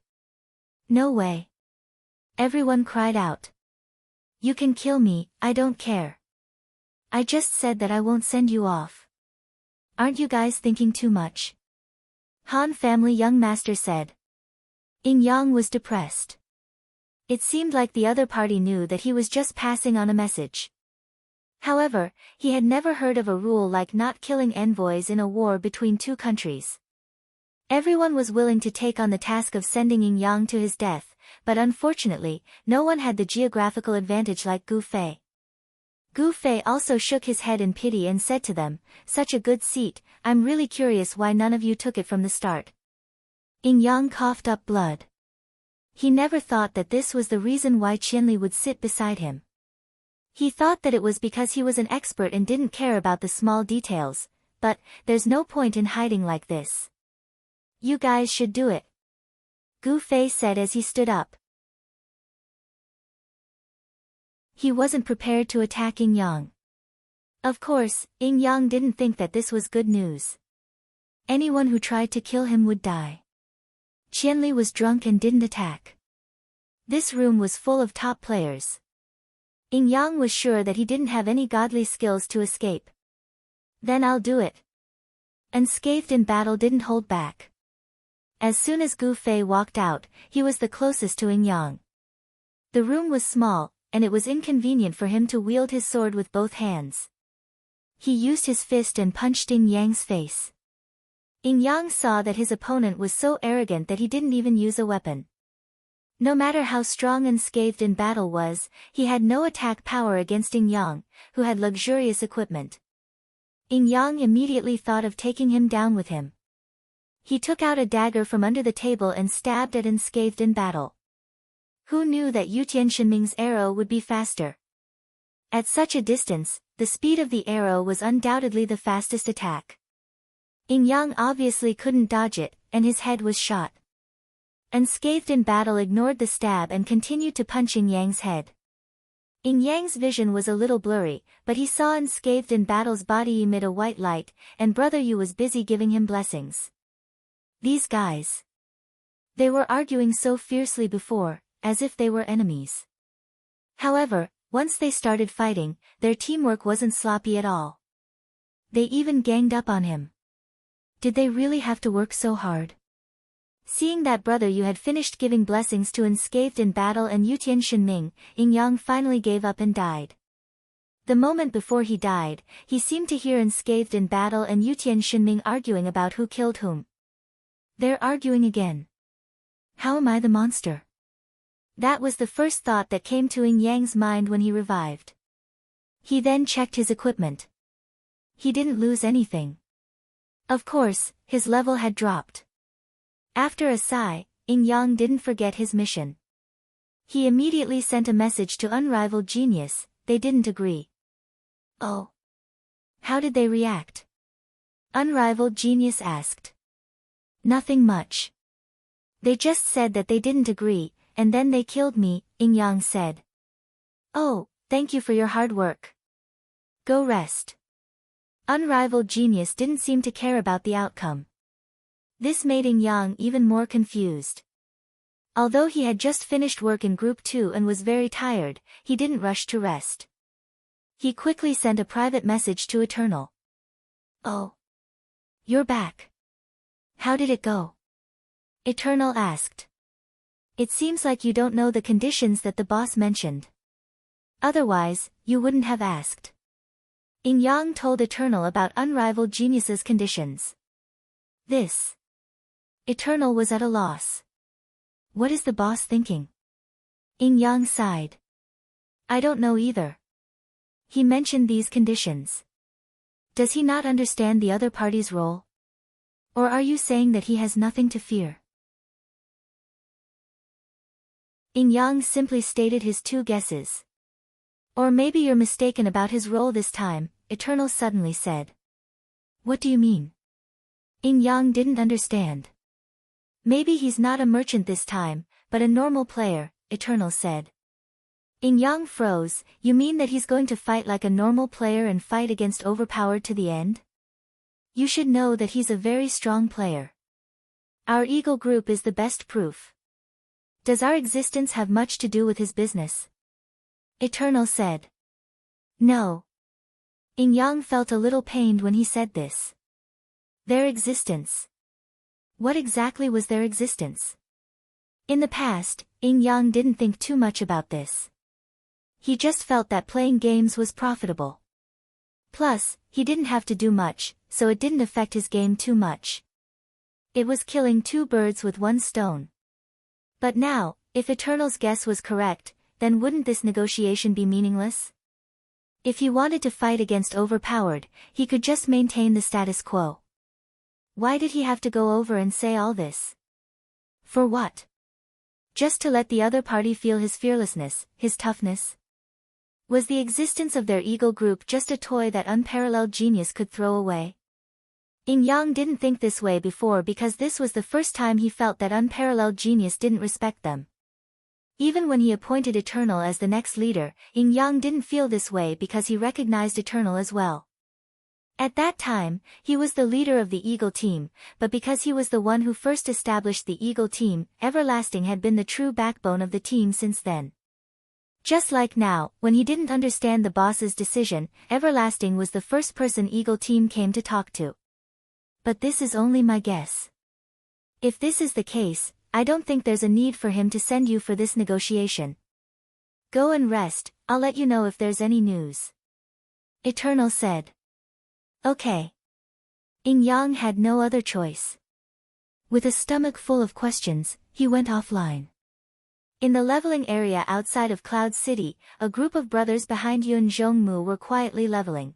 No way. Everyone cried out. You can kill me, I don't care. I just said that I won't send you off. Aren't you guys thinking too much? Han family young master said. Ing Yang was depressed. It seemed like the other party knew that he was just passing on a message. However, he had never heard of a rule like not killing envoys in a war between two countries. Everyone was willing to take on the task of sending Ing Yang to his death, but unfortunately, no one had the geographical advantage like Gu Fei. Gu Fei also shook his head in pity and said to them, such a good seat, I'm really curious why none of you took it from the start. Ing Yang coughed up blood. He never thought that this was the reason why Qianli would sit beside him. He thought that it was because he was an expert and didn't care about the small details, but there's no point in hiding like this. You guys should do it. Gu Fei said as he stood up. He wasn't prepared to attack Ing Yang. Of course, Ing Yang didn't think that this was good news. Anyone who tried to kill him would die. Qianli was drunk and didn't attack. This room was full of top players. Ing Yang was sure that he didn't have any godly skills to escape. Then I'll do it. Unscathed in battle didn't hold back. As soon as Gu Fei walked out, he was the closest to Ing Yang. The room was small, and it was inconvenient for him to wield his sword with both hands. He used his fist and punched Yin Yang's face. Yin Yang saw that his opponent was so arrogant that he didn't even use a weapon. No matter how strong Unscathed in battle was, he had no attack power against Yin Yang, who had luxurious equipment. Yin Yang immediately thought of taking him down with him. He took out a dagger from under the table and stabbed at Unscathed in battle. Who knew that Yutian Shenming's arrow would be faster? At such a distance, the speed of the arrow was undoubtedly the fastest attack. Yin Yang obviously couldn't dodge it, and his head was shot. Unscathed in battle ignored the stab and continued to punch Yin Yang's head. Yin Yang's vision was a little blurry, but he saw Unscathed in battle's body emit a white light, and Brother Yu was busy giving him blessings. These guys. They were arguing so fiercely before, as if they were enemies. However, once they started fighting, their teamwork wasn't sloppy at all. They even ganged up on him. Did they really have to work so hard? Seeing that Brother Yu had finished giving blessings to Unscathed in battle and Yutian Shenming, Yin Yang finally gave up and died. The moment before he died, he seemed to hear Unscathed in battle and Yutian Shenming arguing about who killed whom. They're arguing again. How am I the monster? That was the first thought that came to Yin Yang's mind when he revived. He then checked his equipment. He didn't lose anything. Of course, his level had dropped. After a sigh, Yin Yang didn't forget his mission. He immediately sent a message to Unrivaled Genius. They didn't agree. Oh. How did they react? Unrivaled Genius asked. Nothing much. They just said that they didn't agree, and then they killed me, Yin Yang said. Oh, thank you for your hard work. Go rest. Unrivaled Genius didn't seem to care about the outcome. This made Yin Yang even more confused. Although he had just finished work in Group 2 and was very tired, he didn't rush to rest. He quickly sent a private message to Eternal. Oh. You're back. How did it go? Eternal asked. It seems like you don't know the conditions that the boss mentioned. Otherwise, you wouldn't have asked. Yin Yang told Eternal about Unrivaled Genius's conditions. This. Eternal was at a loss. What is the boss thinking? Yin Yang sighed. I don't know either. He mentioned these conditions. Does he not understand the other party's role? Or are you saying that he has nothing to fear? Yin Yang simply stated his two guesses. Or maybe you're mistaken about his role this time, Eternal suddenly said. What do you mean? Yin Yang didn't understand. Maybe he's not a merchant this time, but a normal player, Eternal said. Yin Yang froze. You mean that he's going to fight like a normal player and fight against overpowered to the end? You should know that he's a very strong player. Our Eagle Group is the best proof. Does our existence have much to do with his business? Eternal said. No. Yin Yang felt a little pained when he said this. Their existence. What exactly was their existence? In the past, Yin Yang didn't think too much about this. He just felt that playing games was profitable. Plus, he didn't have to do much, so it didn't affect his game too much. It was killing two birds with one stone. But now, if Eternal's guess was correct, then wouldn't this negotiation be meaningless? If he wanted to fight against overpowered, he could just maintain the status quo. Why did he have to go over and say all this? For what? Just to let the other party feel his fearlessness, his toughness? Was the existence of their Eagle Group just a toy that Unparalleled Genius could throw away? Yin Yang didn't think this way before because this was the first time he felt that Unparalleled Genius didn't respect them. Even when he appointed Eternal as the next leader, Yin Yang didn't feel this way because he recognized Eternal as well. At that time, he was the leader of the Eagle team, but because he was the one who first established the Eagle team, Everlasting had been the true backbone of the team since then. Just like now, when he didn't understand the boss's decision, Everlasting was the first person Eagle team came to talk to. But this is only my guess. If this is the case, I don't think there's a need for him to send you for this negotiation. Go and rest, I'll let you know if there's any news. Eternal said. Okay. Yin Yang had no other choice. With a stomach full of questions, he went offline. In the leveling area outside of Cloud City, a group of brothers behind Yun Zhongmu were quietly leveling.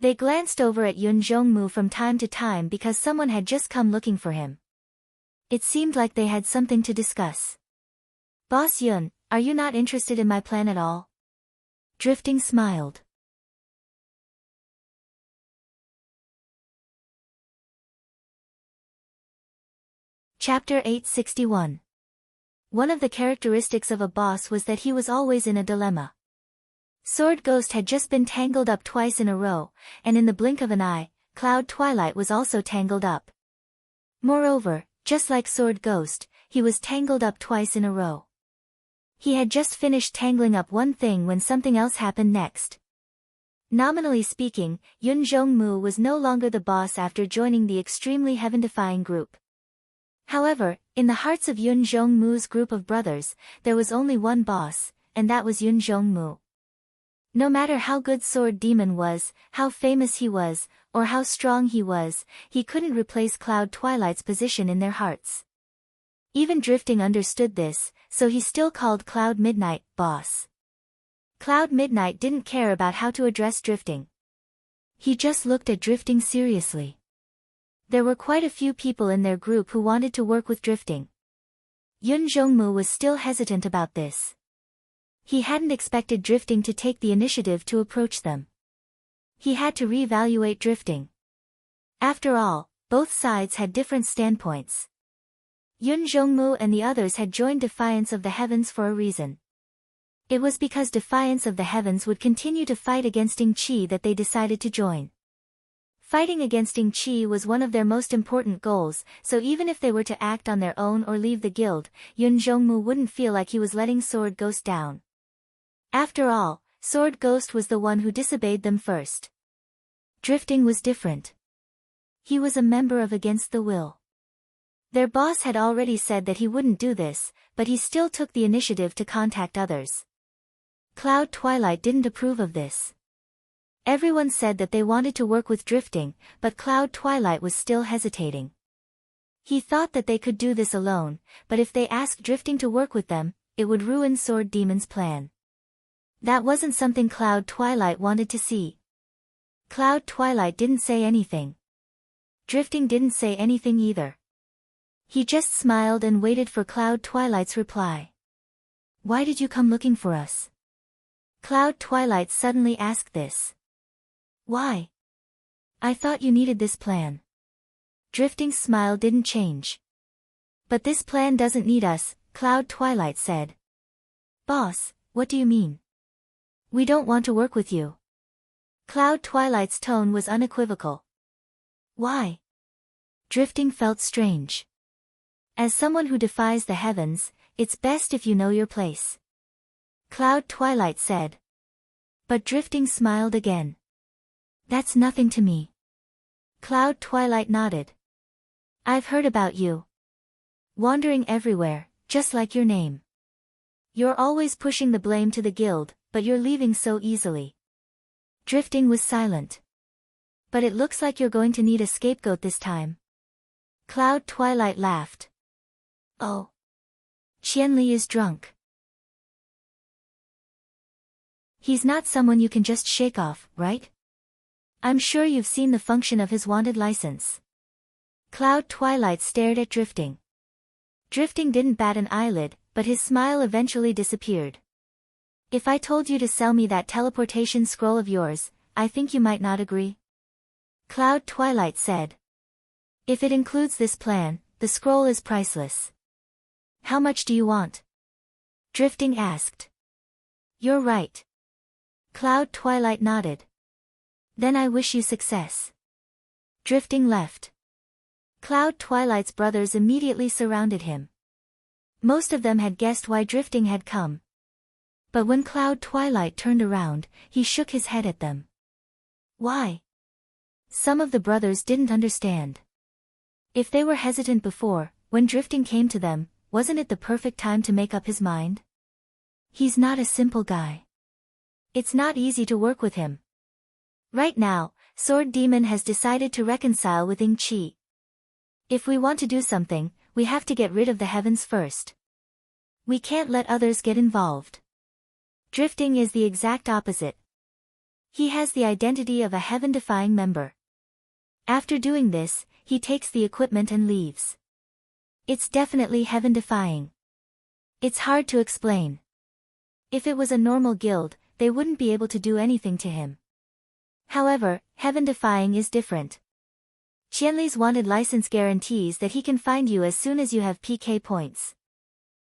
They glanced over at Yun Zhongmu from time to time because someone had just come looking for him. It seemed like they had something to discuss. Boss Yun, are you not interested in my plan at all? Drifting smiled. Chapter 861. One of the characteristics of a boss was that he was always in a dilemma. Sword Ghost had just been tangled up twice in a row, and in the blink of an eye, Cloud Twilight was also tangled up. Moreover, just like Sword Ghost, he was tangled up twice in a row. He had just finished tangling up one thing when something else happened next. Nominally speaking, Yun Zhongmu was no longer the boss after joining the extremely heaven-defying group. However, in the hearts of Yun Zhongmu's group of brothers, there was only one boss, and that was Yun Zhongmu. No matter how good Sword Demon was, how famous he was, or how strong he was, he couldn't replace Cloud Twilight's position in their hearts. Even Drifting understood this, so he still called Cloud Midnight, boss. Cloud Midnight didn't care about how to address Drifting. He just looked at Drifting seriously. There were quite a few people in their group who wanted to work with Drifting. Yun Zhongmu was still hesitant about this. He hadn't expected Drifting to take the initiative to approach them. He had to reevaluate Drifting. After all, both sides had different standpoints. Yun Zhongmu and the others had joined Defiance of the Heavens for a reason. It was because Defiance of the Heavens would continue to fight against Ing Chi that they decided to join. Fighting against Ing Chi was one of their most important goals, so even if they were to act on their own or leave the guild, Yun Zhongmu wouldn't feel like he was letting Sword Ghost down. After all, Sword Ghost was the one who disobeyed them first. Drifting was different. He was a member of Against the Will. Their boss had already said that he wouldn't do this, but he still took the initiative to contact others. Cloud Twilight didn't approve of this. Everyone said that they wanted to work with Drifting, but Cloud Twilight was still hesitating. He thought that they could do this alone, but if they asked Drifting to work with them, it would ruin Sword Demon's plan. That wasn't something Cloud Twilight wanted to see. Cloud Twilight didn't say anything. Drifting didn't say anything either. He just smiled and waited for Cloud Twilight's reply. Why did you come looking for us? Cloud Twilight suddenly asked this. Why? I thought you needed this plan. Drifting's smile didn't change. But this plan doesn't need us, Cloud Twilight said. Boss, what do you mean? We don't want to work with you. Cloud Twilight's tone was unequivocal. Why? Drifting felt strange. As someone who defies the heavens, it's best if you know your place. Cloud Twilight said. But Drifting smiled again. That's nothing to me. Cloud Twilight nodded. I've heard about you. Wandering everywhere, just like your name. You're always pushing the blame to the guild, but you're leaving so easily. Drifting was silent. But it looks like you're going to need a scapegoat this time. Cloud Twilight laughed. Oh. Qianli is drunk. He's not someone you can just shake off, right? I'm sure you've seen the function of his wanted license. Cloud Twilight stared at Drifting. Drifting didn't bat an eyelid, but his smile eventually disappeared. If I told you to sell me that teleportation scroll of yours, I think you might not agree. Cloud Twilight said. If it includes this plan, the scroll is priceless. How much do you want? Drifting asked. You're right. Cloud Twilight nodded. Then I wish you success. Drifting left. Cloud Twilight's brothers immediately surrounded him. Most of them had guessed why Drifting had come. But when Cloud Twilight turned around, he shook his head at them. Why? Some of the brothers didn't understand. If they were hesitant before, when Drifting came to them, wasn't it the perfect time to make up his mind? He's not a simple guy. It's not easy to work with him. Right now, Sword Demon has decided to reconcile with Ing Chi. If we want to do something, we have to get rid of the heavens first. We can't let others get involved. Drifting is the exact opposite. He has the identity of a heaven-defying member. After doing this, he takes the equipment and leaves. It's definitely heaven-defying. It's hard to explain. If it was a normal guild, they wouldn't be able to do anything to him. However, heaven-defying is different. Qianli's wanted license guarantees that he can find you as soon as you have PK points.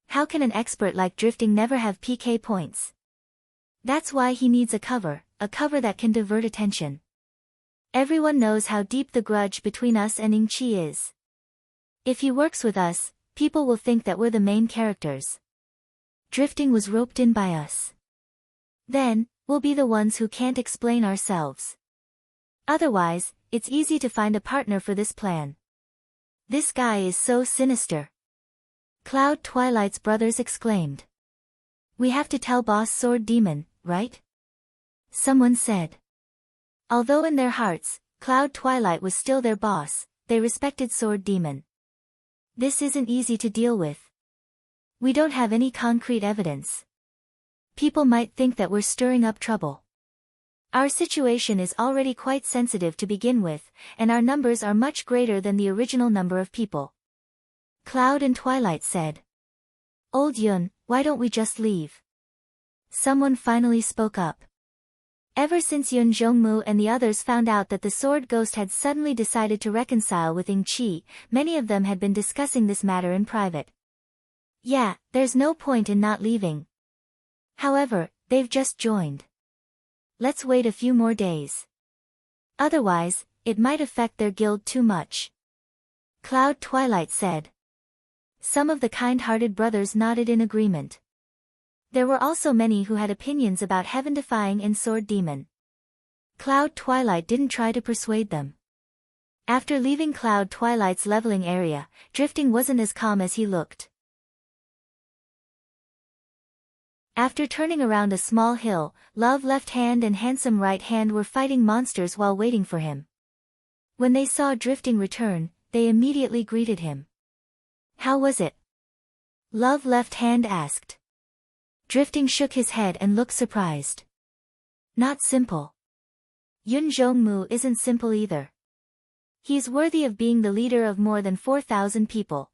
How can an expert like Drifting never have PK points? That's why he needs a cover that can divert attention. Everyone knows how deep the grudge between us and Ing Chi is. If he works with us, people will think that we're the main characters. Drifting was roped in by us. Then, we'll be the ones who can't explain ourselves. Otherwise, it's easy to find a partner for this plan. This guy is so sinister. Cloud Twilight's brothers exclaimed. We have to tell Boss Sword Demon, right? Someone said. Although in their hearts, Cloud Twilight was still their boss, they respected Sword Demon. This isn't easy to deal with. We don't have any concrete evidence. People might think that we're stirring up trouble. Our situation is already quite sensitive to begin with, and our numbers are much greater than the original number of people. Cloud and Twilight said. Old Yun, why don't we just leave? Someone finally spoke up. Ever since Yun Zhongmu and the others found out that the Sword Ghost had suddenly decided to reconcile with Ing Chi, many of them had been discussing this matter in private. Yeah, there's no point in not leaving. However, they've just joined. Let's wait a few more days. Otherwise, it might affect their guild too much. Cloud Twilight said. Some of the kind-hearted brothers nodded in agreement. There were also many who had opinions about heaven-defying and Sword Demon. Cloud Twilight didn't try to persuade them. After leaving Cloud Twilight's leveling area, Drifting wasn't as calm as he looked. After turning around a small hill, Love Left Hand and Handsome Right Hand were fighting monsters while waiting for him. When they saw Drifting return, they immediately greeted him. How was it? Love Left Hand asked. Drifting shook his head and looked surprised. Not simple. Yun Zhongmu isn't simple either. He's worthy of being the leader of more than 4,000 people.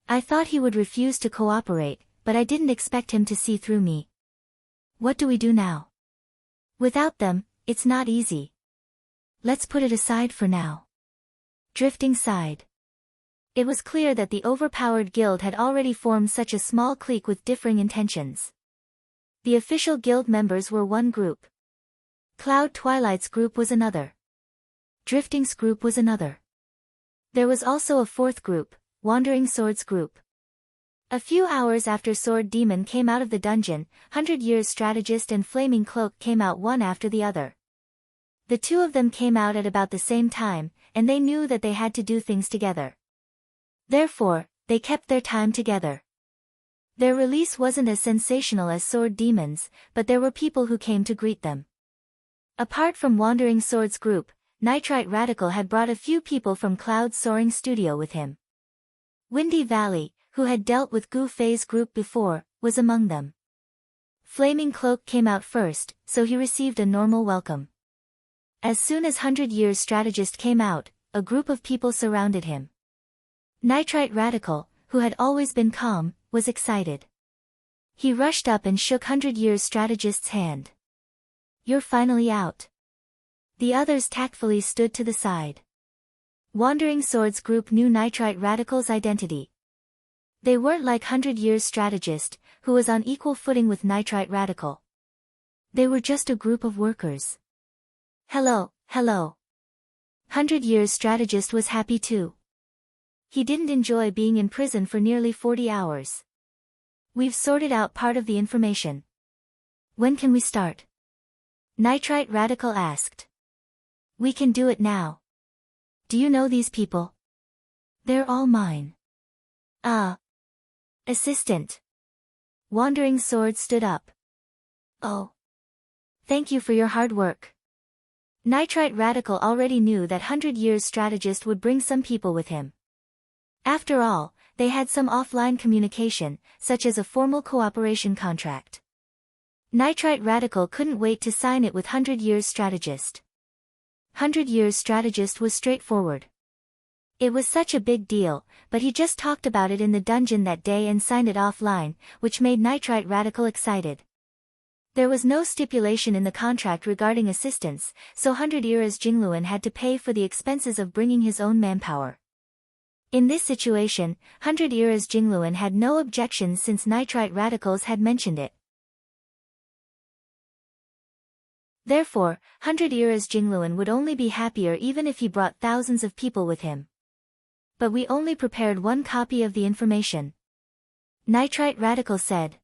I thought he would refuse to cooperate, but I didn't expect him to see through me. What do we do now? Without them, it's not easy. Let's put it aside for now. Drifting sighed. It was clear that the overpowered guild had already formed such a small clique with differing intentions. The official guild members were one group. Cloud Twilight's group was another. Drifting's group was another. There was also a fourth group, Wandering Sword's group. A few hours after Sword Demon came out of the dungeon, 100 Years Strategist and Flaming Cloak came out one after the other. The two of them came out at about the same time, and they knew that they had to do things together. Therefore, they kept their time together. Their release wasn't as sensational as Sword Demon's, but there were people who came to greet them. Apart from Wandering Sword's group, Nitrite Radical had brought a few people from Cloud Soaring Studio with him. Windy Valley, who had dealt with Gu Fei's group before, was among them. Flaming Cloak came out first, so he received a normal welcome. As soon as 100 Years Strategist came out, a group of people surrounded him. Nitrite Radical, who had always been calm, was excited. He rushed up and shook 100 Years Strategist's hand. You're finally out. The others tactfully stood to the side. Wandering Sword's group knew Nitrite Radical's identity. They weren't like 100 Years Strategist, who was on equal footing with Nitrite Radical. They were just a group of workers. Hello, hello. 100 Years Strategist was happy too. He didn't enjoy being in prison for nearly 40 hours. We've sorted out part of the information. When can we start? Nitrite Radical asked. We can do it now. Do you know these people? They're all mine. Assistant. Wandering Sword stood up. Oh. Thank you for your hard work. Nitrite Radical already knew that 100 Years strategist would bring some people with him. After all, they had some offline communication, such as a formal cooperation contract. Nitrite Radical couldn't wait to sign it with 100 Years strategist. 100 Years strategist was straightforward. It was such a big deal, but he just talked about it in the dungeon that day and signed it offline, which made Nitrite Radical excited. There was no stipulation in the contract regarding assistance, so 100 Years Jingluan had to pay for the expenses of bringing his own manpower. In this situation, 100 Years Jingluan had no objections since Nitrite Radicals had mentioned it. Therefore, 100 Years Jingluan would only be happier even if he brought thousands of people with him. But we only prepared one copy of the information. Nitrite Radical said.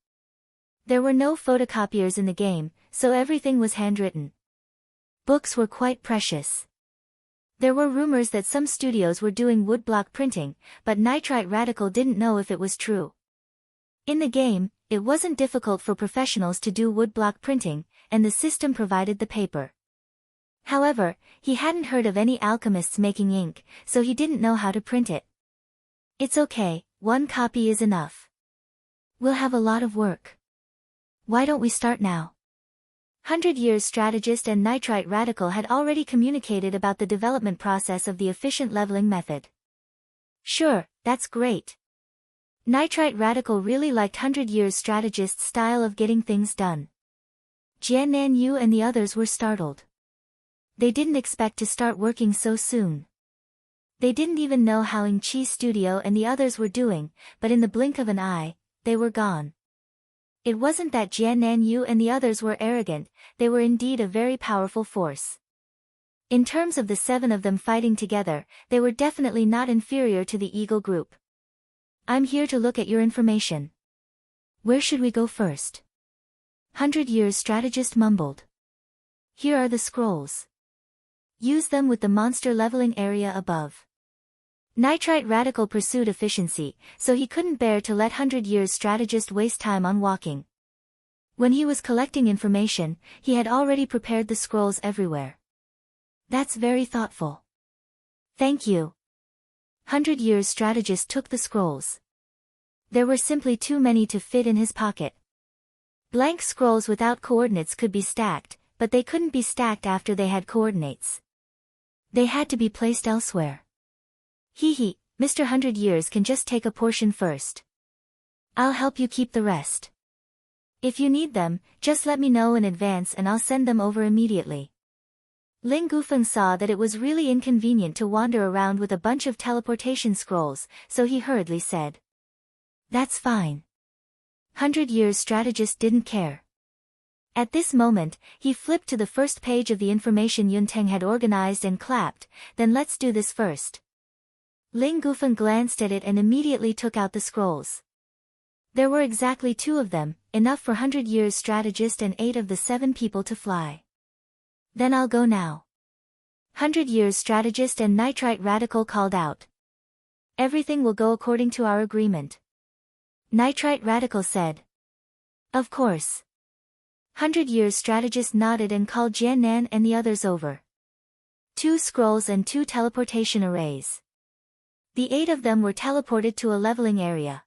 There were no photocopiers in the game, so everything was handwritten. Books were quite precious. There were rumors that some studios were doing woodblock printing, but Nitrite Radical didn't know if it was true. In the game, it wasn't difficult for professionals to do woodblock printing, and the system provided the paper. However, he hadn't heard of any alchemists making ink, so he didn't know how to print it. It's okay, one copy is enough. We'll have a lot of work. Why don't we start now? 100 Years strategist and Nitrite Radical had already communicated about the development process of the efficient leveling method. Sure, that's great. Nitrite Radical really liked 100 Years strategist's style of getting things done. Jiannan Yu and the others were startled. They didn't expect to start working so soon. They didn't even know how Ing Chi Studio and the others were doing, but in the blink of an eye, they were gone. It wasn't that Jiannan Yu and the others were arrogant, they were indeed a very powerful force. In terms of the 7 of them fighting together, they were definitely not inferior to the Eagle Group. I'm here to look at your information. Where should we go first? 100 Years strategist mumbled. Here are the scrolls. Use them with the monster leveling area above. Nitrite Radical pursued efficiency, so he couldn't bear to let 100 Years strategist waste time on walking. When he was collecting information, he had already prepared the scrolls everywhere. That's very thoughtful. Thank you. 100 Years strategist took the scrolls. There were simply too many to fit in his pocket. Blank scrolls without coordinates could be stacked, but they couldn't be stacked after they had coordinates. They had to be placed elsewhere. Hee, Mr. 100 Years can just take a portion first. I'll help you keep the rest. If you need them, just let me know in advance and I'll send them over immediately. Ling Gufeng saw that it was really inconvenient to wander around with a bunch of teleportation scrolls, so he hurriedly said. That's fine. 100 Years strategist didn't care. At this moment, he flipped to the first page of the information Yunteng had organized and clapped, then let's do this first. Ling Gufeng glanced at it and immediately took out the scrolls. There were exactly 2 of them, enough for 100 Years strategist and 8 of the 7 people to fly. Then I'll go now. 100 Years strategist and Nitrite Radical called out. Everything will go according to our agreement. Nitrite Radical said. Of course. 100 Years strategist nodded and called Jiannan and the others over. 2 scrolls and 2 teleportation arrays. The 8 of them were teleported to a leveling area.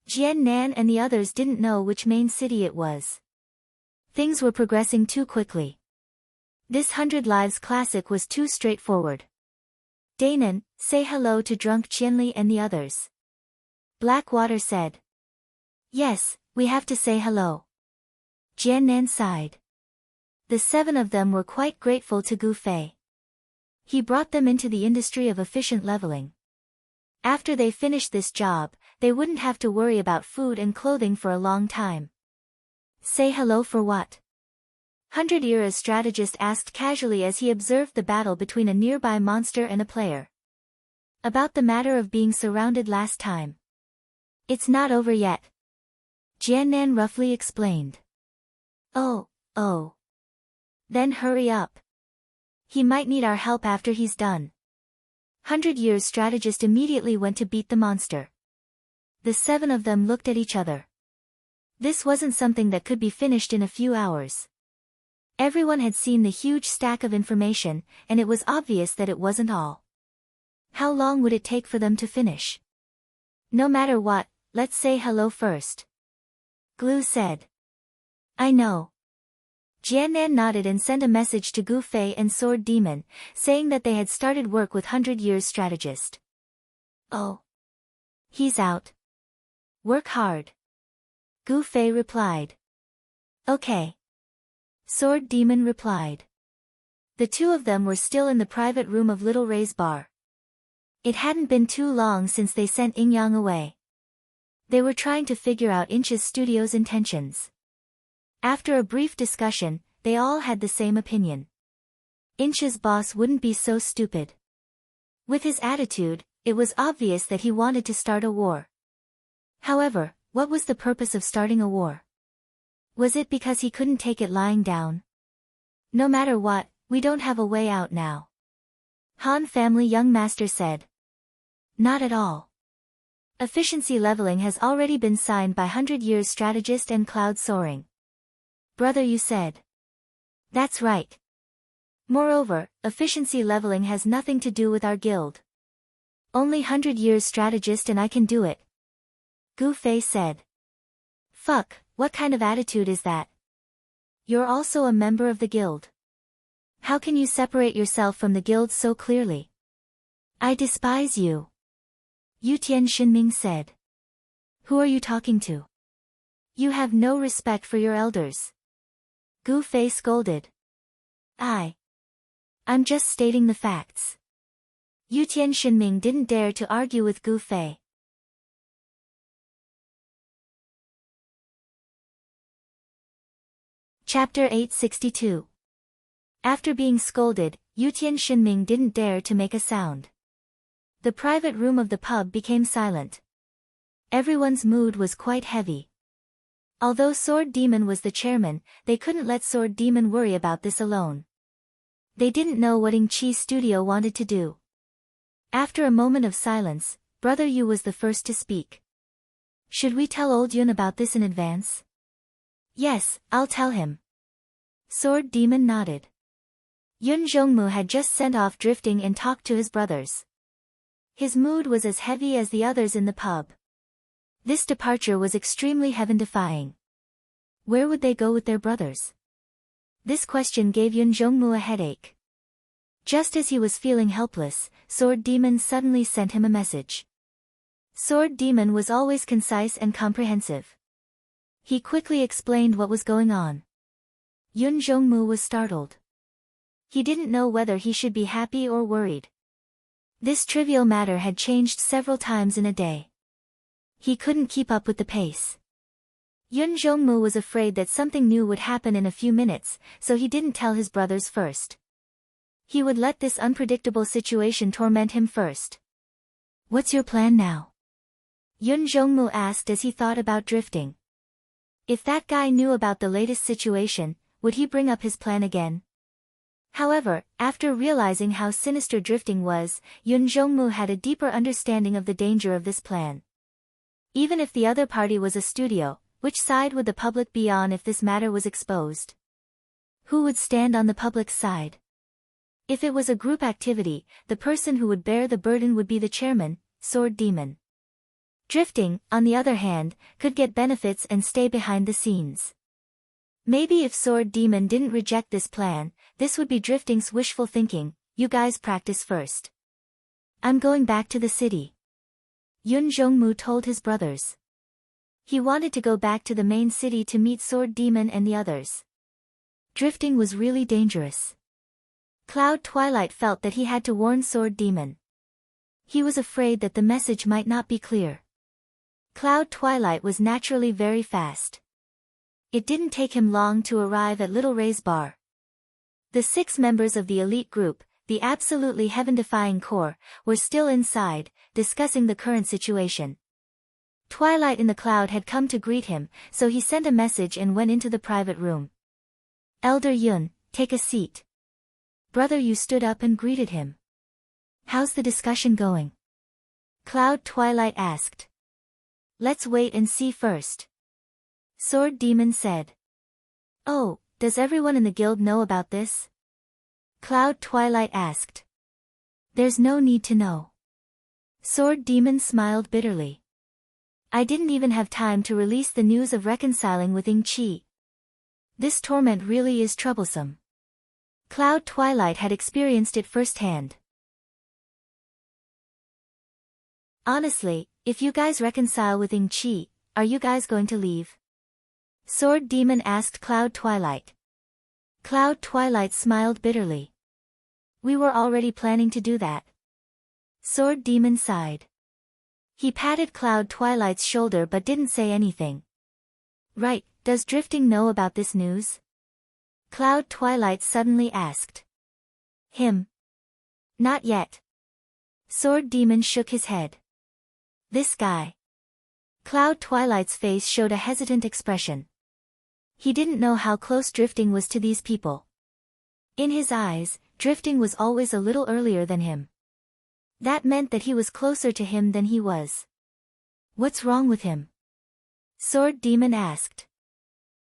Jiannan and the others didn't know which main city it was. Things were progressing too quickly. This 100 Lives Classic was too straightforward. Danon, say hello to Drunk Qianli and the others. Blackwater said. Yes, we have to say hello. Jiannan sighed. The 7 of them were quite grateful to Gu Fei. He brought them into the industry of efficient leveling. After they finished this job, they wouldn't have to worry about food and clothing for a long time. Say hello for what? 100 Years strategist asked casually as he observed the battle between a nearby monster and a player. About the matter of being surrounded last time. It's not over yet. Jiannan roughly explained. Oh. Then hurry up. He might need our help after he's done. 100 Years strategist immediately went to beat the monster. The 7 of them looked at each other. This wasn't something that could be finished in a few hours. Everyone had seen the huge stack of information, and it was obvious that it wasn't all. How long would it take for them to finish? No matter what, let's say hello first. Glue said. I know. Jiannan nodded and sent a message to Gu Fei and Sword Demon, saying that they had started work with 100 Years strategist. Oh. He's out. Work hard. Gu Fei replied. Okay. Sword Demon replied. The 2 of them were still in the private room of Little Ray's bar. It hadn't been too long since they sent Yin Yang away. They were trying to figure out Inch's studio's intentions. After a brief discussion, they all had the same opinion. Inch's boss wouldn't be so stupid. With his attitude, it was obvious that he wanted to start a war. However, what was the purpose of starting a war? Was it because he couldn't take it lying down? No matter what, we don't have a way out now. Han family young master said. Not at all. Efficiency leveling has already been signed by 100 Years strategist and cloud soaring. Brother, you said. That's right. Moreover, efficiency leveling has nothing to do with our guild. Only 100 Years strategist and I can do it. Gu Fei said. Fuck, what kind of attitude is that? You're also a member of the guild. How can you separate yourself from the guild so clearly? I despise you. Yutian Xinming said. Who are you talking to? You have no respect for your elders. Gu Fei scolded. I'm just stating the facts. Yutian Xinming didn't dare to argue with Gu Fei. Chapter 862. After being scolded, Yutian Xinming didn't dare to make a sound. The private room of the pub became silent. Everyone's mood was quite heavy. Although Sword Demon was the chairman, they couldn't let Sword Demon worry about this alone. They didn't know what Ing Chi's studio wanted to do. After a moment of silence, Brother Yu was the first to speak. Should we tell Old Yun about this in advance? Yes, I'll tell him. Sword Demon nodded. Yun Zhongmu had just sent off drifting and talked to his brothers. His mood was as heavy as the others in the pub. This departure was extremely heaven-defying. Where would they go with their brothers? This question gave Yun Zhongmu a headache. Just as he was feeling helpless, Sword Demon suddenly sent him a message. Sword Demon was always concise and comprehensive. He quickly explained what was going on. Yun Zhongmu was startled. He didn't know whether he should be happy or worried. This trivial matter had changed several times in a day. He couldn't keep up with the pace. Yun Zhongmu was afraid that something new would happen in a few minutes, so he didn't tell his brothers first. He would let this unpredictable situation torment him first. What's your plan now? Yun Zhongmu asked as he thought about drifting. If that guy knew about the latest situation, would he bring up his plan again? However, after realizing how sinister drifting was, Yun Zhongmu had a deeper understanding of the danger of this plan. Even if the other party was a studio, which side would the public be on if this matter was exposed? Who would stand on the public's side? If it was a group activity, the person who would bear the burden would be the chairman, Sword Demon. Drifting, on the other hand, could get benefits and stay behind the scenes. Maybe if Sword Demon didn't reject this plan, this would be Drifting's wishful thinking. You guys practice first. I'm going back to the city. Yun Zhongmu told his brothers. He wanted to go back to the main city to meet Sword Demon and the others. Drifting was really dangerous. Cloud Twilight felt that he had to warn Sword Demon. He was afraid that the message might not be clear. Cloud Twilight was naturally very fast. It didn't take him long to arrive at Little Ray's bar. The 6 members of the elite group, the absolutely heaven-defying core, were still inside, discussing the current situation. Twilight in the Cloud had come to greet him, so he sent a message and went into the private room. Elder Yun, take a seat. Brother Yu stood up and greeted him. How's the discussion going? Cloud Twilight asked. Let's wait and see first. Sword Demon said. Oh, does everyone in the guild know about this? Cloud Twilight asked. There's no need to know. Sword Demon smiled bitterly. I didn't even have time to release the news of reconciling with Ying Qi. This torment really is troublesome. Cloud Twilight had experienced it firsthand. Honestly, if you guys reconcile with Ying Qi, are you guys going to leave? Sword Demon asked Cloud Twilight. Cloud Twilight smiled bitterly. We were already planning to do that. Sword Demon sighed. He patted Cloud Twilight's shoulder but didn't say anything. Right, does Drifting know about this news? Cloud Twilight suddenly asked. Him? Not yet. Sword Demon shook his head. This guy. Cloud Twilight's face showed a hesitant expression. He didn't know how close Drifting was to these people. In his eyes, Drifting was always a little earlier than him. That meant that he was closer to him than he was. What's wrong with him? Sword Demon asked.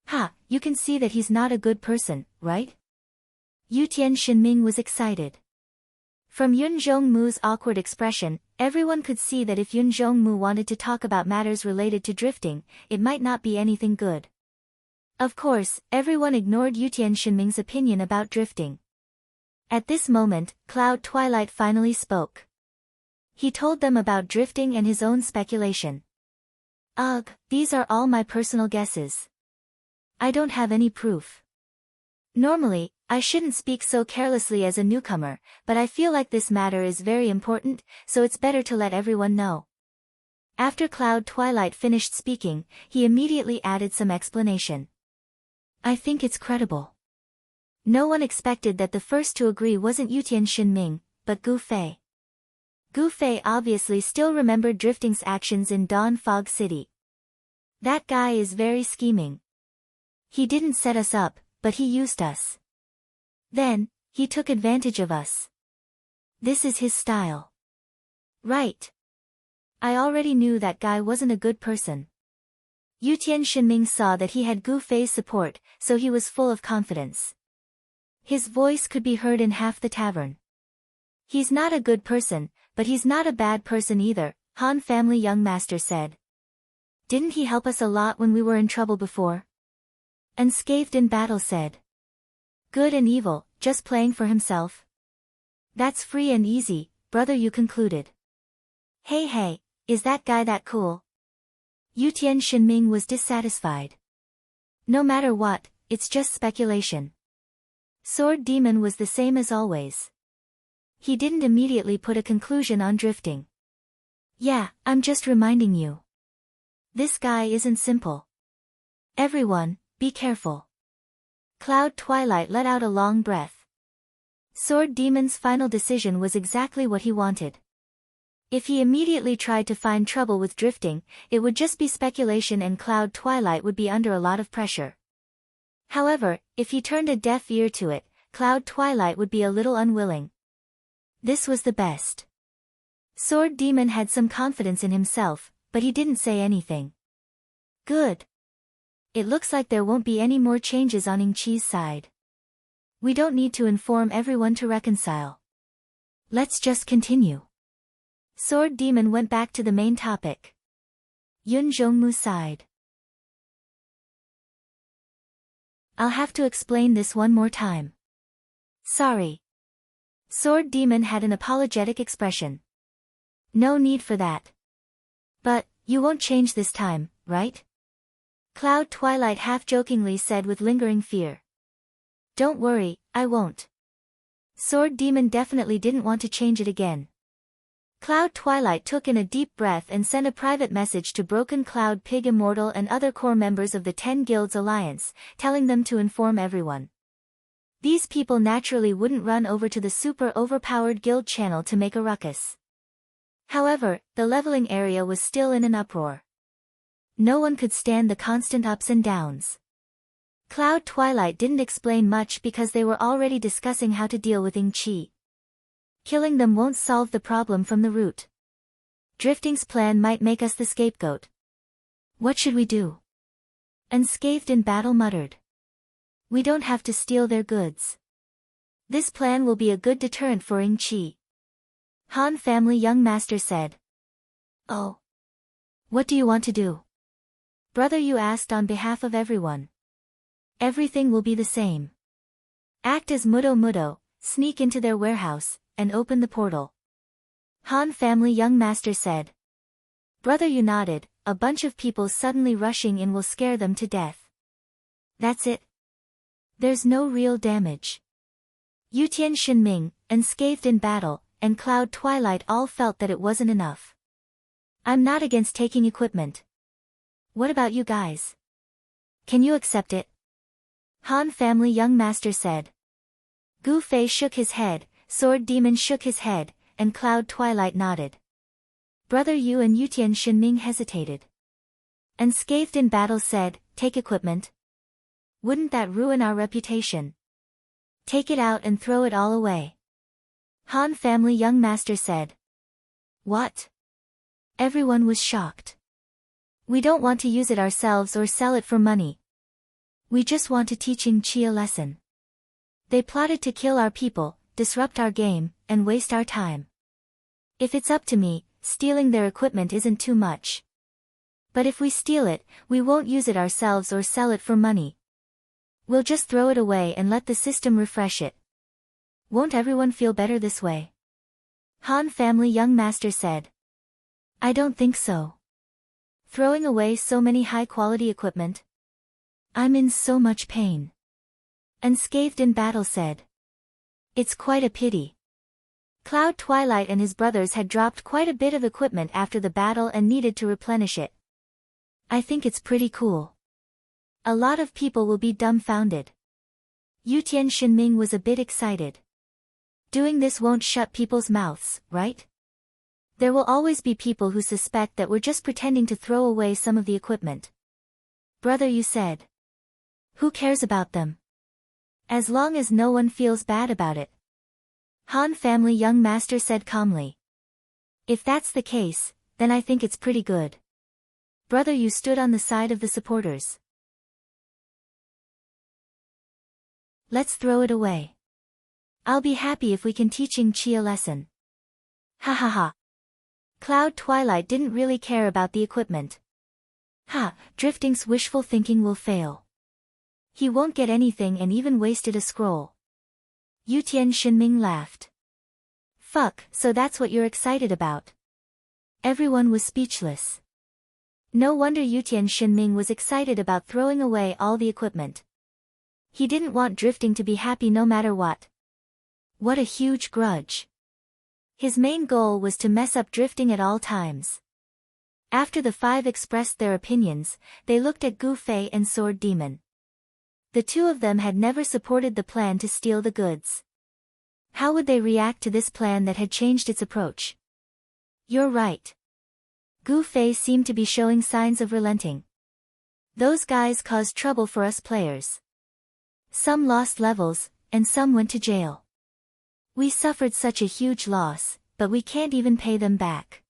Ha, you can see that he's not a good person, right? Yutian Shinming was excited. From Yun Zhongmu's awkward expression, everyone could see that if Yun Zhongmu wanted to talk about matters related to Drifting, it might not be anything good. Of course, everyone ignored Yutian Shinming's opinion about Drifting. At this moment, Cloud Twilight finally spoke. He told them about Drifting and his own speculation. Ugh, these are all my personal guesses. I don't have any proof. Normally, I shouldn't speak so carelessly as a newcomer, but I feel like this matter is very important, so it's better to let everyone know. After Cloud Twilight finished speaking, he immediately added some explanation. I think it's credible. No one expected that the first to agree wasn't Yutian Shinming, but Gu Fei. Gu Fei obviously still remembered Drifting's actions in Dawn Fog City. That guy is very scheming. He didn't set us up, but he used us. Then, he took advantage of us. This is his style. Right. I already knew that guy wasn't a good person. Yutian Shinming saw that he had Gu Fei's support, so he was full of confidence. His voice could be heard in half the tavern. He's not a good person, but he's not a bad person either, Han family young master said. Didn't he help us a lot when we were in trouble before? Unscathed in battle said. Good and evil, just playing for himself. That's free and easy, brother, you concluded. Hey, is that guy that cool? Yutian Shinming was dissatisfied. No matter what, it's just speculation. Sword Demon was the same as always. He didn't immediately put a conclusion on Drifting. Yeah, I'm just reminding you. This guy isn't simple. Everyone, be careful. Cloud Twilight let out a long breath. Sword Demon's final decision was exactly what he wanted. If he immediately tried to find trouble with Drifting, it would just be speculation and Cloud Twilight would be under a lot of pressure. However, if he turned a deaf ear to it, Cloud Twilight would be a little unwilling. This was the best. Sword Demon had some confidence in himself, but he didn't say anything. Good. It looks like there won't be any more changes on Ying Qi's side. We don't need to inform everyone to reconcile. Let's just continue. Sword Demon went back to the main topic. Yun Zhongmu sighed. I'll have to explain this one more time. Sorry. Sword Demon had an apologetic expression. No need for that. But, you won't change this time, right? Cloud Twilight half-jokingly said with lingering fear. Don't worry, I won't. Sword Demon definitely didn't want to change it again. Cloud Twilight took in a deep breath and sent a private message to Broken Cloud Pig Immortal and other core members of the 10 Guilds Alliance, telling them to inform everyone. These people naturally wouldn't run over to the super overpowered guild channel to make a ruckus. However, the leveling area was still in an uproar. No one could stand the constant ups and downs. Cloud Twilight didn't explain much because they were already discussing how to deal with Ying Qi. Killing them won't solve the problem from the root. Drifting's plan might make us the scapegoat. What should we do? Unscathed in battle muttered. We don't have to steal their goods. This plan will be a good deterrent for Ing Chi. Han family young master said. Oh. What do you want to do? Brother Yu asked on behalf of everyone. Everything will be the same. Act as Mudo Mudo, sneak into their warehouse, and open the portal. Han family young master said. Brother Yu nodded. A bunch of people suddenly rushing in will scare them to death. That's it. There's no real damage. Yutian Shinming, unscathed in battle, and Cloud Twilight all felt that it wasn't enough. I'm not against taking equipment. What about you guys? Can you accept it? Han family young master said. Gu Fei shook his head, Sword Demon shook his head, and Cloud Twilight nodded. Brother Yu and Yutian Shinming hesitated. Unscathed in battle said, take equipment. Wouldn't that ruin our reputation? Take it out and throw it all away. Han family young master said. What? Everyone was shocked. We don't want to use it ourselves or sell it for money. We just want to teach Ing Chi a lesson. They plotted to kill our people, disrupt our game, and waste our time. If it's up to me, stealing their equipment isn't too much. But if we steal it, we won't use it ourselves or sell it for money. We'll just throw it away and let the system refresh it. Won't everyone feel better this way? Han family young master said. I don't think so. Throwing away so many high-quality equipment? I'm in so much pain. Unscathed in battle said. It's quite a pity. Cloud Twilight and his brothers had dropped quite a bit of equipment after the battle and needed to replenish it. I think it's pretty cool. A lot of people will be dumbfounded. Yutian Shinming was a bit excited. Doing this won't shut people's mouths, right? There will always be people who suspect that we're just pretending to throw away some of the equipment. Brother Yu said. Who cares about them? As long as no one feels bad about it. Han family young master said calmly. If that's the case, then I think it's pretty good. Brother Yu stood on the side of the supporters. Let's throw it away. I'll be happy if we can teach Ing Chi a lesson. Ha ha ha. Cloud Twilight didn't really care about the equipment. Ha, Drifting's wishful thinking will fail. He won't get anything and even wasted a scroll. Yutian Shinming laughed. Fuck, so that's what you're excited about. Everyone was speechless. No wonder Yutian Shinming was excited about throwing away all the equipment. He didn't want Drifting to be happy no matter what. What a huge grudge. His main goal was to mess up Drifting at all times. After the five expressed their opinions, they looked at Gu Fei and Sword Demon. The two of them had never supported the plan to steal the goods. How would they react to this plan that had changed its approach? You're right. Gu Fei seemed to be showing signs of relenting. Those guys caused trouble for us players. Some lost levels, and some went to jail. We suffered such a huge loss, but we can't even pay them back.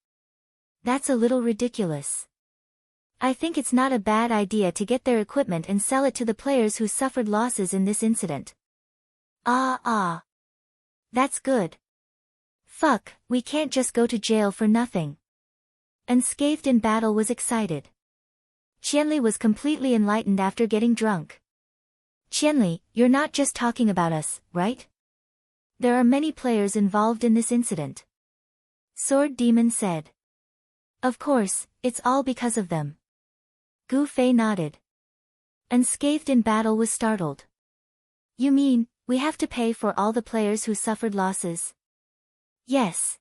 That's a little ridiculous. I think it's not a bad idea to get their equipment and sell it to the players who suffered losses in this incident. That's good. Fuck, we can't just go to jail for nothing. Unscathed in battle was excited. Qianli was completely enlightened after getting drunk. Qianli, you're not just talking about us, right? There are many players involved in this incident. Sword Demon said. Of course, it's all because of them. Gu Fei nodded. Unscathed in battle was startled. You mean, we have to pay for all the players who suffered losses? Yes.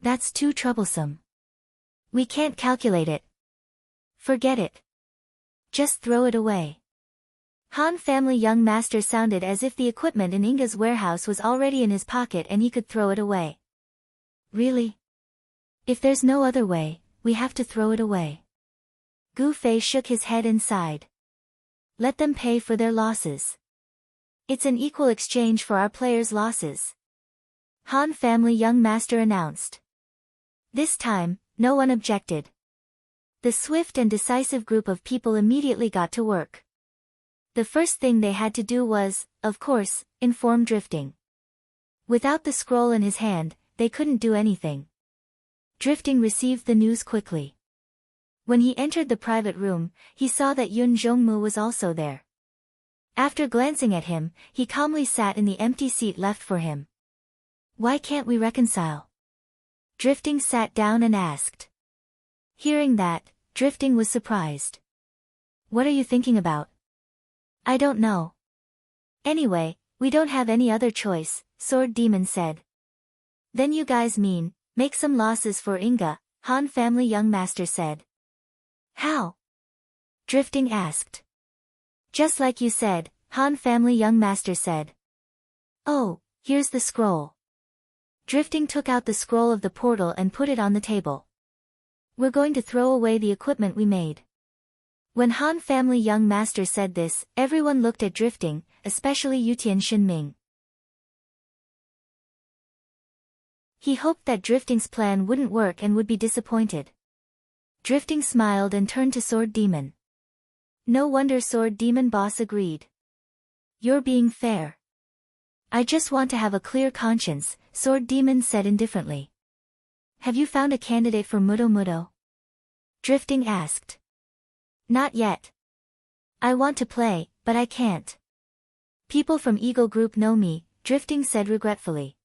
That's too troublesome. We can't calculate it. Forget it. Just throw it away. Han family young master sounded as if the equipment in Inga's warehouse was already in his pocket and he could throw it away. Really? If there's no other way, we have to throw it away. Gu Fei shook his head and sighed. Let them pay for their losses. It's an equal exchange for our players' losses. Han family young master announced. This time, no one objected. The swift and decisive group of people immediately got to work. The first thing they had to do was, of course, inform Drifting. Without the scroll in his hand, they couldn't do anything. Drifting received the news quickly. When he entered the private room, he saw that Yun Jongmu was also there. After glancing at him, he calmly sat in the empty seat left for him. Why can't we reconcile? Drifting sat down and asked. Hearing that, Drifting was surprised. What are you thinking about? I don't know. Anyway, we don't have any other choice, Sword Demon said. Then you guys mean, make some losses for Inga, Han family young master said. How? Drifting asked. Just like you said, Han family young master said. Oh, here's the scroll. Drifting took out the scroll of the portal and put it on the table. We're going to throw away the equipment we made. When Han family young master said this, everyone looked at Drifting, especially Yutian Shinming. He hoped that Drifting's plan wouldn't work and would be disappointed. Drifting smiled and turned to Sword Demon. No wonder Sword Demon boss agreed. You're being fair. I just want to have a clear conscience, Sword Demon said indifferently. Have you found a candidate for Mudo Mudo? Drifting asked. Not yet. I want to play, but I can't. People from Eagle Group know me, Drifting said regretfully.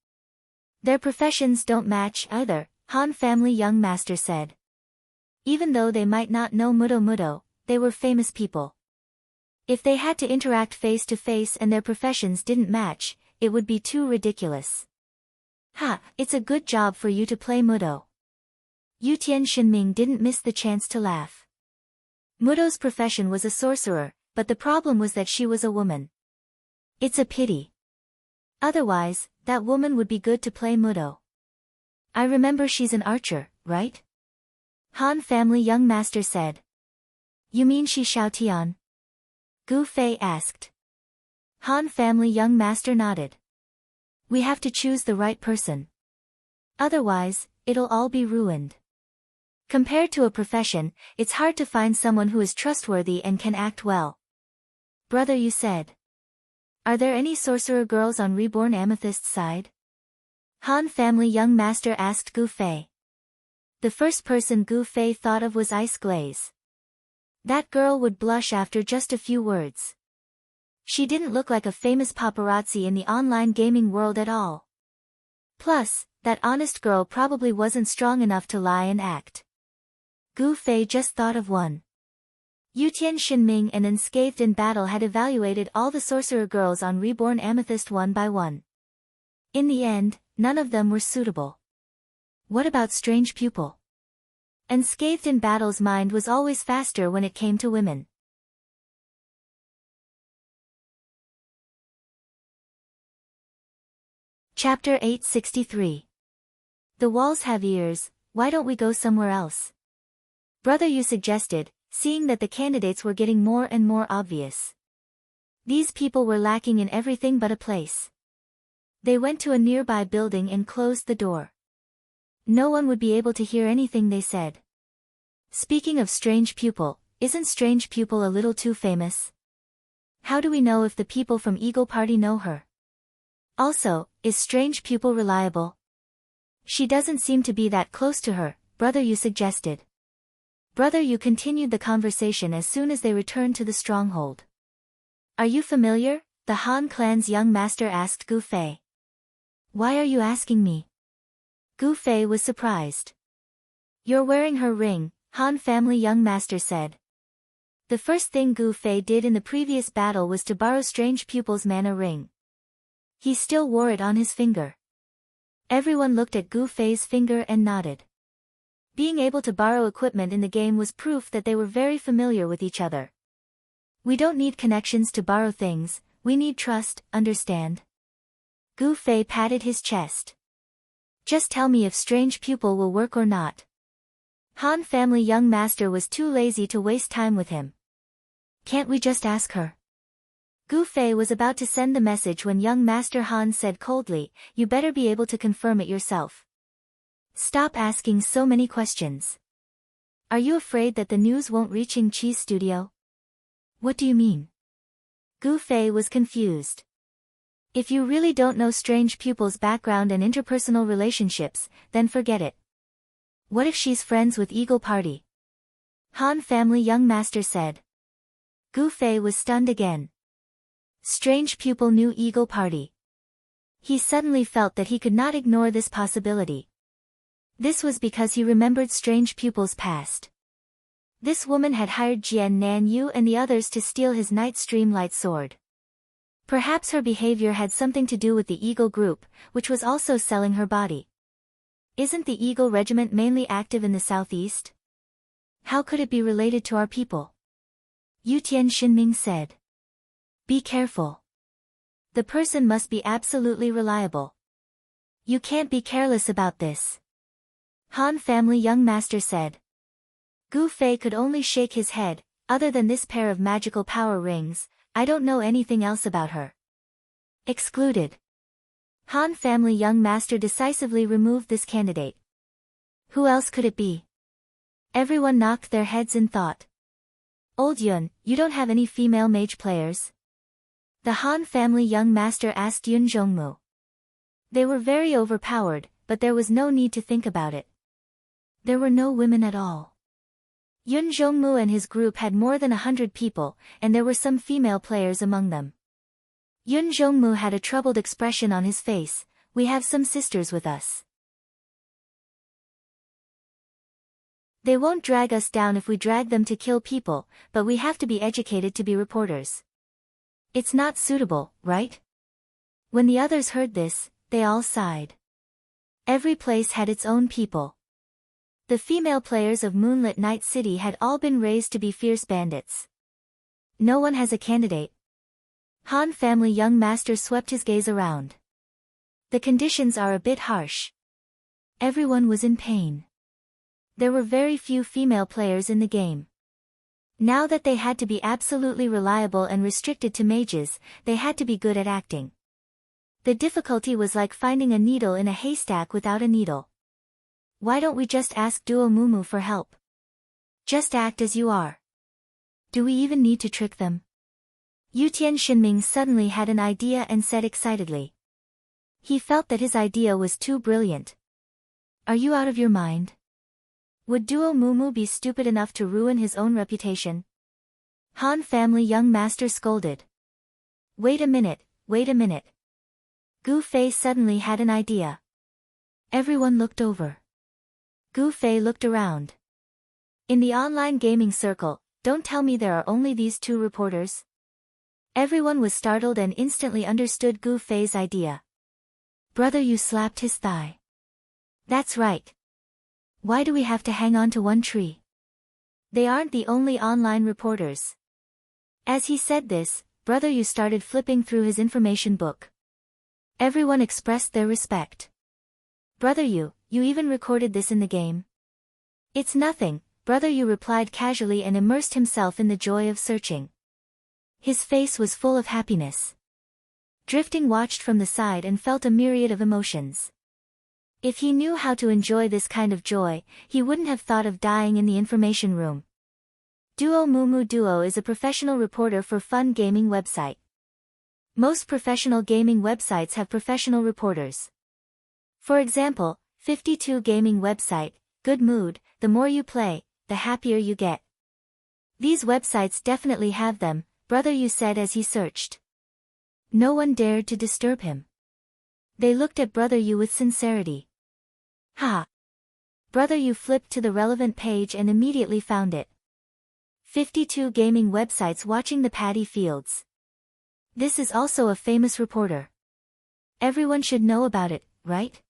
Their professions don't match either, Han family young master said. Even though they might not know Mudo Mudo, they were famous people. If they had to interact face to face and their professions didn't match, it would be too ridiculous. Ha, it's a good job for you to play Mudo. Yutian Shinming didn't miss the chance to laugh. Mudo's profession was a sorcerer, but the problem was that she was a woman. It's a pity. Otherwise, that woman would be good to play Mudo. I remember she's an archer, right? Han family young master said. You mean she's Xiao Tian? Gu Fei asked. Han family young master nodded. We have to choose the right person. Otherwise, it'll all be ruined. Compared to a profession, it's hard to find someone who is trustworthy and can act well. Brother, you said. Are there any sorcerer girls on Reborn Amethyst's side? Han family young master asked Gu Fei. The first person Gu Fei thought of was Ice Glaze. That girl would blush after just a few words. She didn't look like a famous paparazzi in the online gaming world at all. Plus, that honest girl probably wasn't strong enough to lie and act. Gu Fei just thought of one. Yutian Shinming and Unscathed in Battle had evaluated all the sorcerer girls on Reborn Amethyst one by one. In the end, none of them were suitable. What about Strange Pupil? Unscathed in Battle's mind was always faster when it came to women. Chapter 863. The walls have ears, why don't we go somewhere else? Brother Yu suggested, seeing that the candidates were getting more and more obvious. These people were lacking in everything but a place. They went to a nearby building and closed the door. No one would be able to hear anything they said. Speaking of Strange Pupil, isn't Strange Pupil a little too famous? How do we know if the people from Eagle Party know her? Also, is Strange Pupil reliable? She doesn't seem to be that close to her, Brother Yu suggested. Brother Yu continued the conversation as soon as they returned to the stronghold. Are you familiar? The Han clan's young master asked Gu Fei. Why are you asking me? Gu Fei was surprised. You're wearing her ring, Han family young master said. The first thing Gu Fei did in the previous battle was to borrow Strange Pupil's mana ring. He still wore it on his finger. Everyone looked at Gu Fei's finger and nodded. Being able to borrow equipment in the game was proof that they were very familiar with each other. We don't need connections to borrow things, we need trust, understand? Gu Fei patted his chest. Just tell me if Strange Pupil will work or not. Han family young master was too lazy to waste time with him. Can't we just ask her? Gu Fei was about to send the message when young Master Han said coldly, you better be able to confirm it yourself. Stop asking so many questions. Are you afraid that the news won't reach Ing Chi's studio? What do you mean? Gu Fei was confused. If you really don't know strange pupil's background and interpersonal relationships, then forget it. What if she's friends with Eagle Party? Han family young master said. Gu Fei was stunned again. Strange pupil knew Eagle Party. He suddenly felt that he could not ignore this possibility. This was because he remembered strange pupil's past. This woman had hired Jian Nanyu and the others to steal his Night Streamlight sword. Perhaps her behavior had something to do with the Eagle Group, which was also selling her body. Isn't the Eagle Regiment mainly active in the southeast? How could it be related to our people? Yutian Xinming said. Be careful. The person must be absolutely reliable. You can't be careless about this. Han family young master said. Gu Fei could only shake his head. Other than this pair of magical power rings, I don't know anything else about her. Excluded. Han family young master decisively removed this candidate. Who else could it be? Everyone knocked their heads in thought. Old Yun, you don't have any female mage players? The Han family young master asked Yun Zhongmu. They were very overpowered, but there was no need to think about it. There were no women at all. Yun Zhongmu and his group had more than 100 people, and there were some female players among them. Yun Zhongmu had a troubled expression on his face. We have some sisters with us. They won't drag us down if we drag them to kill people, but we have to be educated to be reporters. It's not suitable, right? When the others heard this, they all sighed. Every place had its own people. The female players of Moonlit Night City had all been raised to be fierce bandits. No one has a candidate. Han family young master swept his gaze around. The conditions are a bit harsh. Everyone was in pain. There were very few female players in the game. Now that they had to be absolutely reliable and restricted to mages, they had to be good at acting. The difficulty was like finding a needle in a haystack without a needle. Why don't we just ask Duo Mumu for help? Just act as you are. Do we even need to trick them? Yutian Xinming suddenly had an idea and said excitedly. He felt that his idea was too brilliant. Are you out of your mind? Would Duo Mumu be stupid enough to ruin his own reputation? Han family young master scolded. Wait a minute, wait a minute. Gu Fei suddenly had an idea. Everyone looked over. Gu Fei looked around. In the online gaming circle, don't tell me there are only these two reporters. Everyone was startled and instantly understood Gu Fei's idea. Brother, you slapped his thigh. That's right. Why do we have to hang on to one tree? They aren't the only online reporters. As he said this, Brother Yu started flipping through his information book. Everyone expressed their respect. Brother Yu, you even recorded this in the game? It's nothing, Brother Yu replied casually and immersed himself in the joy of searching. His face was full of happiness. Drifting watched from the side and felt a myriad of emotions. If he knew how to enjoy this kind of joy, he wouldn't have thought of dying in the information room. Duo Mumu Duo is a professional reporter for fun gaming website. Most professional gaming websites have professional reporters. For example, 52 gaming website, Good Mood, the more you play, the happier you get. These websites definitely have them, Brother Yu said as he searched. No one dared to disturb him. They looked at Brother Yu with sincerity. Ha! Brother Yu flipped to the relevant page and immediately found it. 52 gaming websites watching the paddy fields. This is also a famous reporter. Everyone should know about it, right?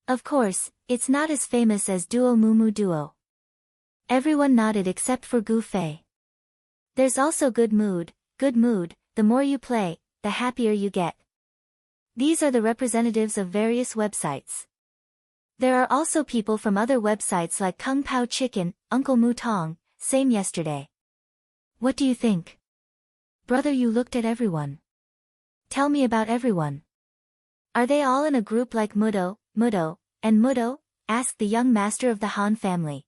Of course, it's not as famous as Duo Mumu Duo. Everyone nodded except for Gu Fei. There's also Good Mood, the more you play, the happier you get. These are the representatives of various websites. There are also people from other websites like Kung Pao Chicken, Uncle Mu Tong, same yesterday. What do you think? Brother Yu looked at everyone. Tell me about everyone. Are they all in a group like Mudo, and Mudo? Asked the young master of the Han family.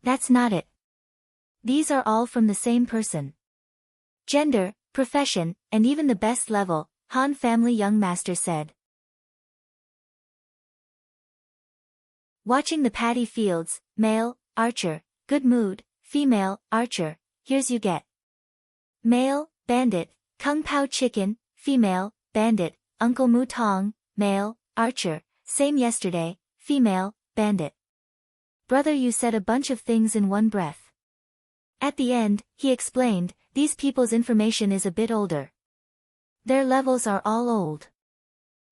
That's not it. These are all from the same person. Gender, profession, and even the best level, Han family young master said. Watching the paddy fields, male, archer, good mood, female, archer, here's you get. Male, bandit, kung pao chicken, female, bandit, uncle mu tong, male, archer, same yesterday, female, bandit. Brother, you said a bunch of things in one breath. At the end, he explained, these people's information is a bit older. Their levels are all old.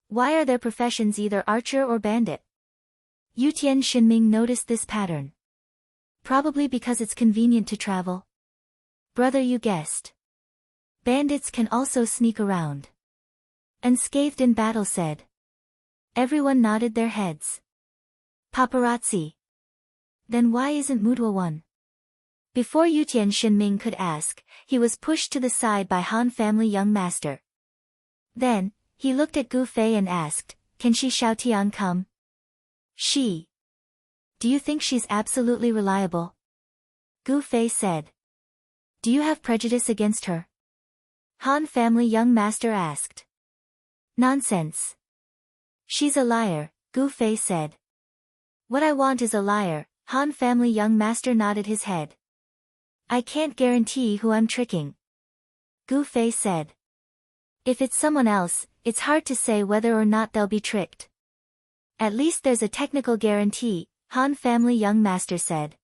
Why are their professions either archer or bandit? Yutian Shinming noticed this pattern. Probably because it's convenient to travel. Brother, you guessed. Bandits can also sneak around. Unscathed in battle said. Everyone nodded their heads. Paparazzi. Then why isn't Mudwa one? Before Yutian Shinming could ask, he was pushed to the side by Han family young master. Then, he looked at Gu Fei and asked, can she Xiaotian come? She. Do you think she's absolutely reliable? Gu Fei said. Do you have prejudice against her? Han family young master asked. Nonsense. She's a liar, Gu Fei said. What I want is a liar, Han family young master nodded his head. I can't guarantee who I'm tricking. Gu Fei said. If it's someone else, it's hard to say whether or not they'll be tricked. At least there's a technical guarantee, Han family young master said.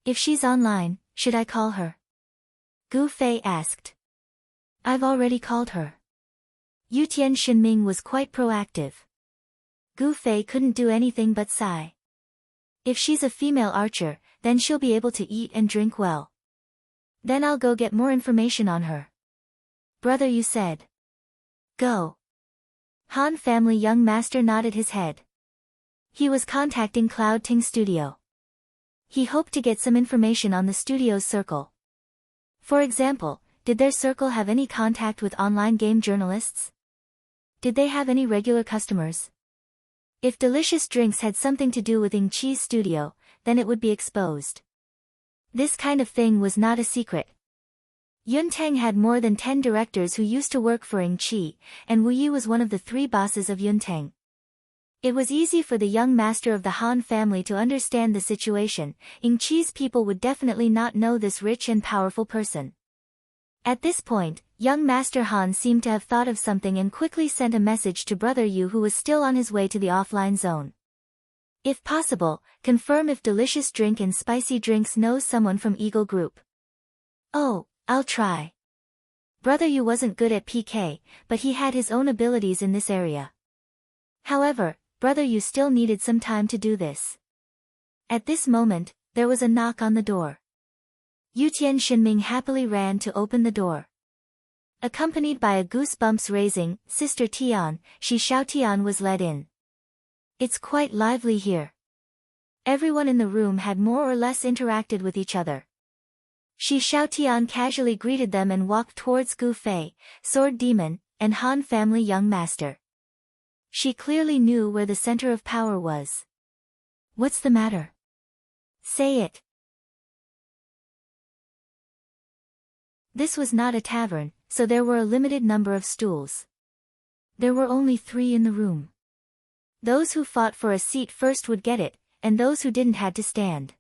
If she's online, should I call her? Gu Fei asked. I've already called her. Yutian Shinming was quite proactive. Gu Fei couldn't do anything but sigh. If she's a female archer, then she'll be able to eat and drink well. Then I'll go get more information on her. Brother, you said. Go. Han family young master nodded his head. He was contacting Cloud Ting Studio. He hoped to get some information on the studio's circle. For example, did their circle have any contact with online game journalists? Did they have any regular customers? If delicious drinks had something to do with Ying Qi's studio, then it would be exposed. This kind of thing was not a secret. Yun Teng had more than 10 directors who used to work for Ying Qi, and Wu Yi was one of the 3 bosses of Yun Teng. It was easy for the young master of the Han family to understand the situation. Ying Qi's people would definitely not know this rich and powerful person. At this point, young Master Han seemed to have thought of something and quickly sent a message to Brother Yu, who was still on his way to the offline zone. If possible, confirm if delicious drink and spicy drinks knows someone from Eagle Group. Oh, I'll try. Brother Yu wasn't good at PK, but he had his own abilities in this area. However, Brother Yu still needed some time to do this. At this moment, there was a knock on the door. Yutian Shinming happily ran to open the door. Accompanied by a goosebumps-raising, Sister Tian, Shi Xiaotian was led in. It's quite lively here. Everyone in the room had more or less interacted with each other. Shi Xiaotian casually greeted them and walked towards Gu Fei, Sword Demon, and Han family young master. She clearly knew where the center of power was. What's the matter? Say it. This was not a tavern, so there were a limited number of stools. There were only 3 in the room. Those who fought for a seat first would get it, and those who didn't had to stand.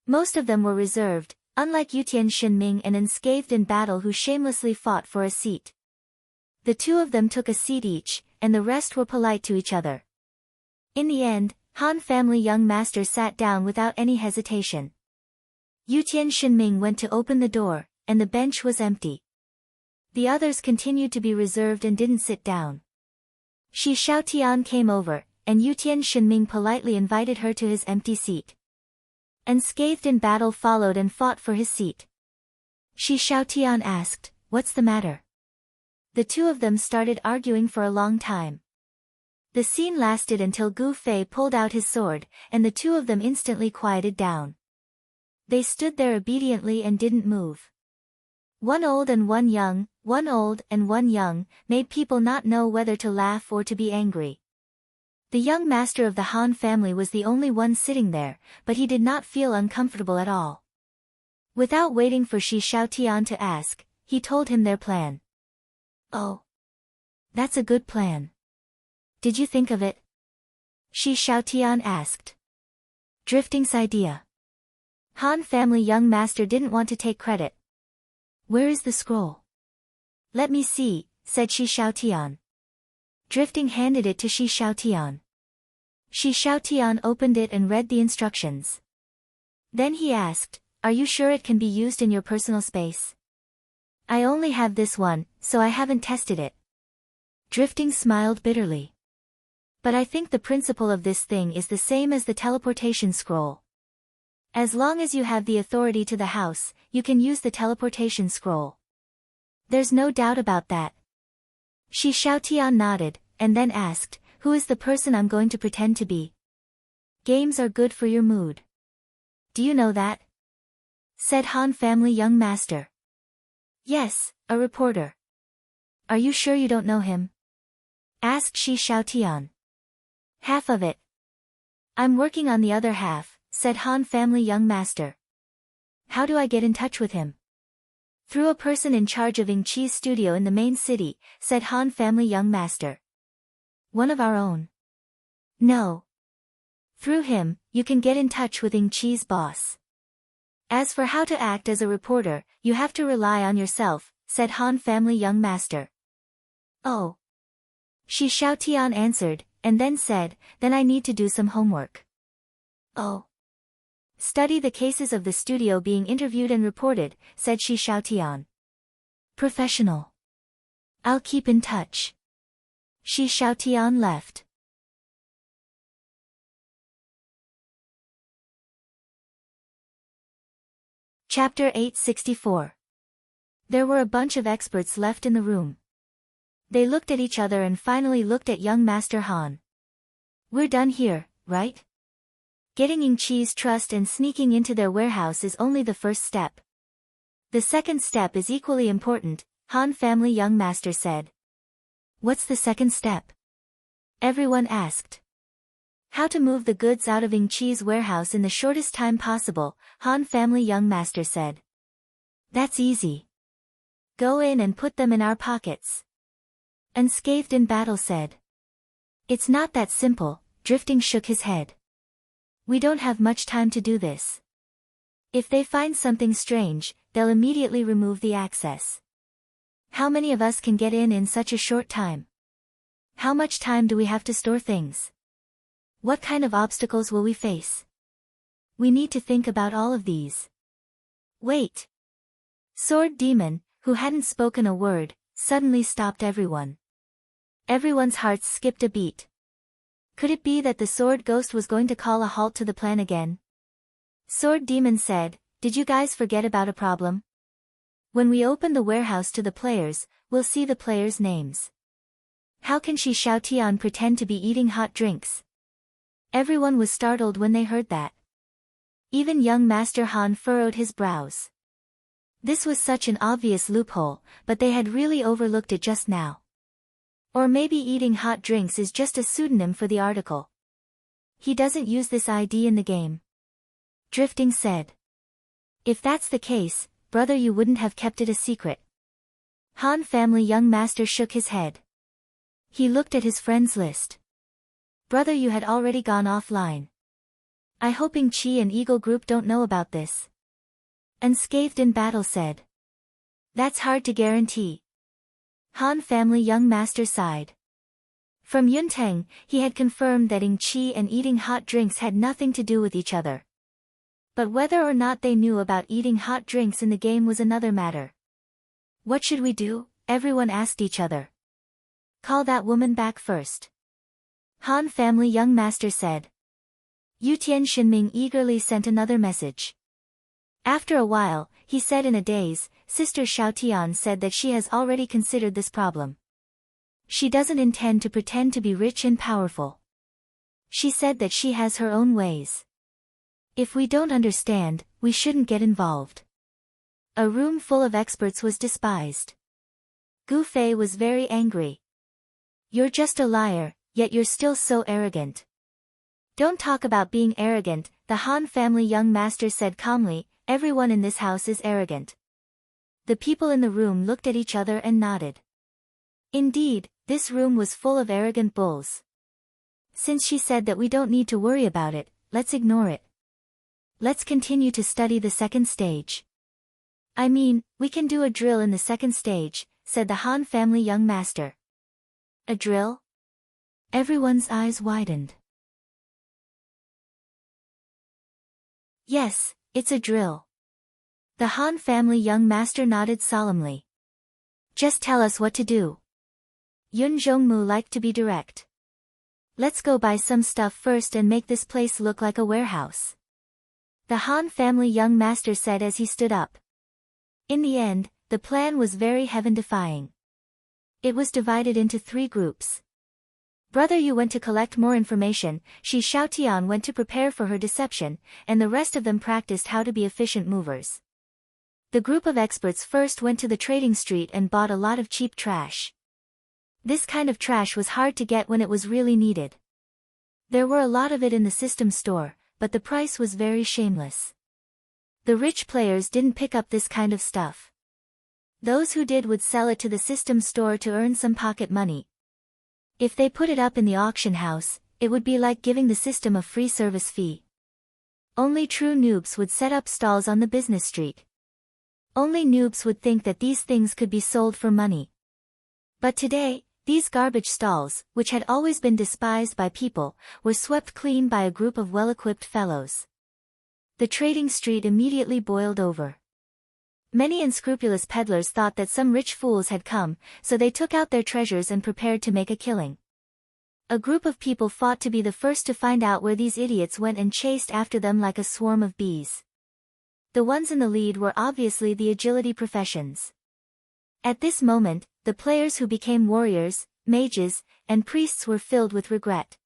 Most of them were reserved, unlike Yutian Shinming and Unscathed in Battle, who shamelessly fought for a seat. The 2 of them took a seat each, and the rest were polite to each other. In the end, Han family young master sat down without any hesitation. Yutian Shinming went to open the door, and the bench was empty. The others continued to be reserved and didn't sit down. Shi Xiaotian came over, and Yutian Shinming politely invited her to his empty seat. Unscathed in Battle followed and fought for his seat. Shi Xiaotian asked, "What's the matter?" The 2 of them started arguing for a long time. The scene lasted until Gu Fei pulled out his sword, and the 2 of them instantly quieted down. They stood there obediently and didn't move. One old and one young, one old and one young, made people not know whether to laugh or to be angry. The young master of the Han family was the only one sitting there, but he did not feel uncomfortable at all. Without waiting for Shi Xiaotian to ask, he told him their plan. "Oh. That's a good plan. Did you think of it?" Shi Xiaotian asked. "Drifting's idea." Han family young master didn't want to take credit. "Where is the scroll?" "Let me see," said Shi Xiaotian. Drifting handed it to Shi Xiaotian. Shi Xiaotian opened it and read the instructions. Then he asked, "Are you sure it can be used in your personal space?" "I only have this one, so I haven't tested it." Drifting smiled bitterly. "But I think the principle of this thing is the same as the teleportation scroll. As long as you have the authority to the house, you can use the teleportation scroll." "There's no doubt about that." Shi Xiaotian nodded, and then asked, "Who is the person I'm going to pretend to be?" "Games are good for your mood. Do you know that?" said Han family young master. "Yes, a reporter." "Are you sure you don't know him?" asked Shi Xiaotian. "Half of it. I'm working on the other half," said Han family young master. "How do I get in touch with him?" "Through a person in charge of Ying Qi's studio in the main city," said Han family young master. "One of our own?" "No. Through him, you can get in touch with Ying Qi's boss. As for how to act as a reporter, you have to rely on yourself," said Han family young master. "Oh." Shi Xiaotian answered, and then said, "Then I need to do some homework." "Oh. Study the cases of the studio being interviewed and reported," said Shi Xiaotian. "Professional. I'll keep in touch." Shi Xiaotian left. Chapter 864. There were a bunch of experts left in the room. They looked at each other and finally looked at young Master Han. "We're done here, right? Getting Ying Qi's trust and sneaking into their warehouse is only the first step. The second step is equally important," Han family young master said. "What's the second step?" everyone asked. "How to move the goods out of Ying Qi's warehouse in the shortest time possible," Han family young master said. "That's easy. Go in and put them in our pockets." Unscathed in battle said. "It's not that simple," Drifting shook his head. "We don't have much time to do this. If they find something strange, they'll immediately remove the access. How many of us can get in such a short time? How much time do we have to store things? What kind of obstacles will we face? We need to think about all of these." "Wait." Sword Demon, who hadn't spoken a word, suddenly stopped everyone. Everyone's hearts skipped a beat. Could it be that the Sword Ghost was going to call a halt to the plan again? Sword Demon said, "Did you guys forget about a problem? When we open the warehouse to the players, we'll see the players' names. How can Shi Xiaotian pretend to be eating hot drinks?" Everyone was startled when they heard that. Even young Master Han furrowed his brows. This was such an obvious loophole, but they had really overlooked it just now. Or maybe eating hot drinks is just a pseudonym for the article. "He doesn't use this ID in the game," Drifting said. "If that's the case, brother, you wouldn't have kept it a secret." Han family young master shook his head. He looked at his friends list. "Brother, you had already gone offline. I hope Ying Qi and Eagle Group don't know about this." Unscathed in battle said. "That's hard to guarantee." Han family young master sighed. From Yunteng, he had confirmed that Ying Qi and eating hot drinks had nothing to do with each other. But whether or not they knew about eating hot drinks in the game was another matter. "What should we do?" everyone asked each other. "Call that woman back first," Han family young master said. Yutian Shinming eagerly sent another message. After a while, he said in a daze, "Sister Xiaotian said that she has already considered this problem. She doesn't intend to pretend to be rich and powerful. She said that she has her own ways. If we don't understand, we shouldn't get involved." A room full of experts was despised. Gu Fei was very angry. "You're just a liar," Yet you're still so arrogant. Don't talk about being arrogant, the Han family young master said calmly, everyone in this house is arrogant. The people in the room looked at each other and nodded. Indeed, this room was full of arrogant bulls. Since she said that we don't need to worry about it, let's ignore it. Let's continue to study the second stage. I mean, we can do a drill in the second stage, said the Han family young master. A drill? Everyone's eyes widened. Yes, it's a drill. The Han family young master nodded solemnly. Just tell us what to do. Yun Zhongmu liked to be direct. Let's go buy some stuff first and make this place look like a warehouse. The Han family young master said as he stood up. In the end, the plan was very heaven-defying. It was divided into 3 groups. Brother Yu went to collect more information, Shi Xiaotian went to prepare for her deception, and the rest of them practiced how to be efficient movers. The group of experts first went to the trading street and bought a lot of cheap trash. This kind of trash was hard to get when it was really needed. There were a lot of it in the system store, but the price was very shameless. The rich players didn't pick up this kind of stuff. Those who did would sell it to the system store to earn some pocket money. If they put it up in the auction house, it would be like giving the system a free service fee. Only true noobs would set up stalls on the business street. Only noobs would think that these things could be sold for money. But today, these garbage stalls, which had always been despised by people, were swept clean by a group of well-equipped fellows. The trading street immediately boiled over. Many unscrupulous peddlers thought that some rich fools had come, so they took out their treasures and prepared to make a killing. A group of people fought to be the first to find out where these idiots went and chased after them like a swarm of bees. The ones in the lead were obviously the agility professions. At this moment, the players who became warriors, mages, and priests were filled with regret.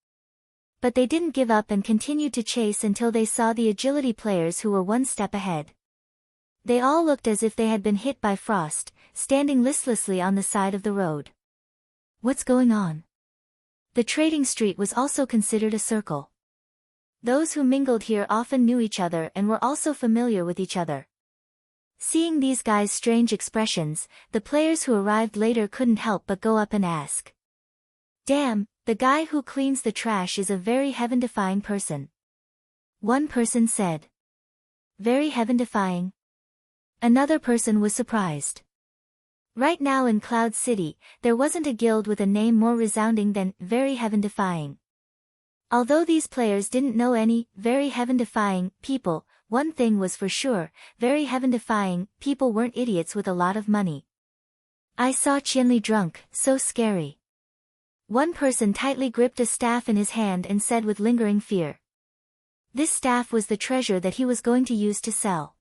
But they didn't give up and continued to chase until they saw the agility players who were one step ahead. They all looked as if they had been hit by frost, standing listlessly on the side of the road. What's going on? The trading street was also considered a circle. Those who mingled here often knew each other and were also familiar with each other. Seeing these guys' strange expressions, the players who arrived later couldn't help but go up and ask. Damn, the guy who cleans the trash is a very heaven-defying person. One person said. Very heaven-defying. Another person was surprised. Right now in Cloud City, there wasn't a guild with a name more resounding than very heaven-defying. Although these players didn't know any very heaven-defying people, one thing was for sure, very heaven-defying people weren't idiots with a lot of money. I saw Qianli drunk, so scary. One person tightly gripped a staff in his hand and said with lingering fear. This staff was the treasure that he was going to use to sell.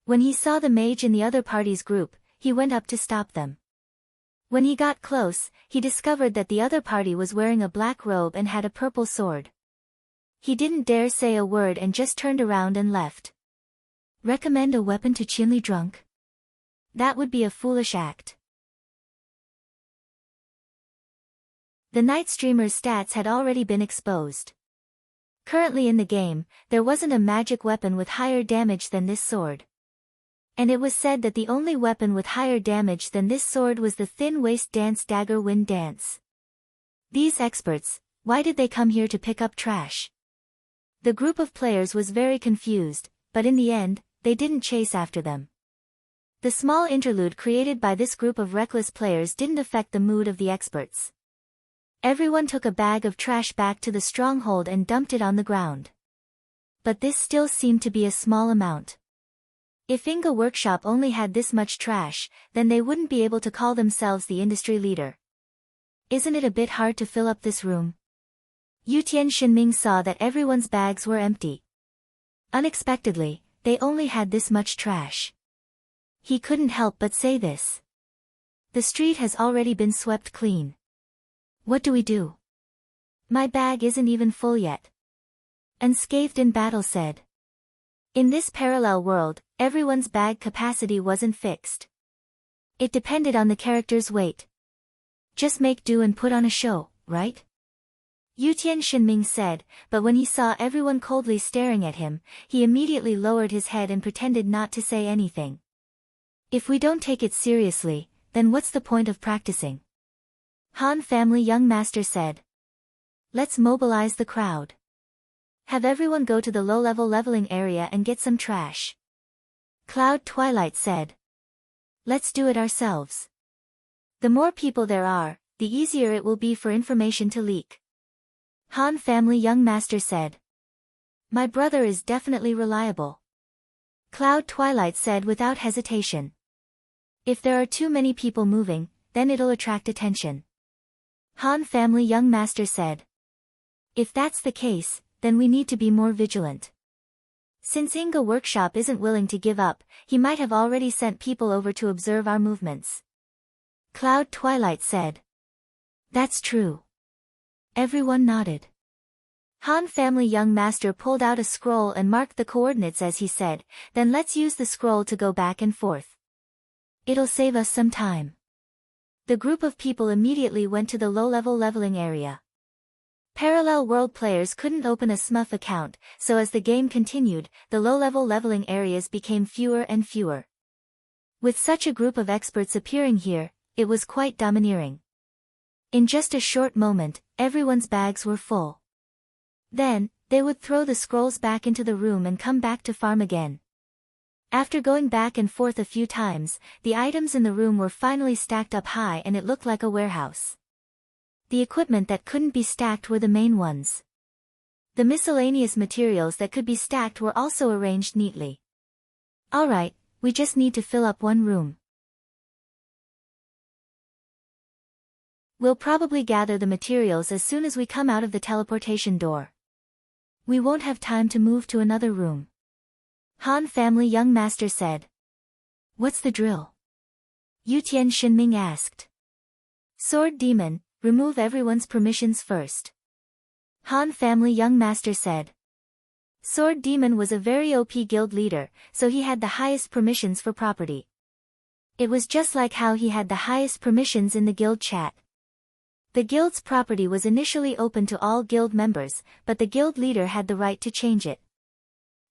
When he saw the mage in the other party's group, he went up to stop them. When he got close, he discovered that the other party was wearing a black robe and had a purple sword. He didn't dare say a word and just turned around and left. Recommend a weapon to Qianli drunk? That would be a foolish act. The night streamer's stats had already been exposed. Currently in the game, there wasn't a magic weapon with higher damage than this sword. And it was said that the only weapon with higher damage than this sword was the thin waist dance dagger wind dance. These experts, why did they come here to pick up trash? The group of players was very confused, but in the end, they didn't chase after them. The small interlude created by this group of reckless players didn't affect the mood of the experts. Everyone took a bag of trash back to the stronghold and dumped it on the ground. But this still seemed to be a small amount. If Inga Workshop only had this much trash, then they wouldn't be able to call themselves the industry leader. Isn't it a bit hard to fill up this room? Yutian Shinming saw that everyone's bags were empty. Unexpectedly, they only had this much trash. He couldn't help but say this. The street has already been swept clean. What do we do? My bag isn't even full yet. Unscathed in battle said. In this parallel world, everyone's bag capacity wasn't fixed. It depended on the character's weight. Just make do and put on a show, right? Yutian Shinming said, but when he saw everyone coldly staring at him, he immediately lowered his head and pretended not to say anything. If we don't take it seriously, then what's the point of practicing? Han family young master said. Let's mobilize the crowd. Have everyone go to the low-level leveling area and get some trash. Cloud Twilight said. Let's do it ourselves. The more people there are, the easier it will be for information to leak. Han family young master said. My brother is definitely reliable. Cloud Twilight said without hesitation. If there are too many people moving, then it'll attract attention. Han family young master said. If that's the case, then we need to be more vigilant. Since Inga Workshop isn't willing to give up, he might have already sent people over to observe our movements. Cloud Twilight said. That's true. Everyone nodded. Han family young master pulled out a scroll and marked the coordinates as he said, then let's use the scroll to go back and forth. It'll save us some time. The group of people immediately went to the low-level leveling area. Parallel world players couldn't open a SMUF account, so as the game continued, the low-level leveling areas became fewer and fewer. With such a group of experts appearing here, it was quite domineering. In just a short moment, everyone's bags were full. Then, they would throw the scrolls back into the room and come back to farm again. After going back and forth a few times, the items in the room were finally stacked up high and it looked like a warehouse. The equipment that couldn't be stacked were the main ones. The miscellaneous materials that could be stacked were also arranged neatly. Alright, we just need to fill up one room. We'll probably gather the materials as soon as we come out of the teleportation door. We won't have time to move to another room. Han family young master said. What's the drill? Yutian Shinming asked. Sword Demon, remove everyone's permissions first. Han family young master said. Sword Demon was a very OP guild leader, so he had the highest permissions for property. It was just like how he had the highest permissions in the guild chat. The guild's property was initially open to all guild members, but the guild leader had the right to change it.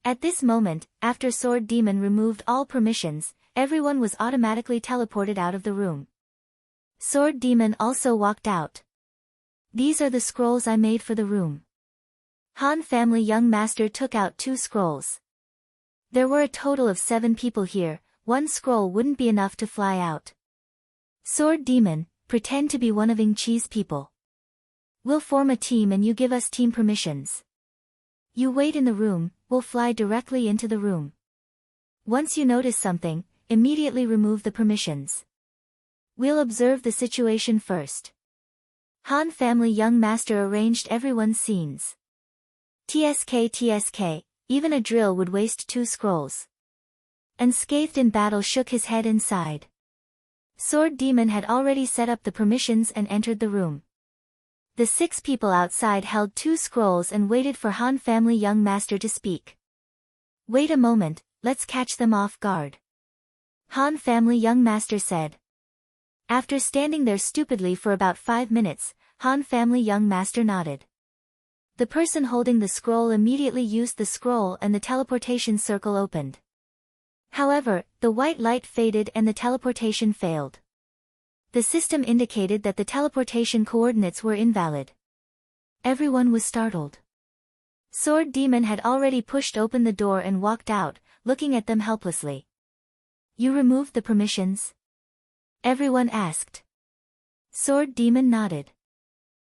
At this moment, after Sword Demon removed all permissions, everyone was automatically teleported out of the room. Sword Demon also walked out. These are the scrolls I made for the room. Han family young master took out 2 scrolls. There were a total of 7 people here, 1 scroll wouldn't be enough to fly out. Sword Demon, pretend to be one of Ing Chi's people. We'll form a team and you give us team permissions. You wait in the room, we'll fly directly into the room. Once you notice something, immediately remove the permissions. We'll observe the situation first. Han family young master arranged everyone's scenes. TSK, even a drill would waste 2 scrolls. Unscathed in battle shook his head and sighed. Sword Demon had already set up the permissions and entered the room. The 6 people outside held 2 scrolls and waited for Han family young master to speak. Wait a moment, let's catch them off guard. Han family young master said. After standing there stupidly for about 5 minutes, Han family young master nodded. The person holding the scroll immediately used the scroll and the teleportation circle opened. However, the white light faded and the teleportation failed. The system indicated that the teleportation coordinates were invalid. Everyone was startled. Sword Demon had already pushed open the door and walked out, looking at them helplessly. You removed the permissions? Everyone asked. Sword Demon nodded.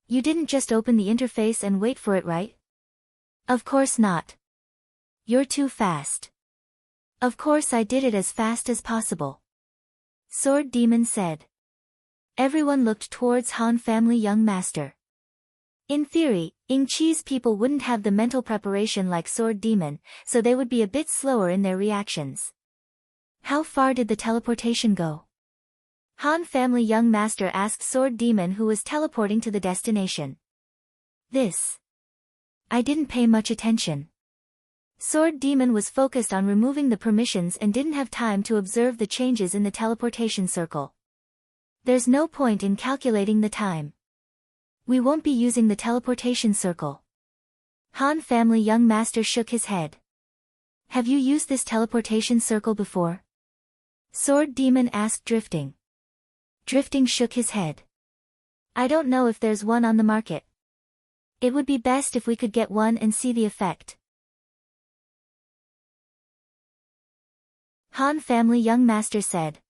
You didn't just open the interface and wait for it, right? Of course not. You're too fast. Of course I did it as fast as possible. Sword Demon said. Everyone looked towards Han family young master. In theory, Ing Chi's people wouldn't have the mental preparation like Sword Demon, so they would be a bit slower in their reactions. How far did the teleportation go? Han family young master asked Sword Demon who was teleporting to the destination. I didn't pay much attention. Sword Demon was focused on removing the permissions and didn't have time to observe the changes in the teleportation circle. There's no point in calculating the time. We won't be using the teleportation circle. Han family young master shook his head. Have you used this teleportation circle before? Sword Demon asked Drifting. Drifting shook his head. I don't know if there's one on the market. It would be best if we could get one and see the effect. Han family young master said.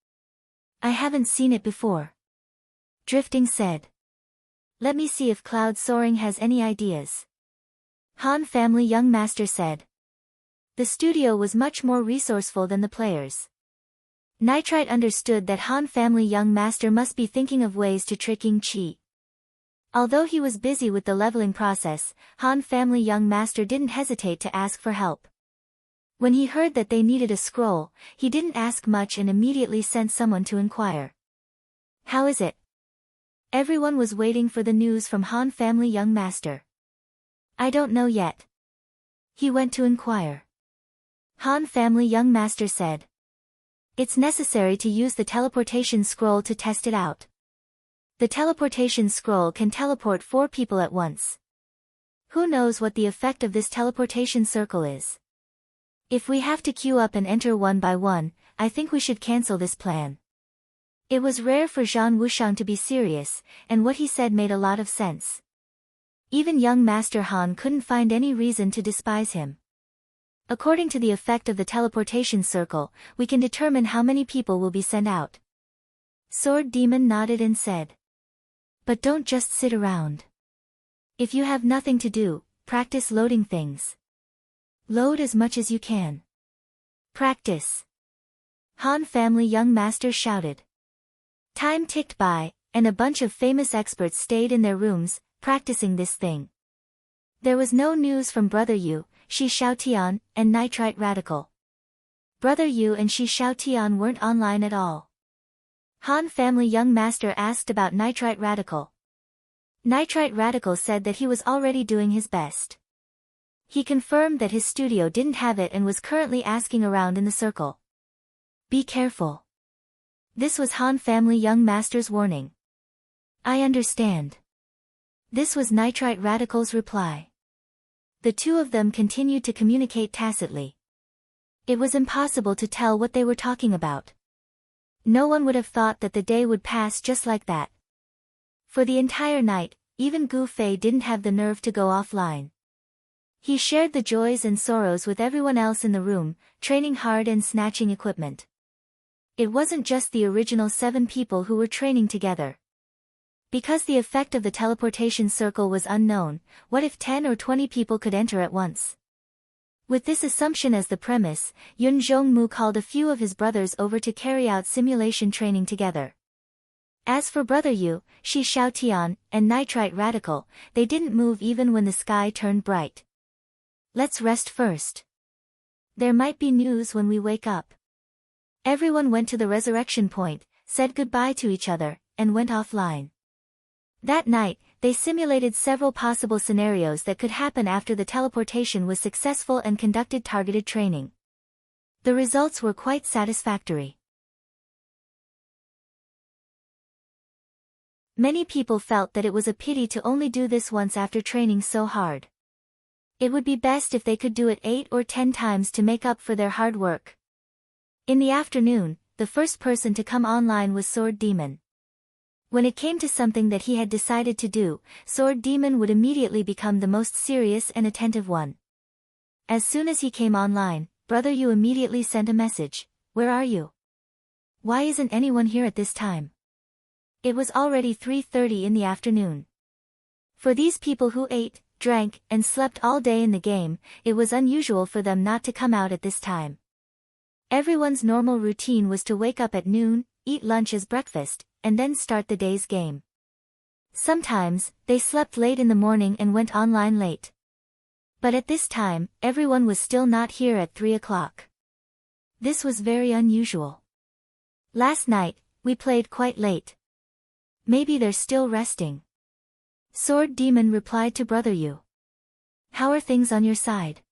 I haven't seen it before. Drifting said. Let me see if Cloud Soaring has any ideas. Han family young master said. The studio was much more resourceful than the players. Nitrite understood that Han family young master must be thinking of ways to trick Chi. Although he was busy with the leveling process, Han family young master didn't hesitate to ask for help. When he heard that they needed a scroll, he didn't ask much and immediately sent someone to inquire. How is it? Everyone was waiting for the news from Han family young master. I don't know yet. He went to inquire. Han family young master said. It's necessary to use the teleportation scroll to test it out. The teleportation scroll can teleport 4 people at once. Who knows what the effect of this teleportation circle is? If we have to queue up and enter one by one, I think we should cancel this plan. It was rare for Zhang Wushang to be serious, and what he said made a lot of sense. Even young Master Han couldn't find any reason to despise him. According to the effect of the teleportation circle, we can determine how many people will be sent out. Sword Demon nodded and said. But don't just sit around. If you have nothing to do, practice loading things. Load as much as you can. Practice. Han family young master shouted. Time ticked by, and a bunch of famous experts stayed in their rooms, practicing this thing. There was no news from Brother Yu, Shi Xiaotian, and Nitrite Radical. Brother Yu and Shi Xiaotian weren't online at all. Han family young master asked about Nitrite Radical. Nitrite Radical said that he was already doing his best. He confirmed that his studio didn't have it and was currently asking around in the circle. Be careful. This was Han family young master's warning. I understand. This was Nitrite Radical's reply. The two of them continued to communicate tacitly. It was impossible to tell what they were talking about. No one would have thought that the day would pass just like that. For the entire night, even Gu Fei didn't have the nerve to go offline. He shared the joys and sorrows with everyone else in the room, training hard and snatching equipment. It wasn't just the original 7 people who were training together. Because the effect of the teleportation circle was unknown, what if 10 or 20 people could enter at once? With this assumption as the premise, Yun Zhongmu called a few of his brothers over to carry out simulation training together. As for Brother Yu, Shi Xiaotian, and Nitrite Radical, they didn't move even when the sky turned bright. Let's rest first. There might be news when we wake up. Everyone went to the resurrection point, said goodbye to each other, and went offline. That night, they simulated several possible scenarios that could happen after the teleportation was successful and conducted targeted training. The results were quite satisfactory. Many people felt that it was a pity to only do this once after training so hard. It would be best if they could do it 8 or 10 times to make up for their hard work. In the afternoon, the first person to come online was Sword Demon. When it came to something that he had decided to do, Sword Demon would immediately become the most serious and attentive one. As soon as he came online, Brother Yu immediately sent a message. Where are you? Why isn't anyone here at this time? It was already 3:30 in the afternoon. For these people who ate, drank, and slept all day in the game, it was unusual for them not to come out at this time. Everyone's normal routine was to wake up at noon, eat lunch as breakfast, and then start the day's game. Sometimes, they slept late in the morning and went online late. But at this time, everyone was still not here at 3 o'clock. This was very unusual. Last night, we played quite late. Maybe they're still resting. Sword Demon replied to Brother Yu. How are things on your side?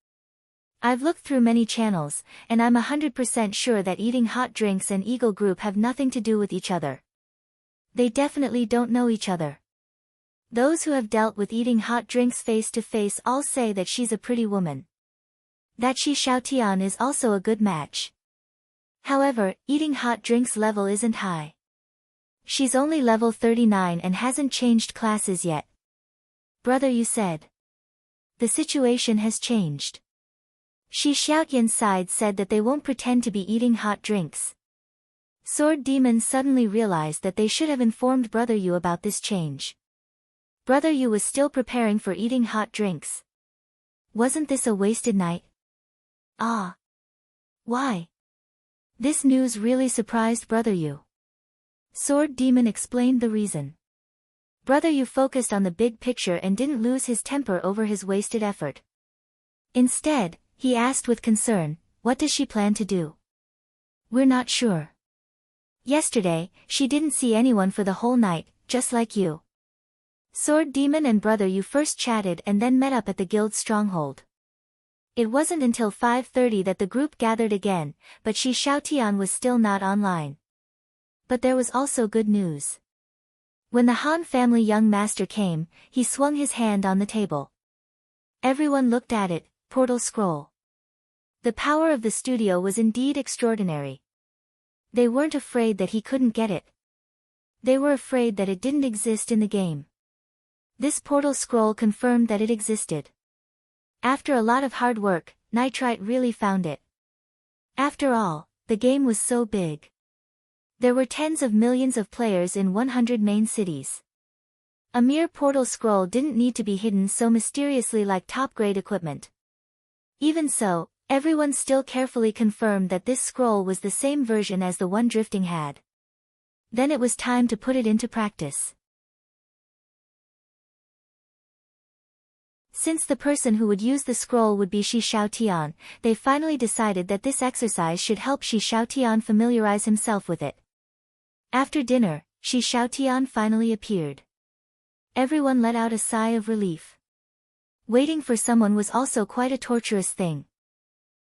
I've looked through many channels, and I'm 100% sure that eating hot drinks and Eagle Group have nothing to do with each other. They definitely don't know each other. Those who have dealt with eating hot drinks face to face all say that she's a pretty woman. That Shi Xiaotian is also a good match. However, eating hot drinks level isn't high. She's only level 39 and hasn't changed classes yet. Brother, you said. The situation has changed. Shi Xiaotian's side said that they won't pretend to be eating hot drinks. Sword Demon suddenly realized that they should have informed Brother Yu about this change. Brother Yu was still preparing for eating hot drinks. Wasn't this a wasted night? Ah. Why? This news really surprised Brother Yu. Sword Demon explained the reason. Brother Yu focused on the big picture and didn't lose his temper over his wasted effort. Instead, he asked with concern, what does she plan to do? We're not sure. Yesterday, she didn't see anyone for the whole night, just like you. Sword Demon and Brother Yu first chatted and then met up at the guild's stronghold. It wasn't until 5:30 that the group gathered again, but Shi Xiaotian was still not online. But there was also good news. When the Han family young master came, he swung his hand on the table. Everyone looked at it, portal scroll. The power of the studio was indeed extraordinary. They weren't afraid that he couldn't get it. They were afraid that it didn't exist in the game. This portal scroll confirmed that it existed. After a lot of hard work, Nitrite really found it. After all, the game was so big. There were tens of millions of players in 100 main cities. A mere portal scroll didn't need to be hidden so mysteriously like top-grade equipment. Even so, everyone still carefully confirmed that this scroll was the same version as the one Drifting had. Then it was time to put it into practice. Since the person who would use the scroll would be Shi Xiaotian, they finally decided that this exercise should help Shi Xiaotian familiarize himself with it. After dinner, Shi Xiaotian finally appeared. Everyone let out a sigh of relief. Waiting for someone was also quite a torturous thing.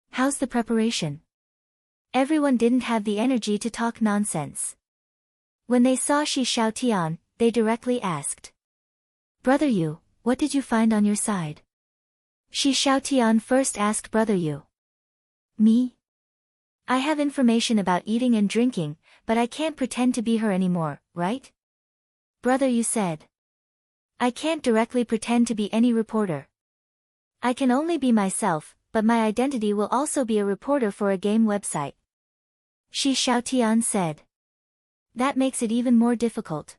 How's the preparation? Everyone didn't have the energy to talk nonsense. When they saw Shi Xiaotian, they directly asked. Brother Yu, what did you find on your side? Shi Xiaotian first asked Brother Yu. Me? I have information about eating and drinking, but I can't pretend to be her anymore, right? Brother Yu said. I can't directly pretend to be any reporter. I can only be myself, but my identity will also be a reporter for a game website. Shi Xiaotian said. That makes it even more difficult.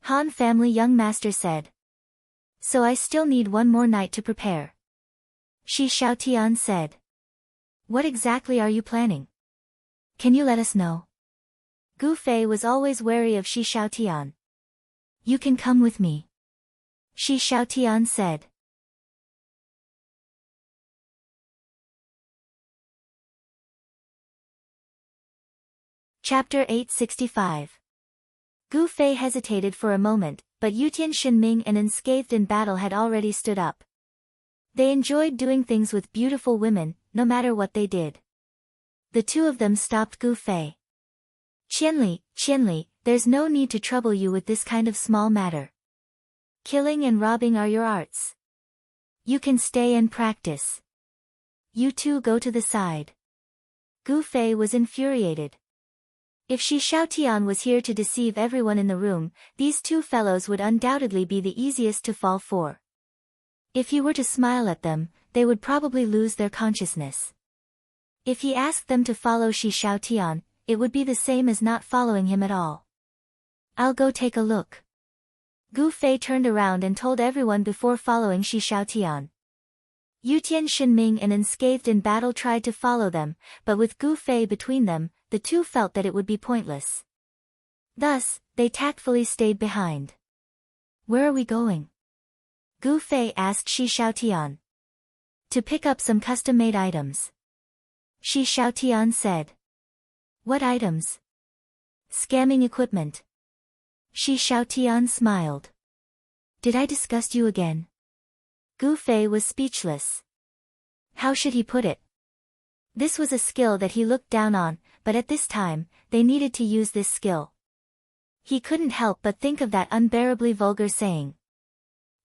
Han family young master said. So I still need one more night to prepare. Shi Xiaotian said. What exactly are you planning? Can you let us know? Gu Fei was always wary of Shi Xiaotian. You can come with me. Shi Xiaotian said. Chapter 865. Gu Fei hesitated for a moment, but Yutian Shinming and Unscathed in Battle had already stood up. They enjoyed doing things with beautiful women, no matter what they did. The two of them stopped Gu Fei. Qianli, there's no need to trouble you with this kind of small matter. Killing and robbing are your arts. You can stay and practice. You two go to the side. Gu Fei was infuriated. If Shi Xiaotian was here to deceive everyone in the room, these two fellows would undoubtedly be the easiest to fall for. If he were to smile at them, they would probably lose their consciousness. If he asked them to follow Shi Xiaotian, it would be the same as not following him at all. I'll go take a look. Gu Fei turned around and told everyone before following Shi Xiaotian. Yutian Shinming and Unscathed in Battle tried to follow them, but with Gu Fei between them, the two felt that it would be pointless. Thus, they tactfully stayed behind. Where are we going? Gu Fei asked Shi Xiaotian. To pick up some custom-made items. Shi Xiaotian said. What items? Scamming equipment. Shi Xiaotian smiled. Did I disgust you again? Gu Fei was speechless. How should he put it? This was a skill that he looked down on, but at this time, they needed to use this skill. He couldn't help but think of that unbearably vulgar saying.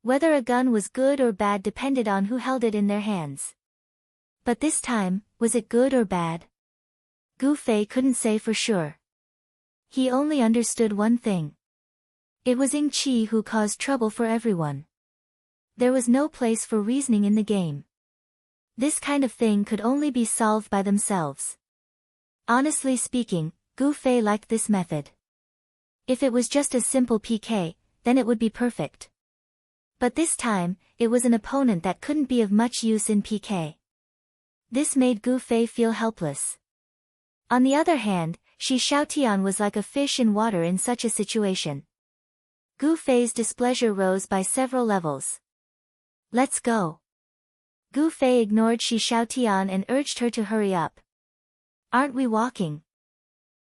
Whether a gun was good or bad depended on who held it in their hands. But this time, was it good or bad? Gu Fei couldn't say for sure. He only understood one thing. It was Ying Qi who caused trouble for everyone. There was no place for reasoning in the game. This kind of thing could only be solved by themselves. Honestly speaking, Gu Fei liked this method. If it was just a simple PK, then it would be perfect. But this time, it was an opponent that couldn't be of much use in PK. This made Gu Fei feel helpless. On the other hand, Shi Xiaotian was like a fish in water in such a situation. Gu Fei's displeasure rose by several levels. Let's go. Gu Fei ignored Shi Xiaotian and urged her to hurry up. Aren't we walking?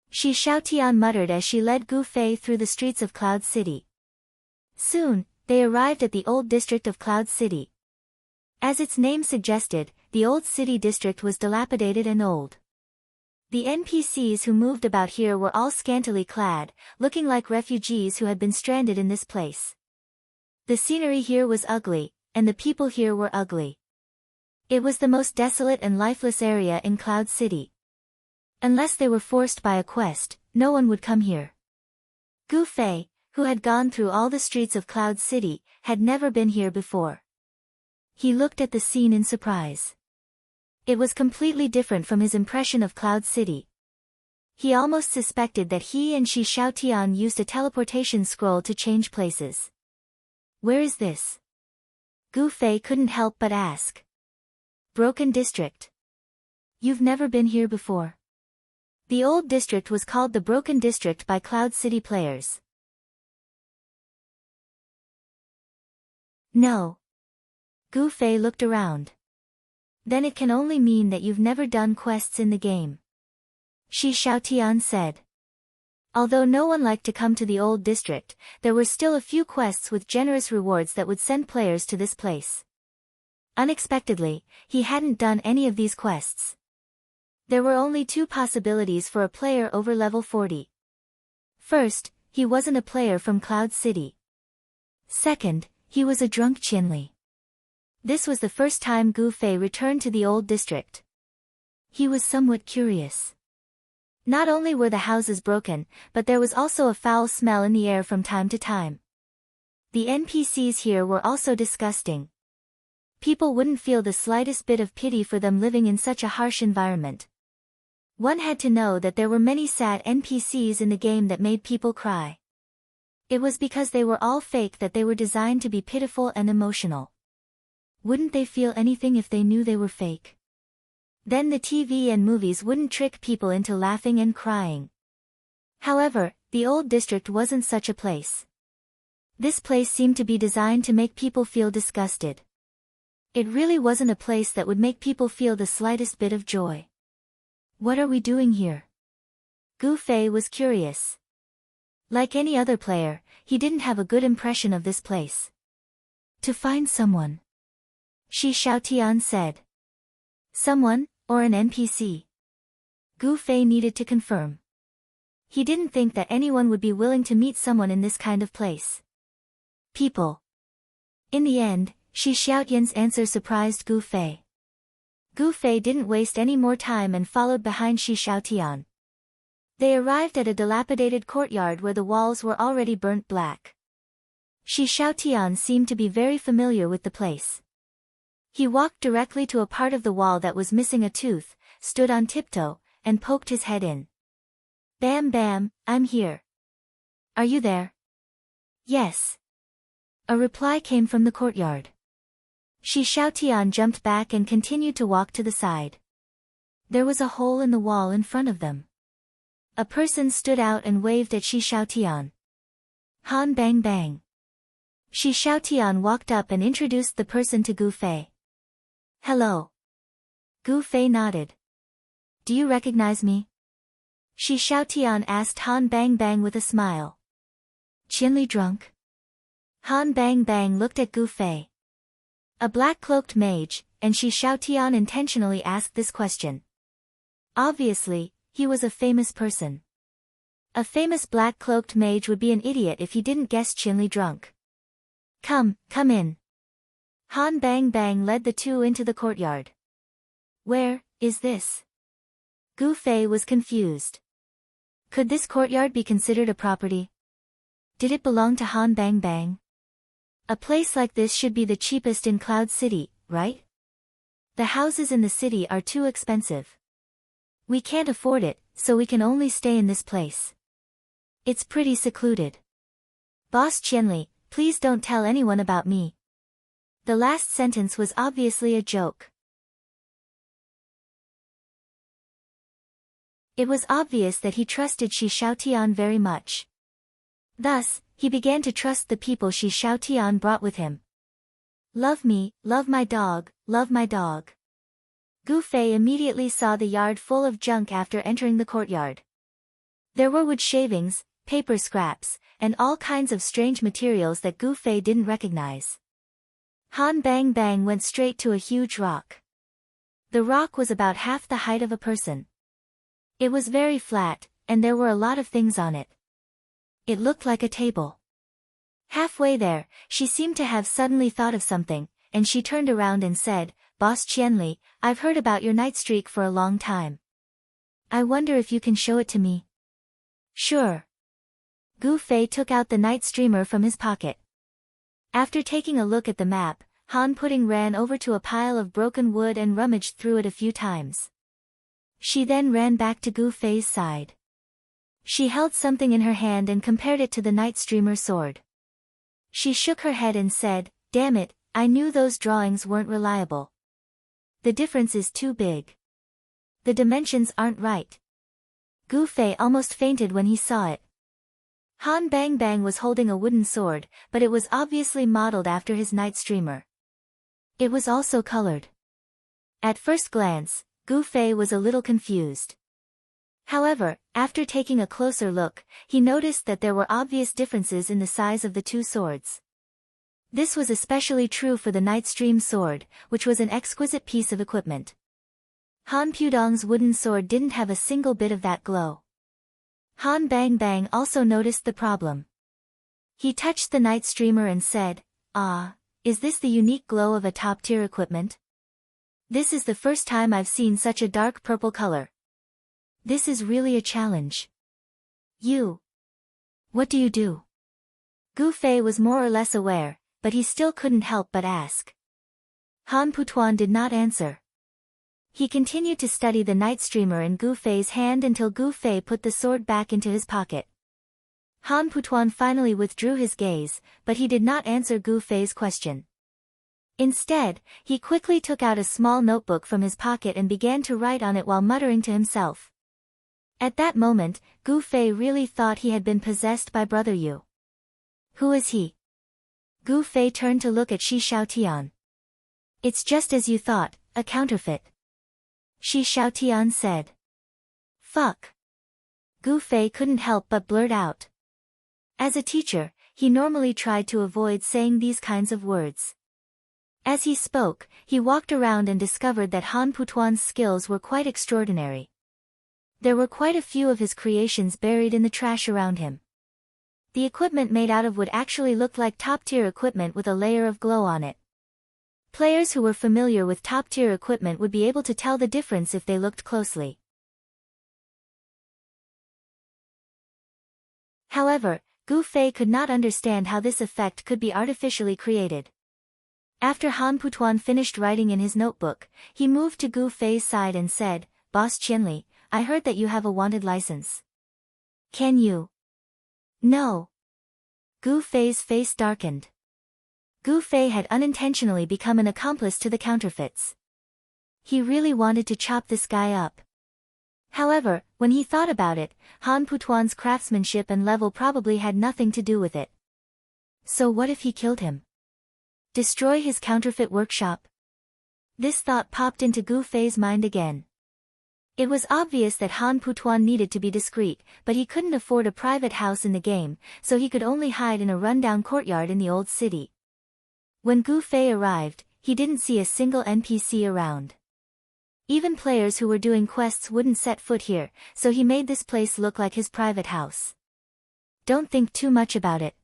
Shi Xiaotian muttered as she led Gu Fei through the streets of Cloud City. Soon, they arrived at the old district of Cloud City. As its name suggested, the old city district was dilapidated and old. The NPCs who moved about here were all scantily clad, looking like refugees who had been stranded in this place. The scenery here was ugly, and the people here were ugly. It was the most desolate and lifeless area in Cloud City. Unless they were forced by a quest, no one would come here. Gu Fei, who had gone through all the streets of Cloud City, had never been here before. He looked at the scene in surprise. It was completely different from his impression of Cloud City. He almost suspected that he and Shi Xiaotian used a teleportation scroll to change places. Where is this? Gu Fei couldn't help but ask. Broken District. You've never been here before? The old district was called the Broken District by Cloud City players. No. Gu Fei looked around. Then it can only mean that you've never done quests in the game. Shi Xiaotian said. Although no one liked to come to the old district, there were still a few quests with generous rewards that would send players to this place. Unexpectedly, he hadn't done any of these quests. There were only two possibilities for a player over level 40. First, he wasn't a player from Cloud City. Second, he was a drunk Qinli. This was the first time Gu Fei returned to the old district. He was somewhat curious. Not only were the houses broken, but there was also a foul smell in the air from time to time. The NPCs here were also disgusting. People wouldn't feel the slightest bit of pity for them living in such a harsh environment. One had to know that there were many sad NPCs in the game that made people cry. It was because they were all fake that they were designed to be pitiful and emotional. Wouldn't they feel anything if they knew they were fake? Then the TV and movies wouldn't trick people into laughing and crying. However, the old district wasn't such a place. This place seemed to be designed to make people feel disgusted. It really wasn't a place that would make people feel the slightest bit of joy. What are we doing here? Gu Fei was curious. Like any other player, he didn't have a good impression of this place. To find someone. Shi Xiaotian said. Someone, or an NPC? Gu Fei needed to confirm. He didn't think that anyone would be willing to meet someone in this kind of place. People. In the end, Shi Xiaotian's answer surprised Gu Fei. Gu Fei didn't waste any more time and followed behind Shi Xiaotian. They arrived at a dilapidated courtyard where the walls were already burnt black. Shi Xiaotian seemed to be very familiar with the place. He walked directly to a part of the wall that was missing a tooth, stood on tiptoe, and poked his head in. Bam bam, I'm here. Are you there? Yes. A reply came from the courtyard. Shi Xiaotian jumped back and continued to walk to the side. There was a hole in the wall in front of them. A person stood out and waved at Shi Xiaotian. Han bang bang. Shi Xiaotian walked up and introduced the person to Gu Fei. Hello. Gu Fei nodded. Do you recognize me? Shi Xiaotian asked Han bang bang with a smile. Qinli drunk? Han bang bang looked at Gu Fei. A black-cloaked mage, and Shi Xiaotian intentionally asked this question. Obviously, he was a famous person. A famous black-cloaked mage would be an idiot if he didn't guess Qinli drunk. Come in. Han Bang Bang led the two into the courtyard. Where is this? Gu Fei was confused. Could this courtyard be considered a property? Did it belong to Han Bang Bang? A place like this should be the cheapest in Cloud City, right? The houses in the city are too expensive. We can't afford it, so we can only stay in this place. It's pretty secluded. Boss Qianli, please don't tell anyone about me. The last sentence was obviously a joke. It was obvious that he trusted Shi Xiaotian very much. Thus, he began to trust the people Shi Xiaotian brought with him. Love me, love my dog, love my dog. Gu Fei immediately saw the yard full of junk after entering the courtyard. There were wood shavings, paper scraps, and all kinds of strange materials that Gu Fei didn't recognize. Han Bang Bang went straight to a huge rock. The rock was about half the height of a person. It was very flat, and there were a lot of things on it. It looked like a table. Halfway there, she seemed to have suddenly thought of something, and she turned around and said, Boss Qianli, I've heard about your night streak for a long time. I wonder if you can show it to me. Sure. Gu Fei took out the night streamer from his pocket. After taking a look at the map, Han Pudding ran over to a pile of broken wood and rummaged through it a few times. She then ran back to Gu Fei's side. She held something in her hand and compared it to the night streamer sword. She shook her head and said, Damn it, I knew those drawings weren't reliable. The difference is too big. The dimensions aren't right. Gu Fei almost fainted when he saw it. Han Bang Bang was holding a wooden sword, but it was obviously modeled after his night streamer. It was also colored. At first glance, Gu Fei was a little confused. However, after taking a closer look, he noticed that there were obvious differences in the size of the two swords. This was especially true for the Night Stream sword, which was an exquisite piece of equipment. Han Pudong's wooden sword didn't have a single bit of that glow. Han Bang Bang also noticed the problem. He touched the night streamer and said, is this the unique glow of a top-tier equipment? This is the first time I've seen such a dark purple color. This is really a challenge. What do you do? Gu Fei was more or less aware, but he still couldn't help but ask. Han Putuan did not answer. He continued to study the night streamer in Gu Fei's hand until Gu Fei put the sword back into his pocket. Han Putuan finally withdrew his gaze, but he did not answer Gu Fei's question. Instead, he quickly took out a small notebook from his pocket and began to write on it while muttering to himself. At that moment, Gu Fei really thought he had been possessed by Brother Yu. Who is he? Gu Fei turned to look at Shi Xiaotian. It's just as you thought, a counterfeit. Shi Xiaotian said. Fuck. Gu Fei couldn't help but blurt out. As a teacher, he normally tried to avoid saying these kinds of words. As he spoke, he walked around and discovered that Han Putuan's skills were quite extraordinary. There were quite a few of his creations buried in the trash around him. The equipment made out of wood actually looked like top-tier equipment with a layer of glow on it. Players who were familiar with top-tier equipment would be able to tell the difference if they looked closely. However, Gu Fei could not understand how this effect could be artificially created. After Han Putuan finished writing in his notebook, he moved to Gu Fei's side and said, Boss Qianli, I heard that you have a wanted license. Can you? No. Gu Fei's face darkened. Gu Fei had unintentionally become an accomplice to the counterfeits. He really wanted to chop this guy up. However, when he thought about it, Han Putuan's craftsmanship and level probably had nothing to do with it. So what if he killed him? Destroy his counterfeit workshop? This thought popped into Gu Fei's mind again. It was obvious that Han Putuan needed to be discreet, but he couldn't afford a private house in the game, so he could only hide in a rundown courtyard in the old city. When Gu Fei arrived, he didn't see a single NPC around. Even players who were doing quests wouldn't set foot here, so he made this place look like his private house. Don't think too much about it.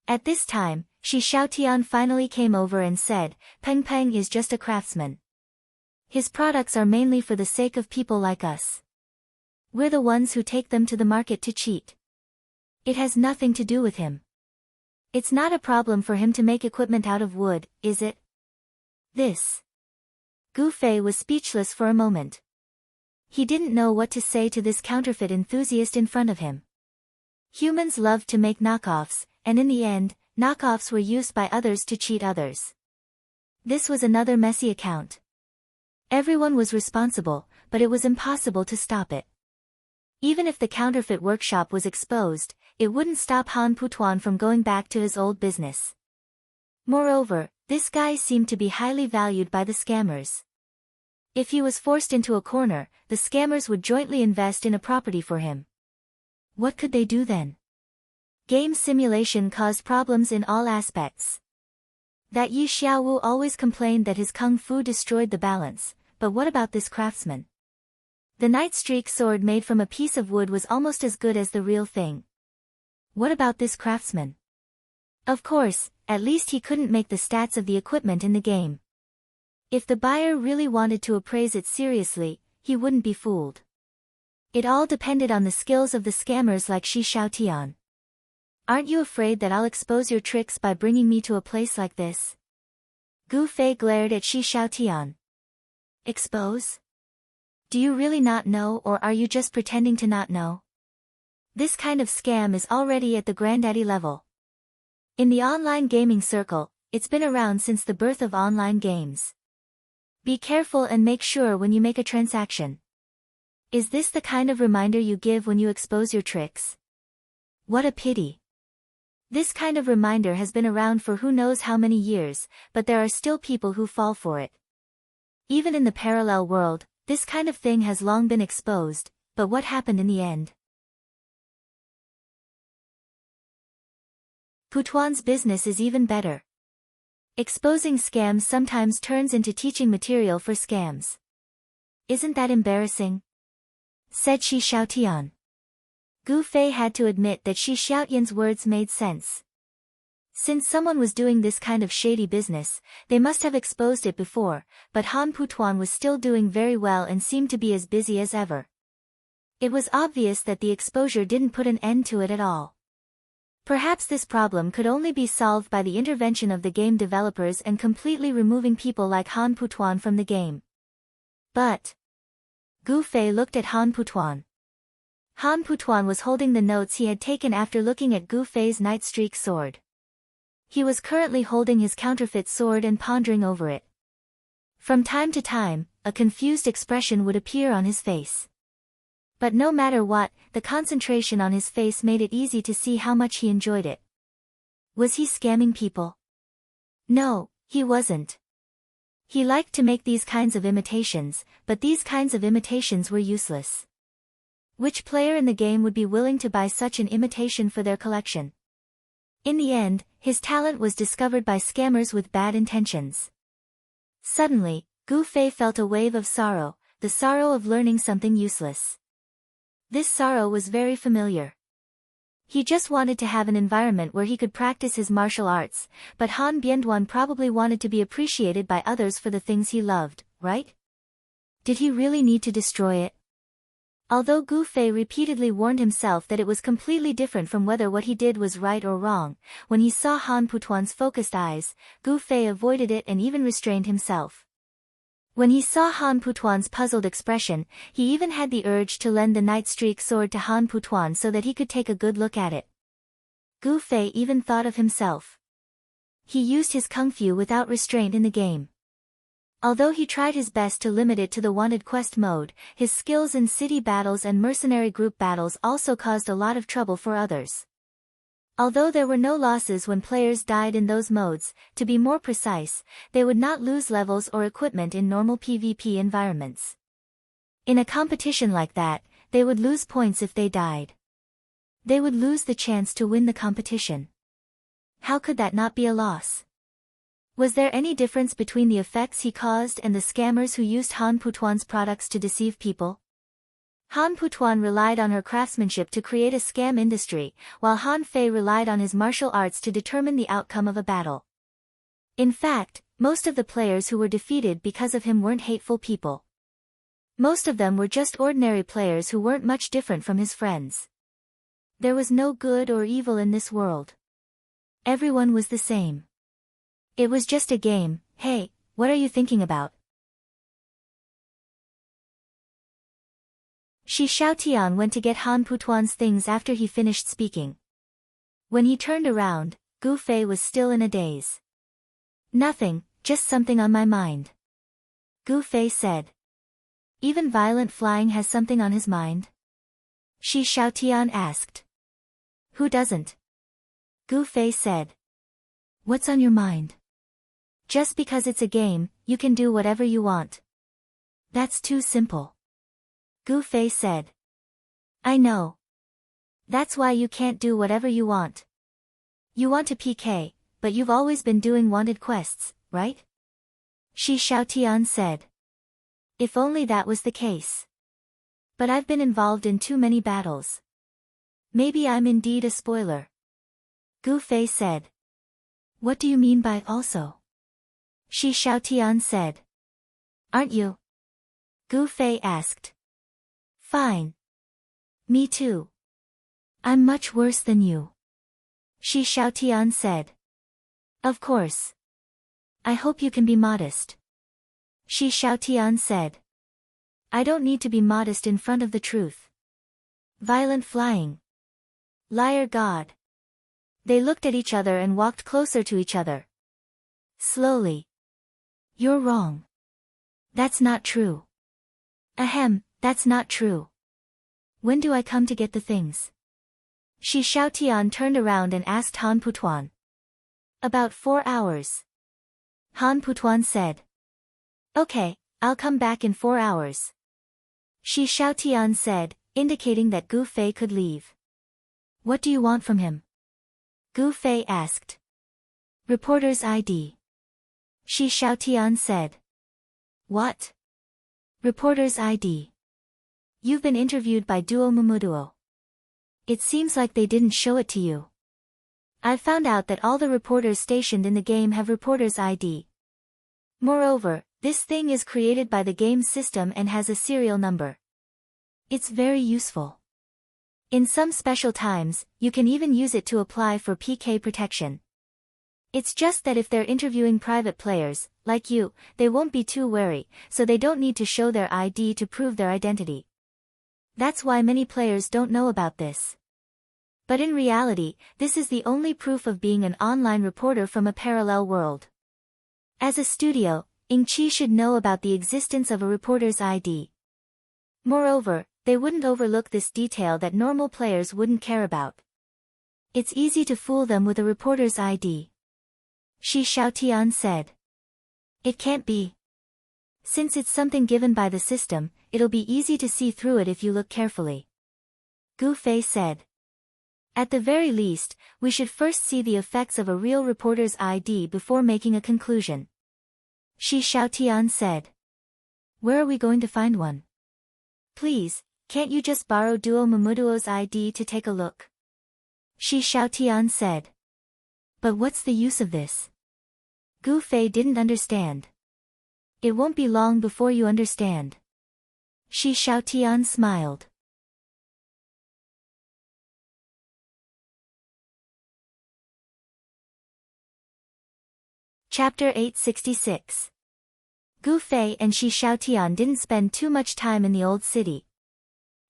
At this time, Shi Xiaotian finally came over and said, Peng Peng is just a craftsman. His products are mainly for the sake of people like us. We're the ones who take them to the market to cheat. It has nothing to do with him. It's not a problem for him to make equipment out of wood, is it? This. Gu Fei was speechless for a moment. He didn't know what to say to this counterfeit enthusiast in front of him. Humans loved to make knockoffs, and in the end, knockoffs were used by others to cheat others. This was another messy account. Everyone was responsible, but it was impossible to stop it. Even if the counterfeit workshop was exposed, it wouldn't stop Han Putuan from going back to his old business. Moreover, this guy seemed to be highly valued by the scammers. If he was forced into a corner, the scammers would jointly invest in a property for him. What could they do then? Game simulation caused problems in all aspects. That Yi Xiaowu always complained that his kung fu destroyed the balance, but what about this craftsman? The Night Streak sword made from a piece of wood was almost as good as the real thing. What about this craftsman? Of course, at least he couldn't make the stats of the equipment in the game. If the buyer really wanted to appraise it seriously, he wouldn't be fooled. It all depended on the skills of the scammers like Shi Xiaotian. Aren't you afraid that I'll expose your tricks by bringing me to a place like this? Gu Fei glared at Shi Xiaotian. Expose? Do you really not know, or are you just pretending to not know? This kind of scam is already at the granddaddy level. In the online gaming circle, it's been around since the birth of online games. Be careful and make sure when you make a transaction. Is this the kind of reminder you give when you expose your tricks? What a pity. This kind of reminder has been around for who knows how many years, but there are still people who fall for it. Even in the parallel world, this kind of thing has long been exposed, but what happened in the end? Putuan's business is even better. Exposing scams sometimes turns into teaching material for scams. Isn't that embarrassing? Said Shi Xiaotian. Gu Fei had to admit that Shi Xiaotian's words made sense. Since someone was doing this kind of shady business, they must have exposed it before, but Han Putuan was still doing very well and seemed to be as busy as ever. It was obvious that the exposure didn't put an end to it at all. Perhaps this problem could only be solved by the intervention of the game developers and completely removing people like Han Putuan from the game. But Gu Fei looked at Han Putuan. Han Putuan was holding the notes he had taken after looking at Gu Fei's Night Streak sword. He was currently holding his counterfeit sword and pondering over it. From time to time, a confused expression would appear on his face. But no matter what, the concentration on his face made it easy to see how much he enjoyed it. Was he scamming people? No, he wasn't. He liked to make these kinds of imitations, but these kinds of imitations were useless. Which player in the game would be willing to buy such an imitation for their collection? In the end, his talent was discovered by scammers with bad intentions. Suddenly, Gu Fei felt a wave of sorrow, the sorrow of learning something useless. This sorrow was very familiar. He just wanted to have an environment where he could practice his martial arts, but Han Bianduan probably wanted to be appreciated by others for the things he loved, right? Did he really need to destroy it? Although Gu Fei repeatedly warned himself that it was completely different from whether what he did was right or wrong, when he saw Han Putuan's focused eyes, Gu Fei avoided it and even restrained himself. When he saw Han Putuan's puzzled expression, he even had the urge to lend the Night Streak sword to Han Putuan so that he could take a good look at it. Gu Fei even thought of himself. He used his kung fu without restraint in the game. Although he tried his best to limit it to the wanted quest mode, his skills in city battles and mercenary group battles also caused a lot of trouble for others. Although there were no losses when players died in those modes, to be more precise, they would not lose levels or equipment in normal PvP environments. In a competition like that, they would lose points if they died. They would lose the chance to win the competition. How could that not be a loss? Was there any difference between the effects he caused and the scammers who used Han Putuan's products to deceive people? Han Putuan relied on her craftsmanship to create a scam industry, while Han Fei relied on his martial arts to determine the outcome of a battle. In fact, most of the players who were defeated because of him weren't hateful people. Most of them were just ordinary players who weren't much different from his friends. There was no good or evil in this world. Everyone was the same. It was just a game. Hey, what are you thinking about? Shi Xiaotian went to get Han Putuan's things after he finished speaking. When he turned around, Gu Fei was still in a daze. Nothing, just something on my mind. Gu Fei said. Even violent flying has something on his mind? Shi Xiaotian asked. Who doesn't? Gu Fei said. What's on your mind? Just because it's a game, you can do whatever you want. That's too simple. Gu Fei said. I know. That's why you can't do whatever you want. You want to PK, but you've always been doing wanted quests, right? Shi Xiaotian said. If only that was the case. But I've been involved in too many battles. Maybe I'm indeed a spoiler. Gu Fei said. What do you mean by also? Shi Xiaotian said. Aren't you? Gu Fei asked. Fine. Me too. I'm much worse than you. Shi Xiaotian said. Of course. I hope you can be modest. Shi Xiaotian said. I don't need to be modest in front of the truth. Violent flying. Liar God. They looked at each other and walked closer to each other. Slowly. You're wrong. That's not true. Ahem, that's not true. When do I come to get the things? Shi Xiaotian turned around and asked Han Putuan. About 4 hours. Han Putuan said. Okay, I'll come back in 4 hours. Shi Xiaotian said, indicating that Gu Fei could leave. What do you want from him? Gu Fei asked. Reporter's ID. Shi Xiaotian said. What? Reporter's ID. You've been interviewed by Duo Mumuduo. It seems like they didn't show it to you. I've found out that all the reporters stationed in the game have reporter's ID. Moreover, this thing is created by the game system and has a serial number. It's very useful. In some special times, you can even use it to apply for PK protection. It's just that if they're interviewing private players, like you, they won't be too wary, so they don't need to show their ID to prove their identity. That's why many players don't know about this. But in reality, this is the only proof of being an online reporter from a parallel world. As a studio, Ingqi should know about the existence of a reporter's ID. Moreover, they wouldn't overlook this detail that normal players wouldn't care about. It's easy to fool them with a reporter's ID. Shi Xiaotian said. It can't be. Since it's something given by the system, it'll be easy to see through it if you look carefully. Gu Fei said. At the very least, we should first see the effects of a real reporter's ID before making a conclusion. Shi Xiaotian said. Where are we going to find one? Please, can't you just borrow Duo Mumuduo's ID to take a look? Shi Xiaotian said. But what's the use of this? Gu Fei didn't understand. It won't be long before you understand. Shi Xiaotian smiled. Chapter 866. Gu Fei and Shi Xiaotian didn't spend too much time in the old city.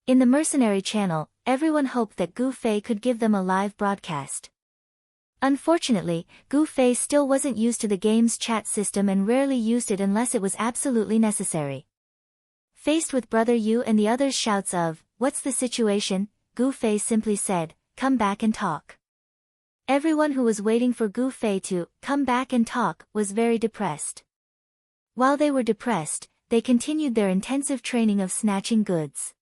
In the mercenary channel, everyone hoped that Gu Fei could give them a live broadcast. Unfortunately, Gu Fei still wasn't used to the game's chat system and rarely used it unless it was absolutely necessary. Faced with Brother Yu and the others' shouts of, "What's the situation?" Gu Fei simply said, "Come back and talk." Everyone who was waiting for Gu Fei to come back and talk was very depressed. While they were depressed, they continued their intensive training of snatching goods.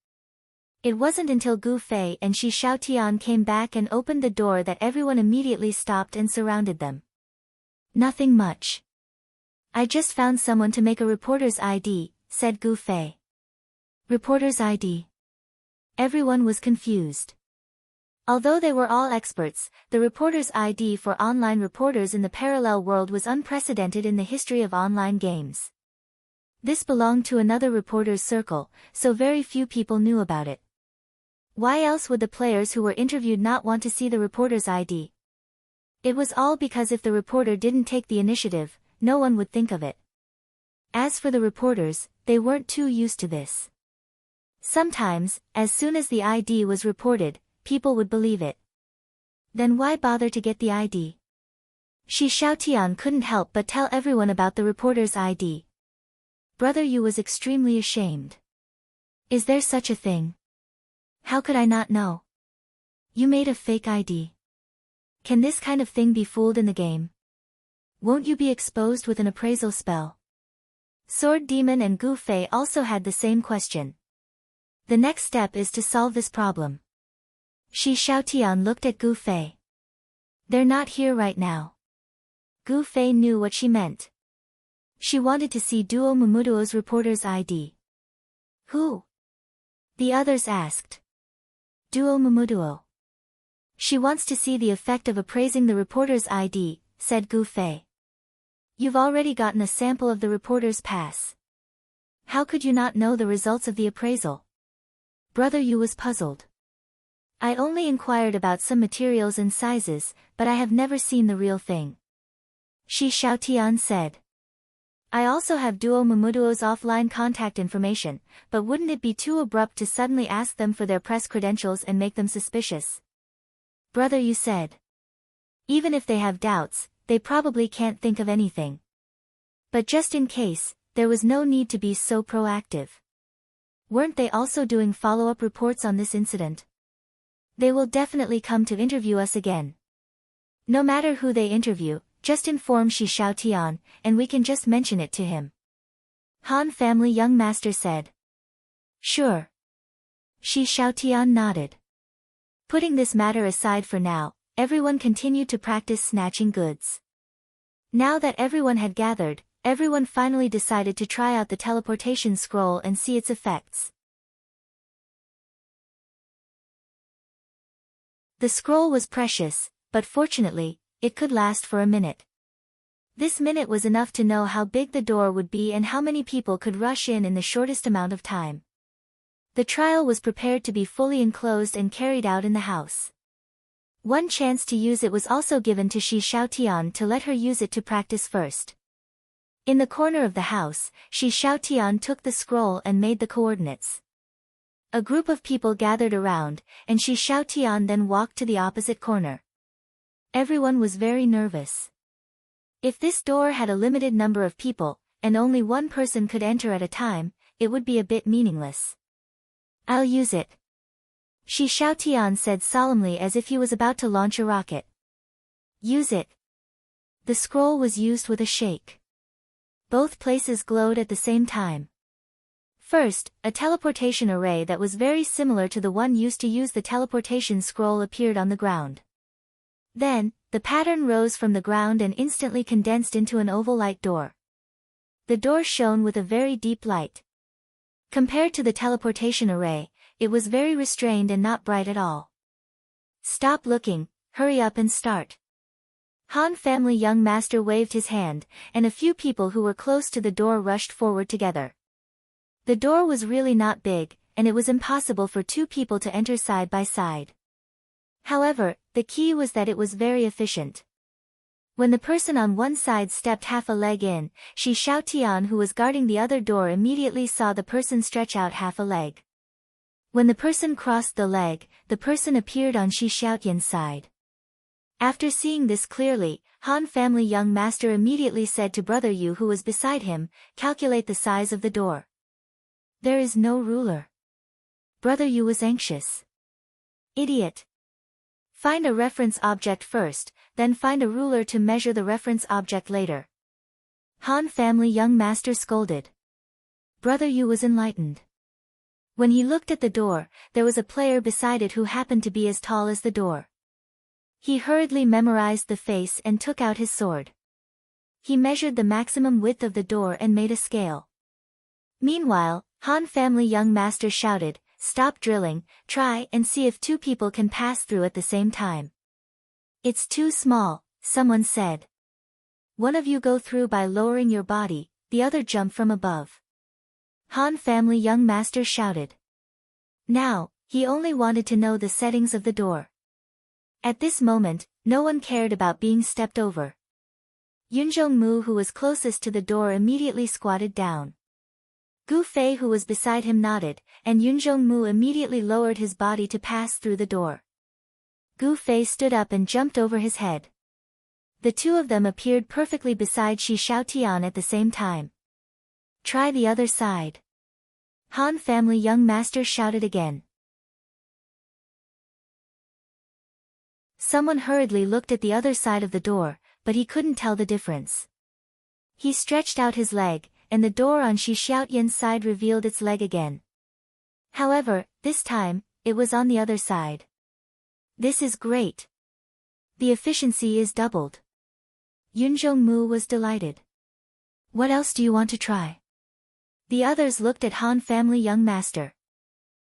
It wasn't until Gu Fei and Shi Xiaotian came back and opened the door that everyone immediately stopped and surrounded them. Nothing much. I just found someone to make a reporter's ID, said Gu Fei. Reporter's ID. Everyone was confused. Although they were all experts, the reporter's ID for online reporters in the parallel world was unprecedented in the history of online games. This belonged to another reporter's circle, so very few people knew about it. Why else would the players who were interviewed not want to see the reporter's ID? It was all because if the reporter didn't take the initiative, no one would think of it. As for the reporters, they weren't too used to this. Sometimes, as soon as the ID was reported, people would believe it. Then why bother to get the ID? Shi Xiaotian couldn't help but tell everyone about the reporter's ID. Brother Yu was extremely ashamed. Is there such a thing? How could I not know? You made a fake ID. Can this kind of thing be fooled in the game? Won't you be exposed with an appraisal spell? Sword Demon and Gu Fei also had the same question. The next step is to solve this problem. Shi Xiaotian looked at Gu Fei. They're not here right now. Gu Fei knew what she meant. She wanted to see Duo Momuduo's reporter's ID. Who? The others asked. Duo Momuduo. She wants to see the effect of appraising the reporter's ID, said Gu Fei. You've already gotten a sample of the reporter's pass. How could you not know the results of the appraisal? Brother Yu was puzzled. I only inquired about some materials and sizes, but I have never seen the real thing. Shi Xiaotian said. I also have Duo Momuduo's offline contact information, but wouldn't it be too abrupt to suddenly ask them for their press credentials and make them suspicious? Brother Yu said. Even if they have doubts, they probably can't think of anything. But just in case, there was no need to be so proactive. Weren't they also doing follow-up reports on this incident? They will definitely come to interview us again. No matter who they interview, just inform Shi Xiaotian, and we can just mention it to him. Han family young master said. Sure. Shi Xiaotian nodded. Putting this matter aside for now, everyone continued to practice snatching goods. Now that everyone had gathered, everyone finally decided to try out the teleportation scroll and see its effects. The scroll was precious, but fortunately, it could last for a minute. This minute was enough to know how big the door would be and how many people could rush in the shortest amount of time. The trial was prepared to be fully enclosed and carried out in the house. One chance to use it was also given to Shi Xiaotian to let her use it to practice first. In the corner of the house, Shi Xiaotian took the scroll and made the coordinates. A group of people gathered around, and Shi Xiaotian then walked to the opposite corner. Everyone was very nervous. If this door had a limited number of people, and only one person could enter at a time, it would be a bit meaningless. I'll use it. Shi Xiaotian said solemnly as if he was about to launch a rocket. Use it. The scroll was used with a shake. Both places glowed at the same time. First, a teleportation array that was very similar to the one used to use the teleportation scroll appeared on the ground. Then, the pattern rose from the ground and instantly condensed into an oval light door. The door shone with a very deep light. Compared to the teleportation array, it was very restrained and not bright at all. Stop looking, hurry up and start. Han family young master waved his hand, and a few people who were close to the door rushed forward together. The door was really not big, and it was impossible for two people to enter side by side. However, the key was that it was very efficient. When the person on one side stepped half a leg in, Shi Xiaotian who was guarding the other door immediately saw the person stretch out half a leg. When the person crossed the leg, the person appeared on Shi Xiaotian's side. After seeing this clearly, Han family young master immediately said to Brother Yu who was beside him, calculate the size of the door. There is no ruler. Brother Yu was anxious. Idiot. Find a reference object first, then find a ruler to measure the reference object later. Han family young master scolded. Brother Yu was enlightened. When he looked at the door, there was a player beside it who happened to be as tall as the door. He hurriedly memorized the face and took out his sword. He measured the maximum width of the door and made a scale. Meanwhile, Han family young master shouted, stop drilling, try and see if two people can pass through at the same time. It's too small, someone said. One of you go through by lowering your body, the other jump from above. Han family young master shouted. Now, he only wanted to know the settings of the door. At this moment, no one cared about being stepped over. Yunjong-mu, who was closest to the door, immediately squatted down. Gu Fei, who was beside him, nodded, and Yunjong-mu immediately lowered his body to pass through the door. Gu Fei stood up and jumped over his head. The two of them appeared perfectly beside Shi Xiaotian at the same time. Try the other side. Han family young master shouted again. Someone hurriedly looked at the other side of the door, but he couldn't tell the difference. He stretched out his leg, and the door on Shi Xiaotian's side revealed its leg again. However, this time, it was on the other side. This is great. The efficiency is doubled. Yunjong-mu was delighted. What else do you want to try? The others looked at Han family young master.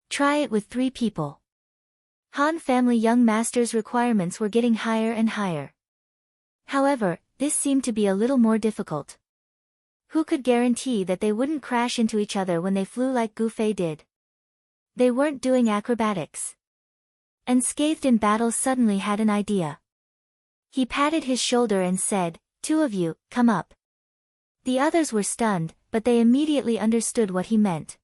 Try it with 3 people. Han family young master's requirements were getting higher and higher. However, this seemed to be a little more difficult. Who could guarantee that they wouldn't crash into each other when they flew like Gu Fei did? They weren't doing acrobatics. Unscathed in battle suddenly had an idea. He patted his shoulder and said, 2 of you, come up. The others were stunned, but they immediately understood what he meant.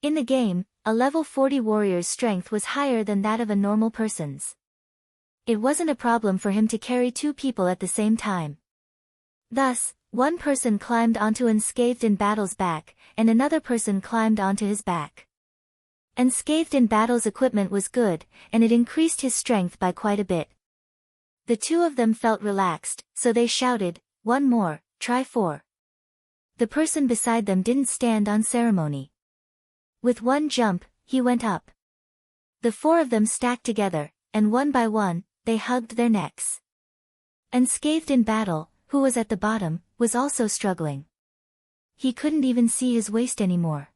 In the game, a level 40 warrior's strength was higher than that of a normal person's. It wasn't a problem for him to carry 2 people at the same time. Thus, one person climbed onto Unscathed in Battle's back, and another person climbed onto his back. Unscathed in Battle's equipment was good, and it increased his strength by quite a bit. The 2 of them felt relaxed, so they shouted, 1 more, try 4. The person beside them didn't stand on ceremony. With one jump, he went up. The 4 of them stacked together, and one by one, they hugged their necks. Unscathed in Battle, who was at the bottom, was also struggling. He couldn't even see his waist anymore.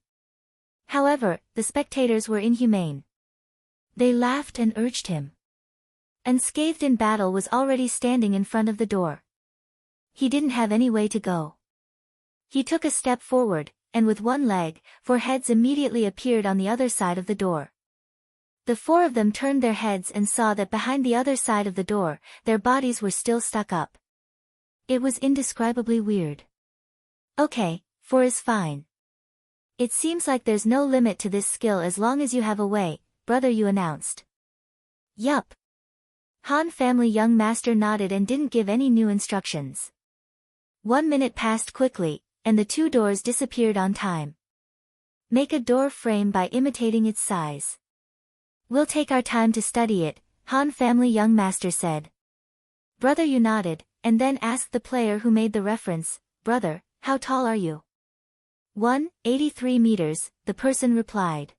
However, the spectators were inhumane. They laughed and urged him. Unscathed in Battle was already standing in front of the door. He didn't have any way to go. He took a step forward, and with one leg, 4 heads immediately appeared on the other side of the door. The 4 of them turned their heads and saw that behind the other side of the door, their bodies were still stuck up. It was indescribably weird. Okay, 4 is fine. It seems like there's no limit to this skill as long as you have a way, brother, you announced. Yup. Han family young master nodded and didn't give any new instructions. 1 minute passed quickly, and the 2 doors disappeared on time. Make a door frame by imitating its size. We'll take our time to study it, Han family young master said. Brother, you nodded, and then asked the player who made the reference, brother, how tall are you? 183 meters, the person replied.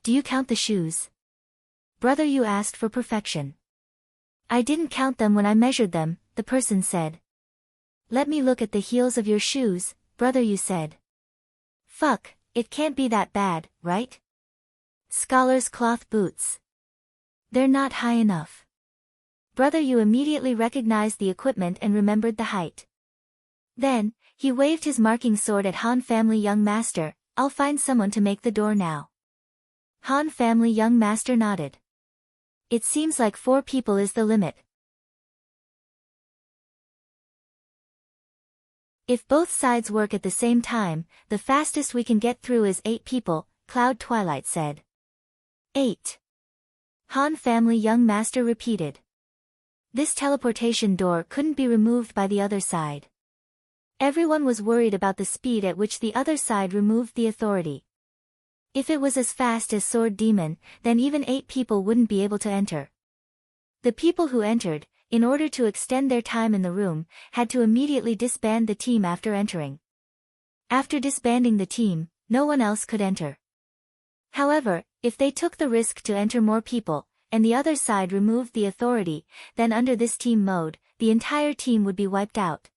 Do you count the shoes? Brother, you asked for perfection. I didn't count them when I measured them, the person said. Let me look at the heels of your shoes, brother, you said. Fuck, it can't be that bad, right? Scholar's cloth boots. They're not high enough. Brother, you immediately recognized the equipment and remembered the height. Then, he waved his marking sword at Han family young master. I'll find someone to make the door now. Han family young master nodded. It seems like 4 people is the limit. If both sides work at the same time, the fastest we can get through is 8 people, Cloud Twilight said. 8. Han family young master repeated. This teleportation door couldn't be removed by the other side. Everyone was worried about the speed at which the other side removed the authority. If it was as fast as Sword Demon, then even 8 people wouldn't be able to enter. The people who entered, in order to extend their time in the room, had to immediately disband the team after entering. After disbanding the team, no one else could enter. However, if they took the risk to enter more people, and the other side removed the authority, then under this team mode, the entire team would be wiped out.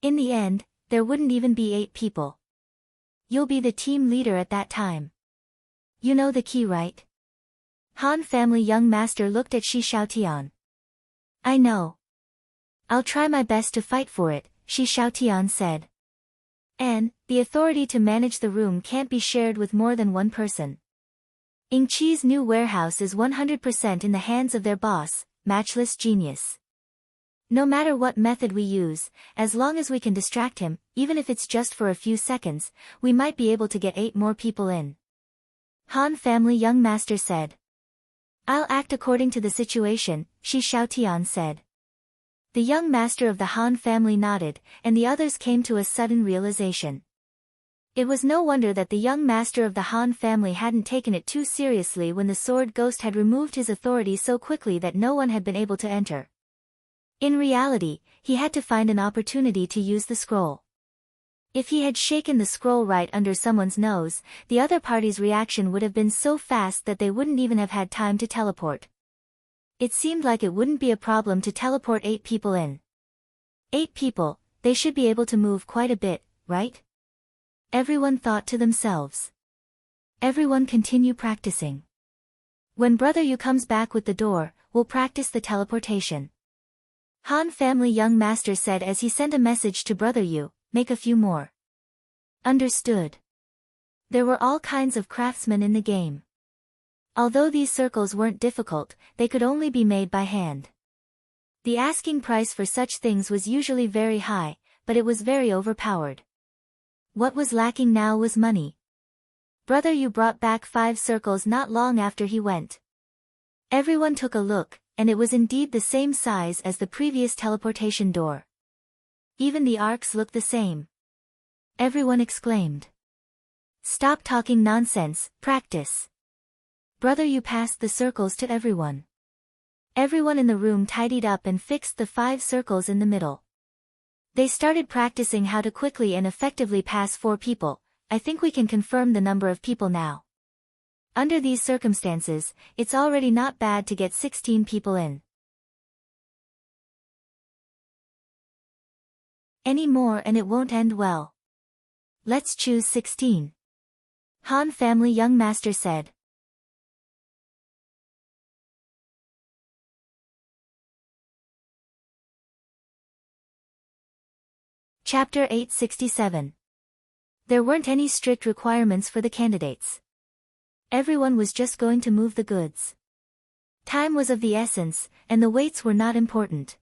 In the end, there wouldn't even be 8 people. You'll be the team leader at that time. You know the key, right? Han family young master looked at Shi Xiaotian. I know. I'll try my best to fight for it, Shi Xiaotian said. And, the authority to manage the room can't be shared with more than one person. Ying Qi's new warehouse is 100% in the hands of their boss, Matchless Genius. No matter what method we use, as long as we can distract him, even if it's just for a few seconds, we might be able to get 8 more people in. Han family young master said. I'll act according to the situation, Shi Xiaotian said. The young master of the Han family nodded, and the others came to a sudden realization. It was no wonder that the young master of the Han family hadn't taken it too seriously when the sword ghost had removed his authority so quickly that no one had been able to enter. In reality, he had to find an opportunity to use the scroll. If he had shaken the scroll right under someone's nose, the other party's reaction would have been so fast that they wouldn't even have had time to teleport. It seemed like it wouldn't be a problem to teleport 8 people in. 8 people, they should be able to move quite a bit, right? Everyone thought to themselves. Everyone continue practicing. When Brother Yu comes back with the door, we'll practice the teleportation. Han family young master said as he sent a message to Brother Yu, make a few more. Understood. There were all kinds of craftsmen in the game. Although these circles weren't difficult, they could only be made by hand. The asking price for such things was usually very high, but it was very overpowered. What was lacking now was money. Brother Yu brought back 5 circles not long after he went. Everyone took a look, and it was indeed the same size as the previous teleportation door. Even the arcs looked the same. Everyone exclaimed. Stop talking nonsense, practice. Brother Yu passed the circles to everyone. Everyone in the room tidied up and fixed the 5 circles in the middle. They started practicing how to quickly and effectively pass 4 people. I think we can confirm the number of people now. Under these circumstances, it's already not bad to get 16 people in. Any more and it won't end well. Let's choose 16. Han family young master said. Chapter 867. There weren't any strict requirements for the candidates. Everyone was just going to move the goods. Time was of the essence, and the weights were not important.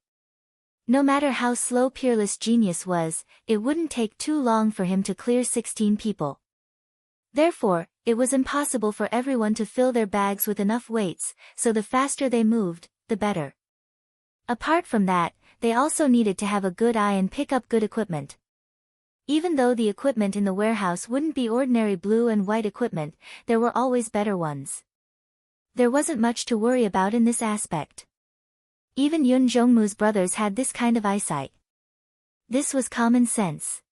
No matter how slow Peerless Genius was, it wouldn't take too long for him to clear 16 people. Therefore, it was impossible for everyone to fill their bags with enough weights, so the faster they moved, the better. Apart from that, they also needed to have a good eye and pick up good equipment. Even though the equipment in the warehouse wouldn't be ordinary blue and white equipment, there were always better ones. There wasn't much to worry about in this aspect. Even Yun Zhongmu's brothers had this kind of eyesight. This was common sense.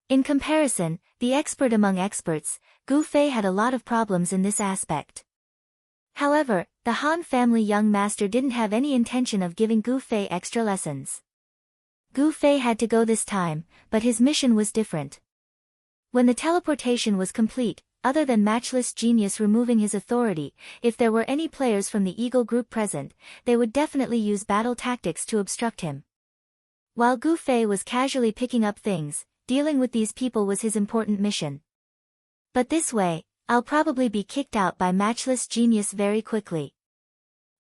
In comparison, the expert among experts, Gu Fei had a lot of problems in this aspect. However, the Han family young master didn't have any intention of giving Gu Fei extra lessons. Gu Fei had to go this time, but his mission was different. When the teleportation was complete, other than Matchless Genius removing his authority, if there were any players from the Eagle group present, they would definitely use battle tactics to obstruct him. While Gu Fei was casually picking up things, dealing with these people was his important mission. But this way, I'll probably be kicked out by Matchless Genius very quickly.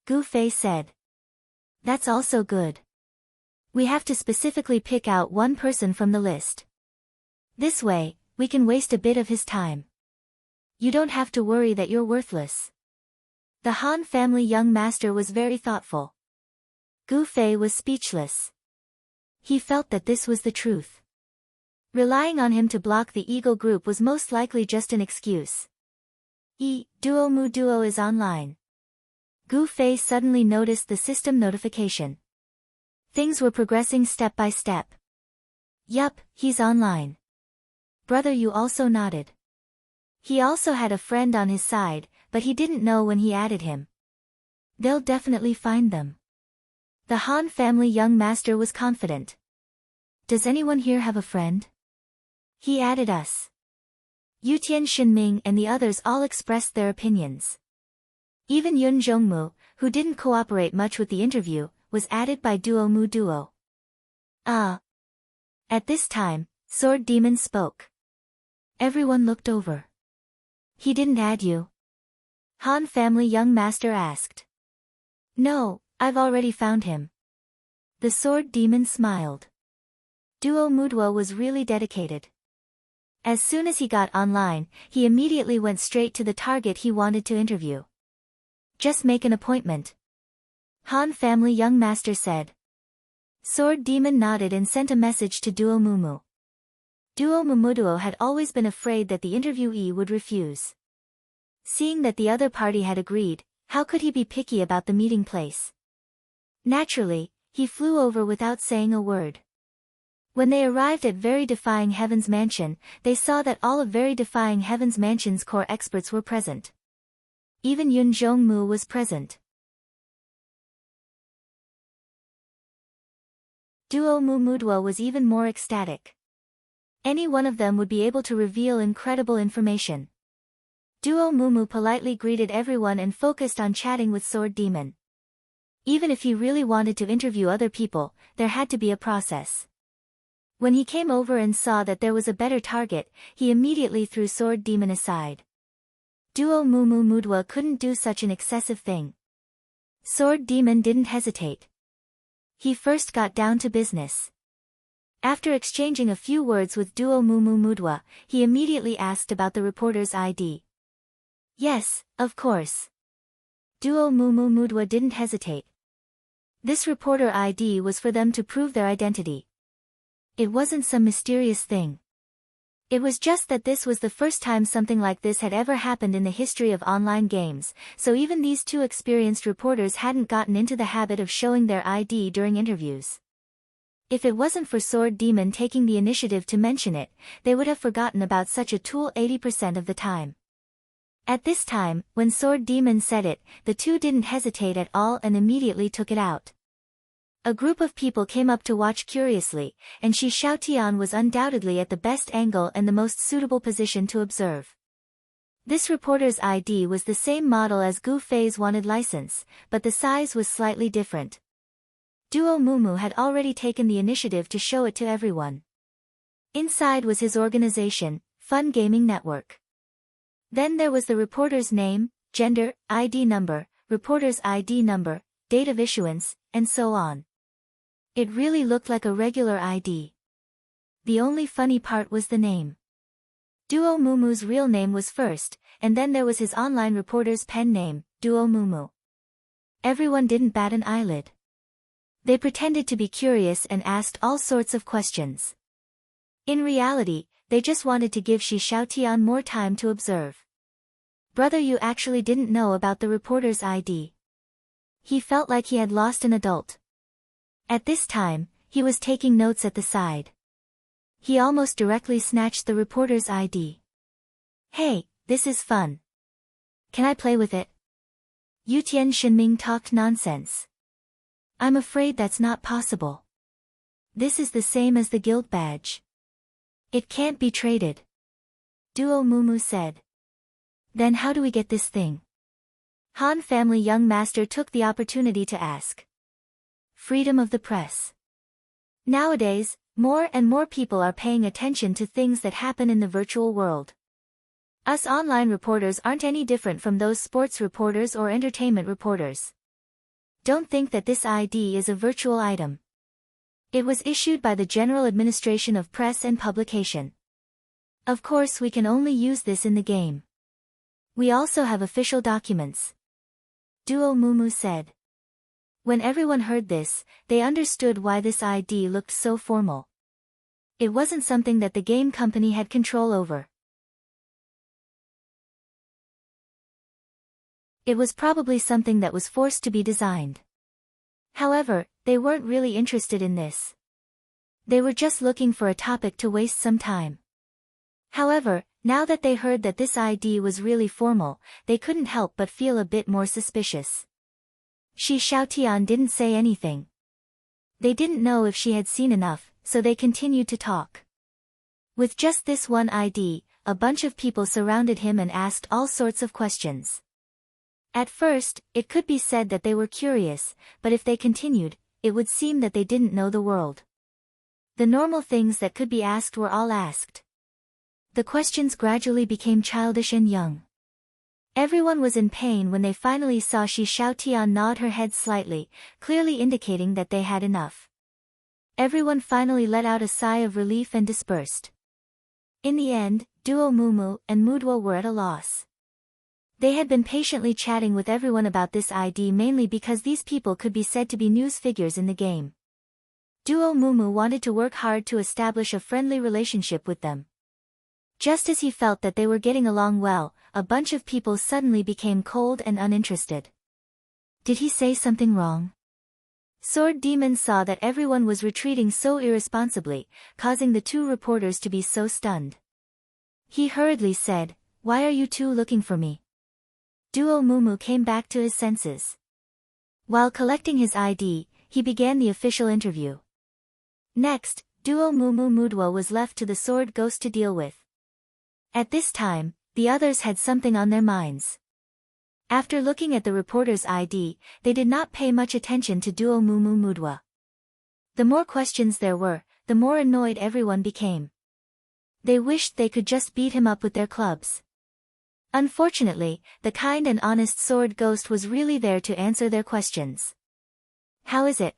Gu Fei said. That's also good. We have to specifically pick out one person from the list. This way, we can waste a bit of his time. You don't have to worry that you're worthless. The Han family young master was very thoughtful. Gu Fei was speechless. He felt that this was the truth. Relying on him to block the Eagle group was most likely just an excuse. Duo Mu Duo is online. Gu Fei suddenly noticed the system notification. Things were progressing step by step. Yup, he's online. Brother Yu also nodded. He also had a friend on his side, but he didn't know when he added him. They'll definitely find them. The Han family young master was confident. Does anyone here have a friend? He added us. Yutian Shinming and the others all expressed their opinions. Even Yun Zhongmu, who didn't cooperate much with the interview, was added by Duo Mu Duo. Ah. At this time, Sword Demon spoke. Everyone looked over. He didn't add you? Han family young master asked. No, I've already found him. The Sword Demon smiled. Duo Mu Duo was really dedicated. As soon as he got online, he immediately went straight to the target he wanted to interview. Just make an appointment. Han family young master said. Sword Demon nodded and sent a message to Duo Mumu. Duo Mumuduo had always been afraid that the interviewee would refuse. Seeing that the other party had agreed, how could he be picky about the meeting place? Naturally, he flew over without saying a word. When they arrived at Very Defying Heaven's mansion, they saw that all of Very Defying Heaven's mansion's core experts were present. Even Yun Zhongmu was present. Duo Mumuduo was even more ecstatic. Any one of them would be able to reveal incredible information. Duo Mumu politely greeted everyone and focused on chatting with Sword Demon. Even if he really wanted to interview other people, there had to be a process. When he came over and saw that there was a better target, he immediately threw Sword Demon aside. Duo Mumu Mudwa couldn't do such an excessive thing. Sword Demon didn't hesitate. He first got down to business. After exchanging a few words with Duo Mumu Mudwa, he immediately asked about the reporter's ID. Yes, of course. Duo Mumu Mudwa didn't hesitate. This reporter ID was for them to prove their identity. It wasn't some mysterious thing. It was just that this was the first time something like this had ever happened in the history of online games, so even these two experienced reporters hadn't gotten into the habit of showing their ID during interviews. If it wasn't for Sword Demon taking the initiative to mention it, they would have forgotten about such a tool 80% of the time. At this time, when Sword Demon said it, the two didn't hesitate at all and immediately took it out. A group of people came up to watch curiously, and Shi Xiaotian was undoubtedly at the best angle and the most suitable position to observe. This reporter's ID was the same model as Gu Fei's wanted license, but the size was slightly different. Duo Mumu had already taken the initiative to show it to everyone. Inside was his organization, Fun Gaming Network. Then there was the reporter's name, gender, ID number, reporter's ID number, date of issuance, and so on. It really looked like a regular ID. The only funny part was the name. Duo Mumu's real name was first, and then there was his online reporter's pen name, Duo Mumu. Everyone didn't bat an eyelid. They pretended to be curious and asked all sorts of questions. In reality, they just wanted to give Shi Xiaotian more time to observe. Brother, you actually didn't know about the reporter's ID. He felt like he had lost an adult. At this time, he was taking notes at the side. He almost directly snatched the reporter's ID. Hey, this is fun. Can I play with it? Yutian Shinming talked nonsense. I'm afraid that's not possible. This is the same as the guild badge. It can't be traded. Duo Mumu said. Then how do we get this thing? Han family young master took the opportunity to ask. Freedom of the press. Nowadays, more and more people are paying attention to things that happen in the virtual world. Us online reporters aren't any different from those sports reporters or entertainment reporters. Don't think that this ID is a virtual item. It was issued by the General Administration of Press and Publication. Of course, we can only use this in the game. We also have official documents. Duo Mumu said. When everyone heard this, they understood why this ID looked so formal. It wasn't something that the game company had control over. It was probably something that was forced to be designed. However, they weren't really interested in this. They were just looking for a topic to waste some time. However, now that they heard that this ID was really formal, they couldn't help but feel a bit more suspicious. Shi Xiaotian didn't say anything. They didn't know if she had seen enough, so they continued to talk. With just this one ID, a bunch of people surrounded him and asked all sorts of questions. At first, it could be said that they were curious, but if they continued, it would seem that they didn't know the world. The normal things that could be asked were all asked. The questions gradually became childish and young. Everyone was in pain when they finally saw Shi Xiaotian nod her head slightly, clearly indicating that they had enough. Everyone finally let out a sigh of relief and dispersed. In the end, Duo Mumu and Mudwo were at a loss. They had been patiently chatting with everyone about this ID mainly because these people could be said to be news figures in the game. Duo Mumu wanted to work hard to establish a friendly relationship with them. Just as he felt that they were getting along well, a bunch of people suddenly became cold and uninterested. Did he say something wrong? Sword Demon saw that everyone was retreating so irresponsibly, causing the two reporters to be so stunned. He hurriedly said, "Why are you two looking for me?" Duo Mumu came back to his senses. While collecting his ID, he began the official interview. Next, Duo Mumu Mudwo was left to the Sword Ghost to deal with. At this time, the others had something on their minds. After looking at the reporter's ID, they did not pay much attention to Duo Mumu Mudwo. The more questions there were, the more annoyed everyone became. They wished they could just beat him up with their clubs. Unfortunately, the kind and honest Sword Ghost was really there to answer their questions. "How is it?"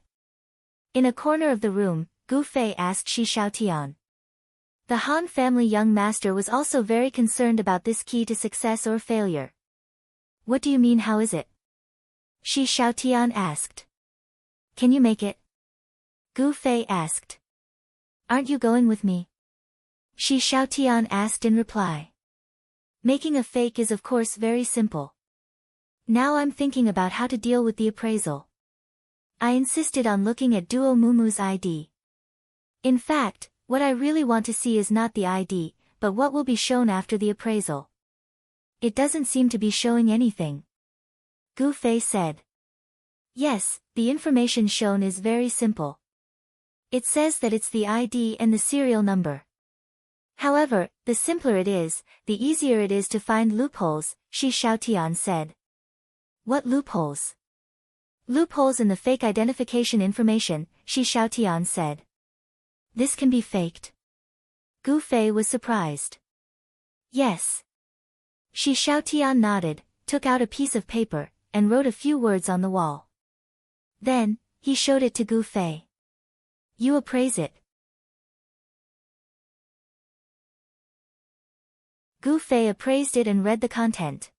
In a corner of the room, Gu Fei asked Shi Xiaotian. The Han family young master was also very concerned about this key to success or failure. "What do you mean how is it?" Shi Xiaotian asked. "Can you make it?" Gu Fei asked. "Aren't you going with me?" Shi Xiaotian asked in reply. "Making a fake is of course very simple. Now I'm thinking about how to deal with the appraisal." I insisted on looking at Duo Mumu's ID. In fact, what I really want to see is not the ID, but what will be shown after the appraisal. It doesn't seem to be showing anything. Gu Fei said. Yes, the information shown is very simple. It says that it's the ID and the serial number. However, the simpler it is, the easier it is to find loopholes, Shi Xiaotian said. What loopholes? Loopholes in the fake identification information, Shi Xiaotian said. This can be faked? Gu Fei was surprised. Yes. Shi Xiaotian nodded, took out a piece of paper, and wrote a few words on the wall. Then, he showed it to Gu Fei. You appraise it. Gu Fei appraised it and read the content.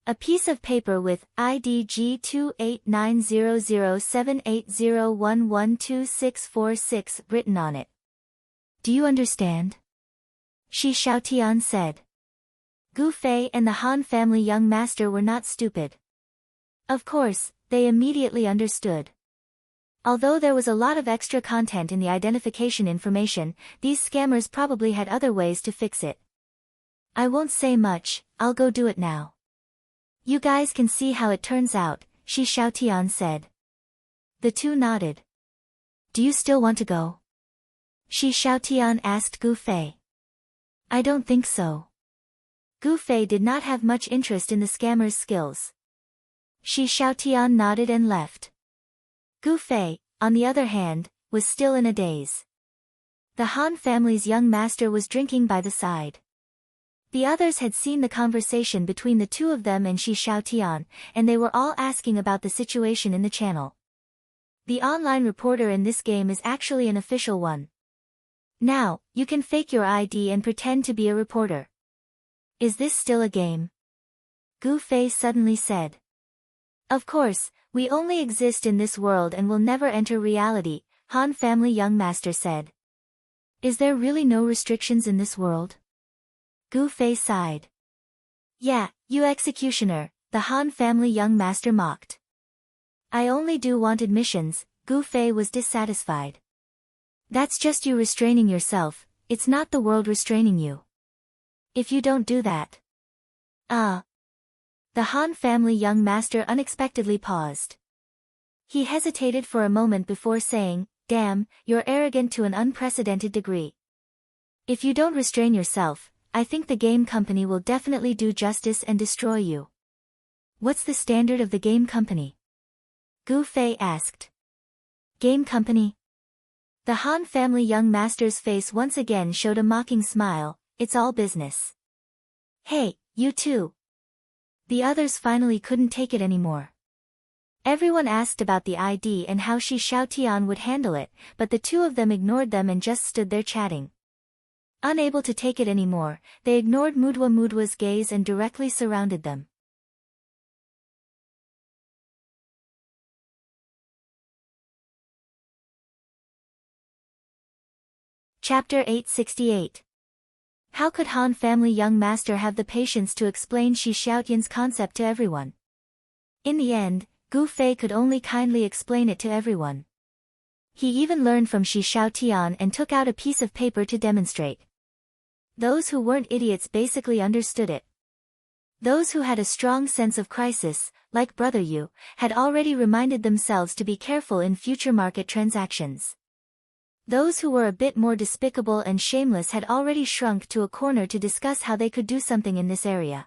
A piece of paper with IDG 28900780112646 written on it. Do you understand? Shi Xiaotian said. Gu Fei and the Han family young master were not stupid. Of course, they immediately understood. Although there was a lot of extra content in the identification information, these scammers probably had other ways to fix it. I won't say much, I'll go do it now. You guys can see how it turns out, Shi Xiaotian said. The two nodded. Do you still want to go? Shi Xiaotian asked Gu Fei. I don't think so. Gu Fei did not have much interest in the scammer's skills. Shi Xiaotian nodded and left. Gu Fei, on the other hand, was still in a daze. The Han family's young master was drinking by the side. The others had seen the conversation between the two of them and Shi Xiaotian, and they were all asking about the situation in the channel. The online reporter in this game is actually an official one. Now, you can fake your ID and pretend to be a reporter. Is this still a game? Gu Fei suddenly said. Of course, we only exist in this world and will never enter reality, Han family young master said. Is there really no restrictions in this world? Gu Fei sighed. Yeah, you executioner, the Han family young master mocked. I only do wanted missions, Gu Fei was dissatisfied. That's just you restraining yourself, it's not the world restraining you. If you don't do that. The Han family young master unexpectedly paused. He hesitated for a moment before saying, damn, you're arrogant to an unprecedented degree. If you don't restrain yourself, I think the game company will definitely do justice and destroy you. What's the standard of the game company? Gu Fei asked. Game company? The Han family young master's face once again showed a mocking smile. It's all business. Hey, you too. The others finally couldn't take it anymore. Everyone asked about the ID and how Shi Xiaotian would handle it, but the two of them ignored them and just stood there chatting. Unable to take it anymore, they ignored Mudua's gaze and directly surrounded them. Chapter 868. How could Han family young master have the patience to explain Shi Xiaotian's concept to everyone? In the end, Gu Fei could only kindly explain it to everyone. He even learned from Shi Xiaotian and took out a piece of paper to demonstrate. Those who weren't idiots basically understood it. Those who had a strong sense of crisis, like Brother Yu, had already reminded themselves to be careful in future market transactions. Those who were a bit more despicable and shameless had already shrunk to a corner to discuss how they could do something in this area.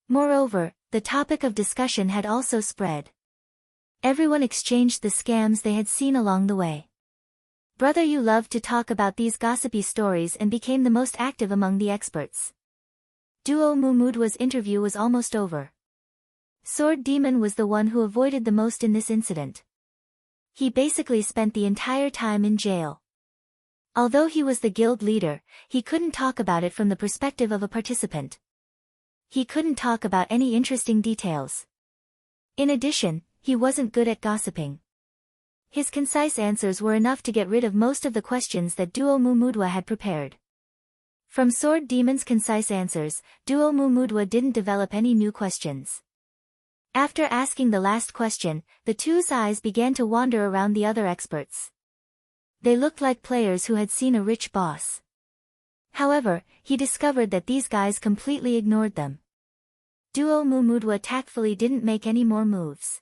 Moreover, the topic of discussion had also spread. Everyone exchanged the scams they had seen along the way. Brother Yu loved to talk about these gossipy stories and became the most active among the experts. Duo Mudua's interview was almost over. Sword Demon was the one who avoided the most in this incident. He basically spent the entire time in jail. Although he was the guild leader, he couldn't talk about it from the perspective of a participant. He couldn't talk about any interesting details. In addition, he wasn't good at gossiping. His concise answers were enough to get rid of most of the questions that Duo Mudua had prepared. From Sword Demon's concise answers, Duo Mudua didn't develop any new questions. After asking the last question, the two's eyes began to wander around the other experts. They looked like players who had seen a rich boss. However, he discovered that these guys completely ignored them. Duo Mudua tactfully didn't make any more moves.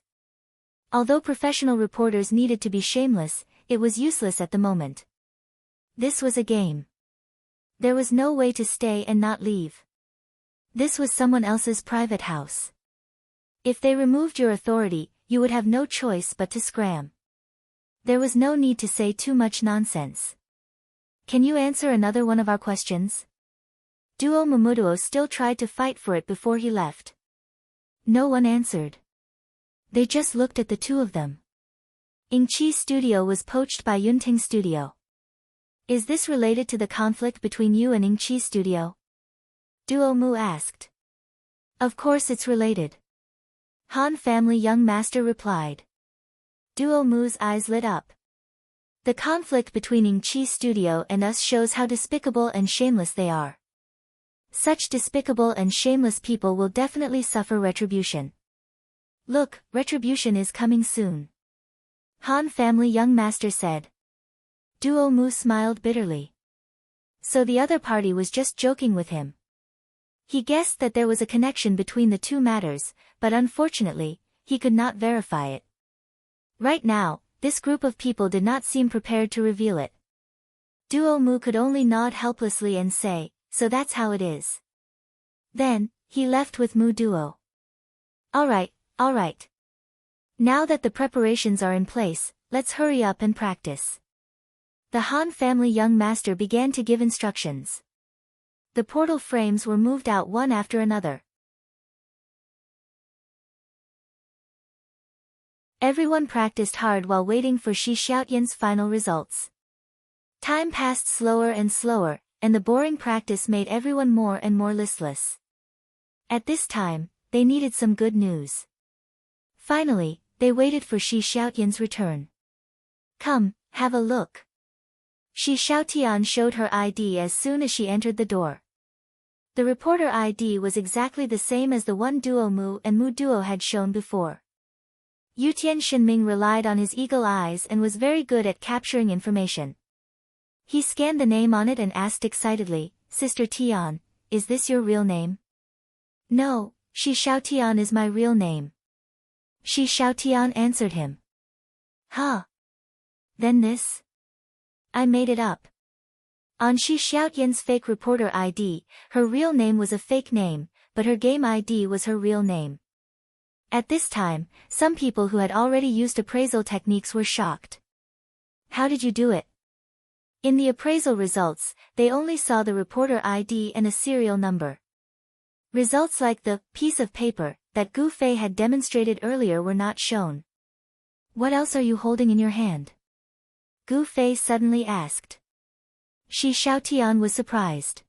Although professional reporters needed to be shameless, it was useless at the moment. This was a game. There was no way to stay and not leave. This was someone else's private house. If they removed your authority, you would have no choice but to scram. There was no need to say too much nonsense. Can you answer another one of our questions? Duo Mudua still tried to fight for it before he left. No one answered. They just looked at the two of them. Yingqi's studio was poached by Yunting's studio. Is this related to the conflict between you and Yingqi's studio? Duo Mu asked. Of course it's related. Han family young master replied. Duo Mu's eyes lit up. The conflict between Yingqi's studio and us shows how despicable and shameless they are. Such despicable and shameless people will definitely suffer retribution. Look, retribution is coming soon. Han family young master said. Duo Mu smiled bitterly. So the other party was just joking with him. He guessed that there was a connection between the two matters, but unfortunately, he could not verify it. Right now, this group of people did not seem prepared to reveal it. Duo Mu could only nod helplessly and say, so that's how it is. Then, he left with Mu Duo. Alright. Now that the preparations are in place, let's hurry up and practice. The Han family young master began to give instructions. The portal frames were moved out one after another. Everyone practiced hard while waiting for Shi Xiaotian's final results. Time passed slower and slower, and the boring practice made everyone more and more listless. At this time, they needed some good news. Finally, they waited for Shi Xiaotian's return. Come, have a look. Shi Xiaotian showed her ID as soon as she entered the door. The reporter ID was exactly the same as the one Duo Mu and Mu Duo had shown before. Yutian Shinming relied on his eagle eyes and was very good at capturing information. He scanned the name on it and asked excitedly, Sister Tian, is this your real name? No, Shi Xiaotian is my real name. Shi Xiaotian answered him. Huh? Then this? I made it up. On Shi Xiaotian's fake reporter ID, her real name was a fake name, but her game ID was her real name. At this time, some people who had already used appraisal techniques were shocked. How did you do it? In the appraisal results, they only saw the reporter ID and a serial number. Results like the piece of paper that Gu Fei had demonstrated earlier were not shown. What else are you holding in your hand? Gu Fei suddenly asked. Shi Xiaotian was surprised.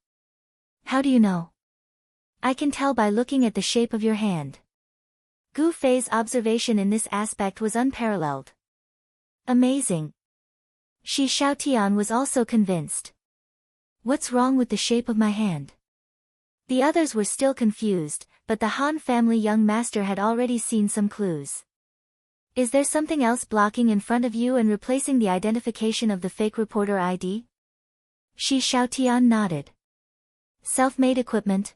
How do you know? I can tell by looking at the shape of your hand. Gu Fei's observation in this aspect was unparalleled. Amazing. Shi Xiaotian was also convinced. What's wrong with the shape of my hand? The others were still confused, but the Han family young master had already seen some clues. Is there something else blocking in front of you and replacing the identification of the fake reporter ID? Shi Xiaotian nodded. Self-made equipment?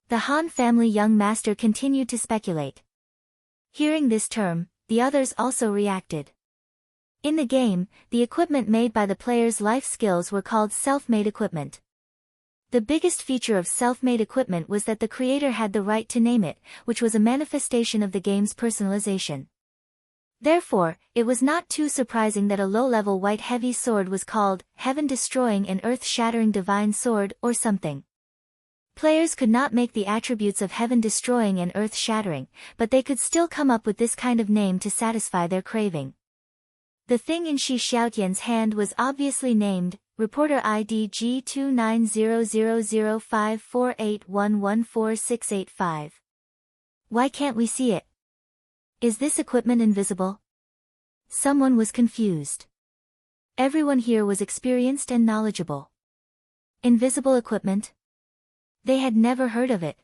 The Han family young master continued to speculate. Hearing this term, the others also reacted. In the game, the equipment made by the player's life skills were called self-made equipment. The biggest feature of self-made equipment was that the creator had the right to name it, which was a manifestation of the game's personalization. Therefore, it was not too surprising that a low-level white heavy sword was called Heaven-Destroying and Earth-Shattering Divine Sword or something. Players could not make the attributes of Heaven-Destroying and Earth-Shattering, but they could still come up with this kind of name to satisfy their craving. The thing in Shi Xiaotian's hand was obviously named Reporter ID G29000548114685. Why can't we see it? Is this equipment invisible? Someone was confused. Everyone here was experienced and knowledgeable. Invisible equipment? They had never heard of it.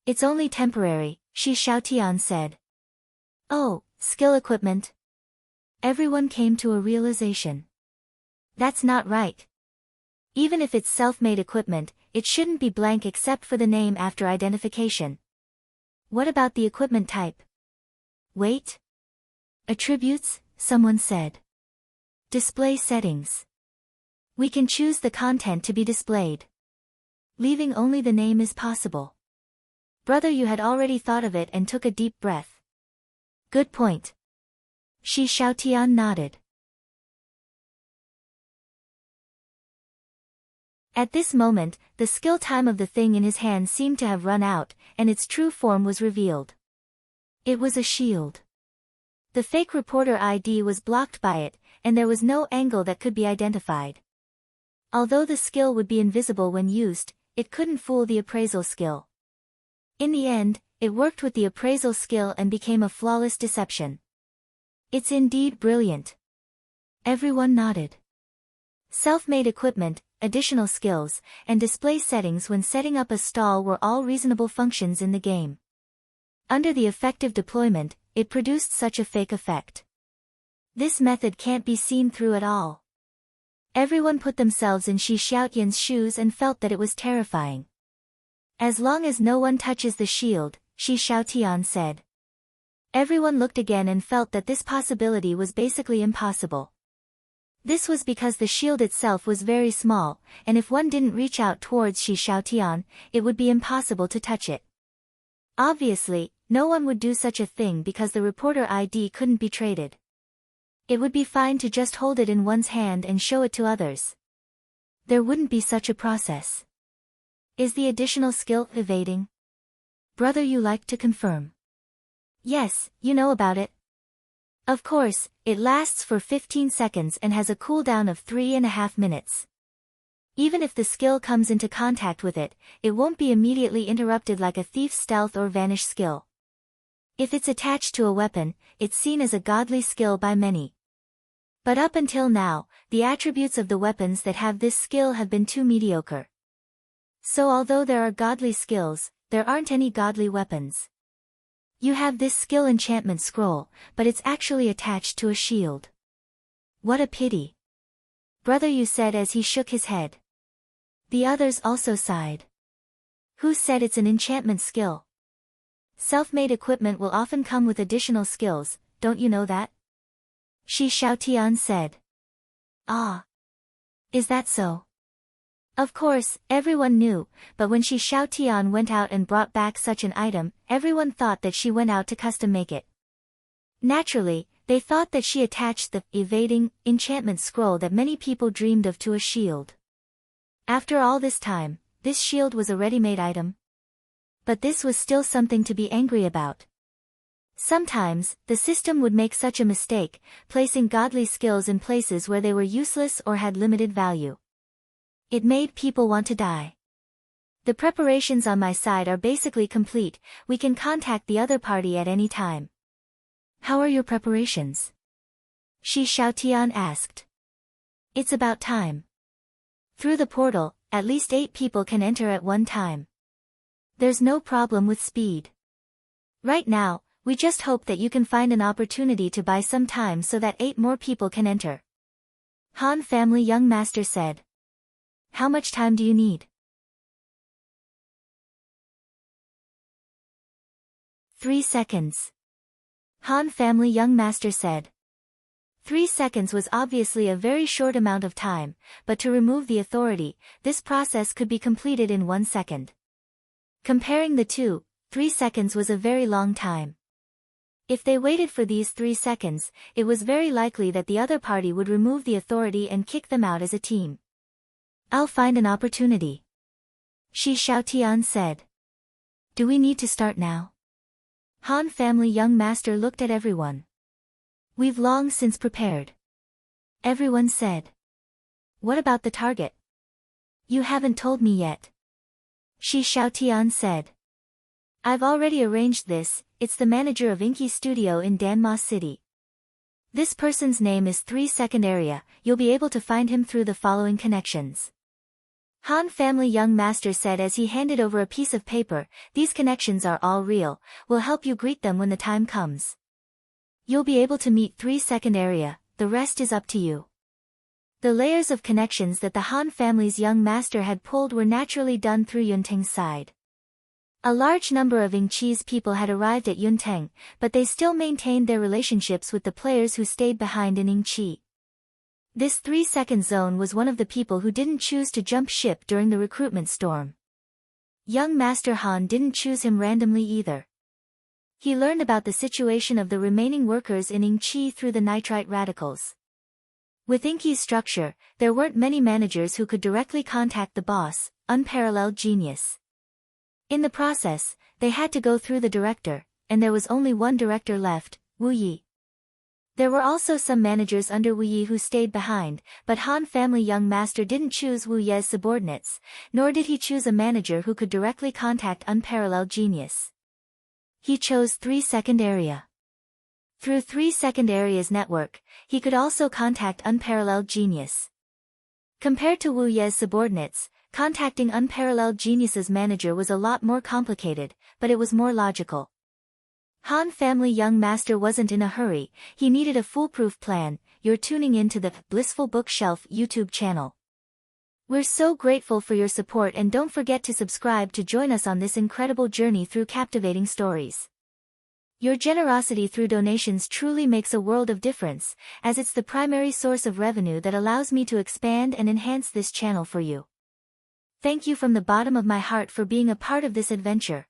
It's only temporary, Shi Xiaotian said. Oh, skill equipment. Everyone came to a realization. That's not right. Even if it's self-made equipment, it shouldn't be blank except for the name after identification. What about the equipment type? Wait. Attributes, someone said. Display settings. We can choose the content to be displayed. Leaving only the name is possible. Brother, you had already thought of it and took a deep breath. Good point. Shi Xiaotian nodded. At this moment, the skill time of the thing in his hand seemed to have run out, and its true form was revealed. It was a shield. The fake reporter ID was blocked by it, and there was no angle that could be identified. Although the skill would be invisible when used, it couldn't fool the appraisal skill. In the end, it worked with the appraisal skill and became a flawless deception. It's indeed brilliant. Everyone nodded. Self-made equipment, additional skills, and display settings when setting up a stall were all reasonable functions in the game. Under the effective deployment, it produced such a fake effect. This method can't be seen through at all. Everyone put themselves in Shi Xiaotian's shoes and felt that it was terrifying. As long as no one touches the shield, Shi Xiaotian said. Everyone looked again and felt that this possibility was basically impossible. This was because the shield itself was very small, and if one didn't reach out towards Shi Xiaotian, it would be impossible to touch it. Obviously, no one would do such a thing because the reporter ID couldn't be traded. It would be fine to just hold it in one's hand and show it to others. There wouldn't be such a process. Is the additional skill evading? Brother, you like to confirm? Yes, you know about it. Of course, it lasts for 15 seconds and has a cooldown of 3.5 minutes. Even if the skill comes into contact with it, it won't be immediately interrupted like a thief's stealth or vanish skill. If it's attached to a weapon, it's seen as a godly skill by many. But up until now, the attributes of the weapons that have this skill have been too mediocre. So although there are godly skills, there aren't any godly weapons. You have this skill enchantment scroll, but it's actually attached to a shield. What a pity. Brother, you said as he shook his head. The others also sighed. Who said it's an enchantment skill? Self-made equipment will often come with additional skills, don't you know that? Shi Xiaotian said. Ah. Is that so? Of course, everyone knew, but when she Xiao Tian went out and brought back such an item, everyone thought that she went out to custom make it. Naturally, they thought that she attached the evading enchantment scroll that many people dreamed of to a shield. After all this time, this shield was a ready-made item. But this was still something to be angry about. Sometimes, the system would make such a mistake, placing godly skills in places where they were useless or had limited value. It made people want to die. The preparations on my side are basically complete, we can contact the other party at any time. How are your preparations? Shi Xiaotian asked. It's about time. Through the portal, at least 8 people can enter at one time. There's no problem with speed. Right now, we just hope that you can find an opportunity to buy some time so that 8 more people can enter. Han family young master said. How much time do you need? 3 seconds. Han family young master said. 3 seconds was obviously a very short amount of time, but to remove the authority, this process could be completed in 1 second. Comparing the two, 3 seconds was a very long time. If they waited for these 3 seconds, it was very likely that the other party would remove the authority and kick them out as a team. I'll find an opportunity. Shi Xiaotian said. Do we need to start now? Han family young master looked at everyone. We've long since prepared. Everyone said. What about the target? You haven't told me yet. Shi Xiaotian said. I've already arranged this, it's the manager of Inky Studio in Danma City. This person's name is 3 Second Area, you'll be able to find him through the following connections. Han family young master said as he handed over a piece of paper, these connections are all real, we'll help you greet them when the time comes. You'll be able to meet 3 Second Area, the rest is up to you. The layers of connections that the Han family's young master had pulled were naturally done through Yunteng's side. A large number of Yingqi's people had arrived at Yunteng, but they still maintained their relationships with the players who stayed behind in Yingqi. This 3-second zone was one of the people who didn't choose to jump ship during the recruitment storm. Young Master Han didn't choose him randomly either. He learned about the situation of the remaining workers in Yingqi through the nitrite radicals. With Inky's structure, there weren't many managers who could directly contact the boss, unparalleled genius. In the process, they had to go through the director, and there was only one director left, Wu Yi. There were also some managers under Wu Yi who stayed behind, but Han family young master didn't choose Wu Ye's subordinates, nor did he choose a manager who could directly contact unparalleled genius. He chose 3 Second Area. Through 3 Second Area's network, he could also contact unparalleled genius. Compared to Wu Ye's subordinates, contacting unparalleled genius's manager was a lot more complicated, but it was more logical. Han family young master wasn't in a hurry, he needed a foolproof plan. You're tuning in to the Blissful Bookshelf YouTube channel. We're so grateful for your support and don't forget to subscribe to join us on this incredible journey through captivating stories. Your generosity through donations truly makes a world of difference, as it's the primary source of revenue that allows me to expand and enhance this channel for you. Thank you from the bottom of my heart for being a part of this adventure.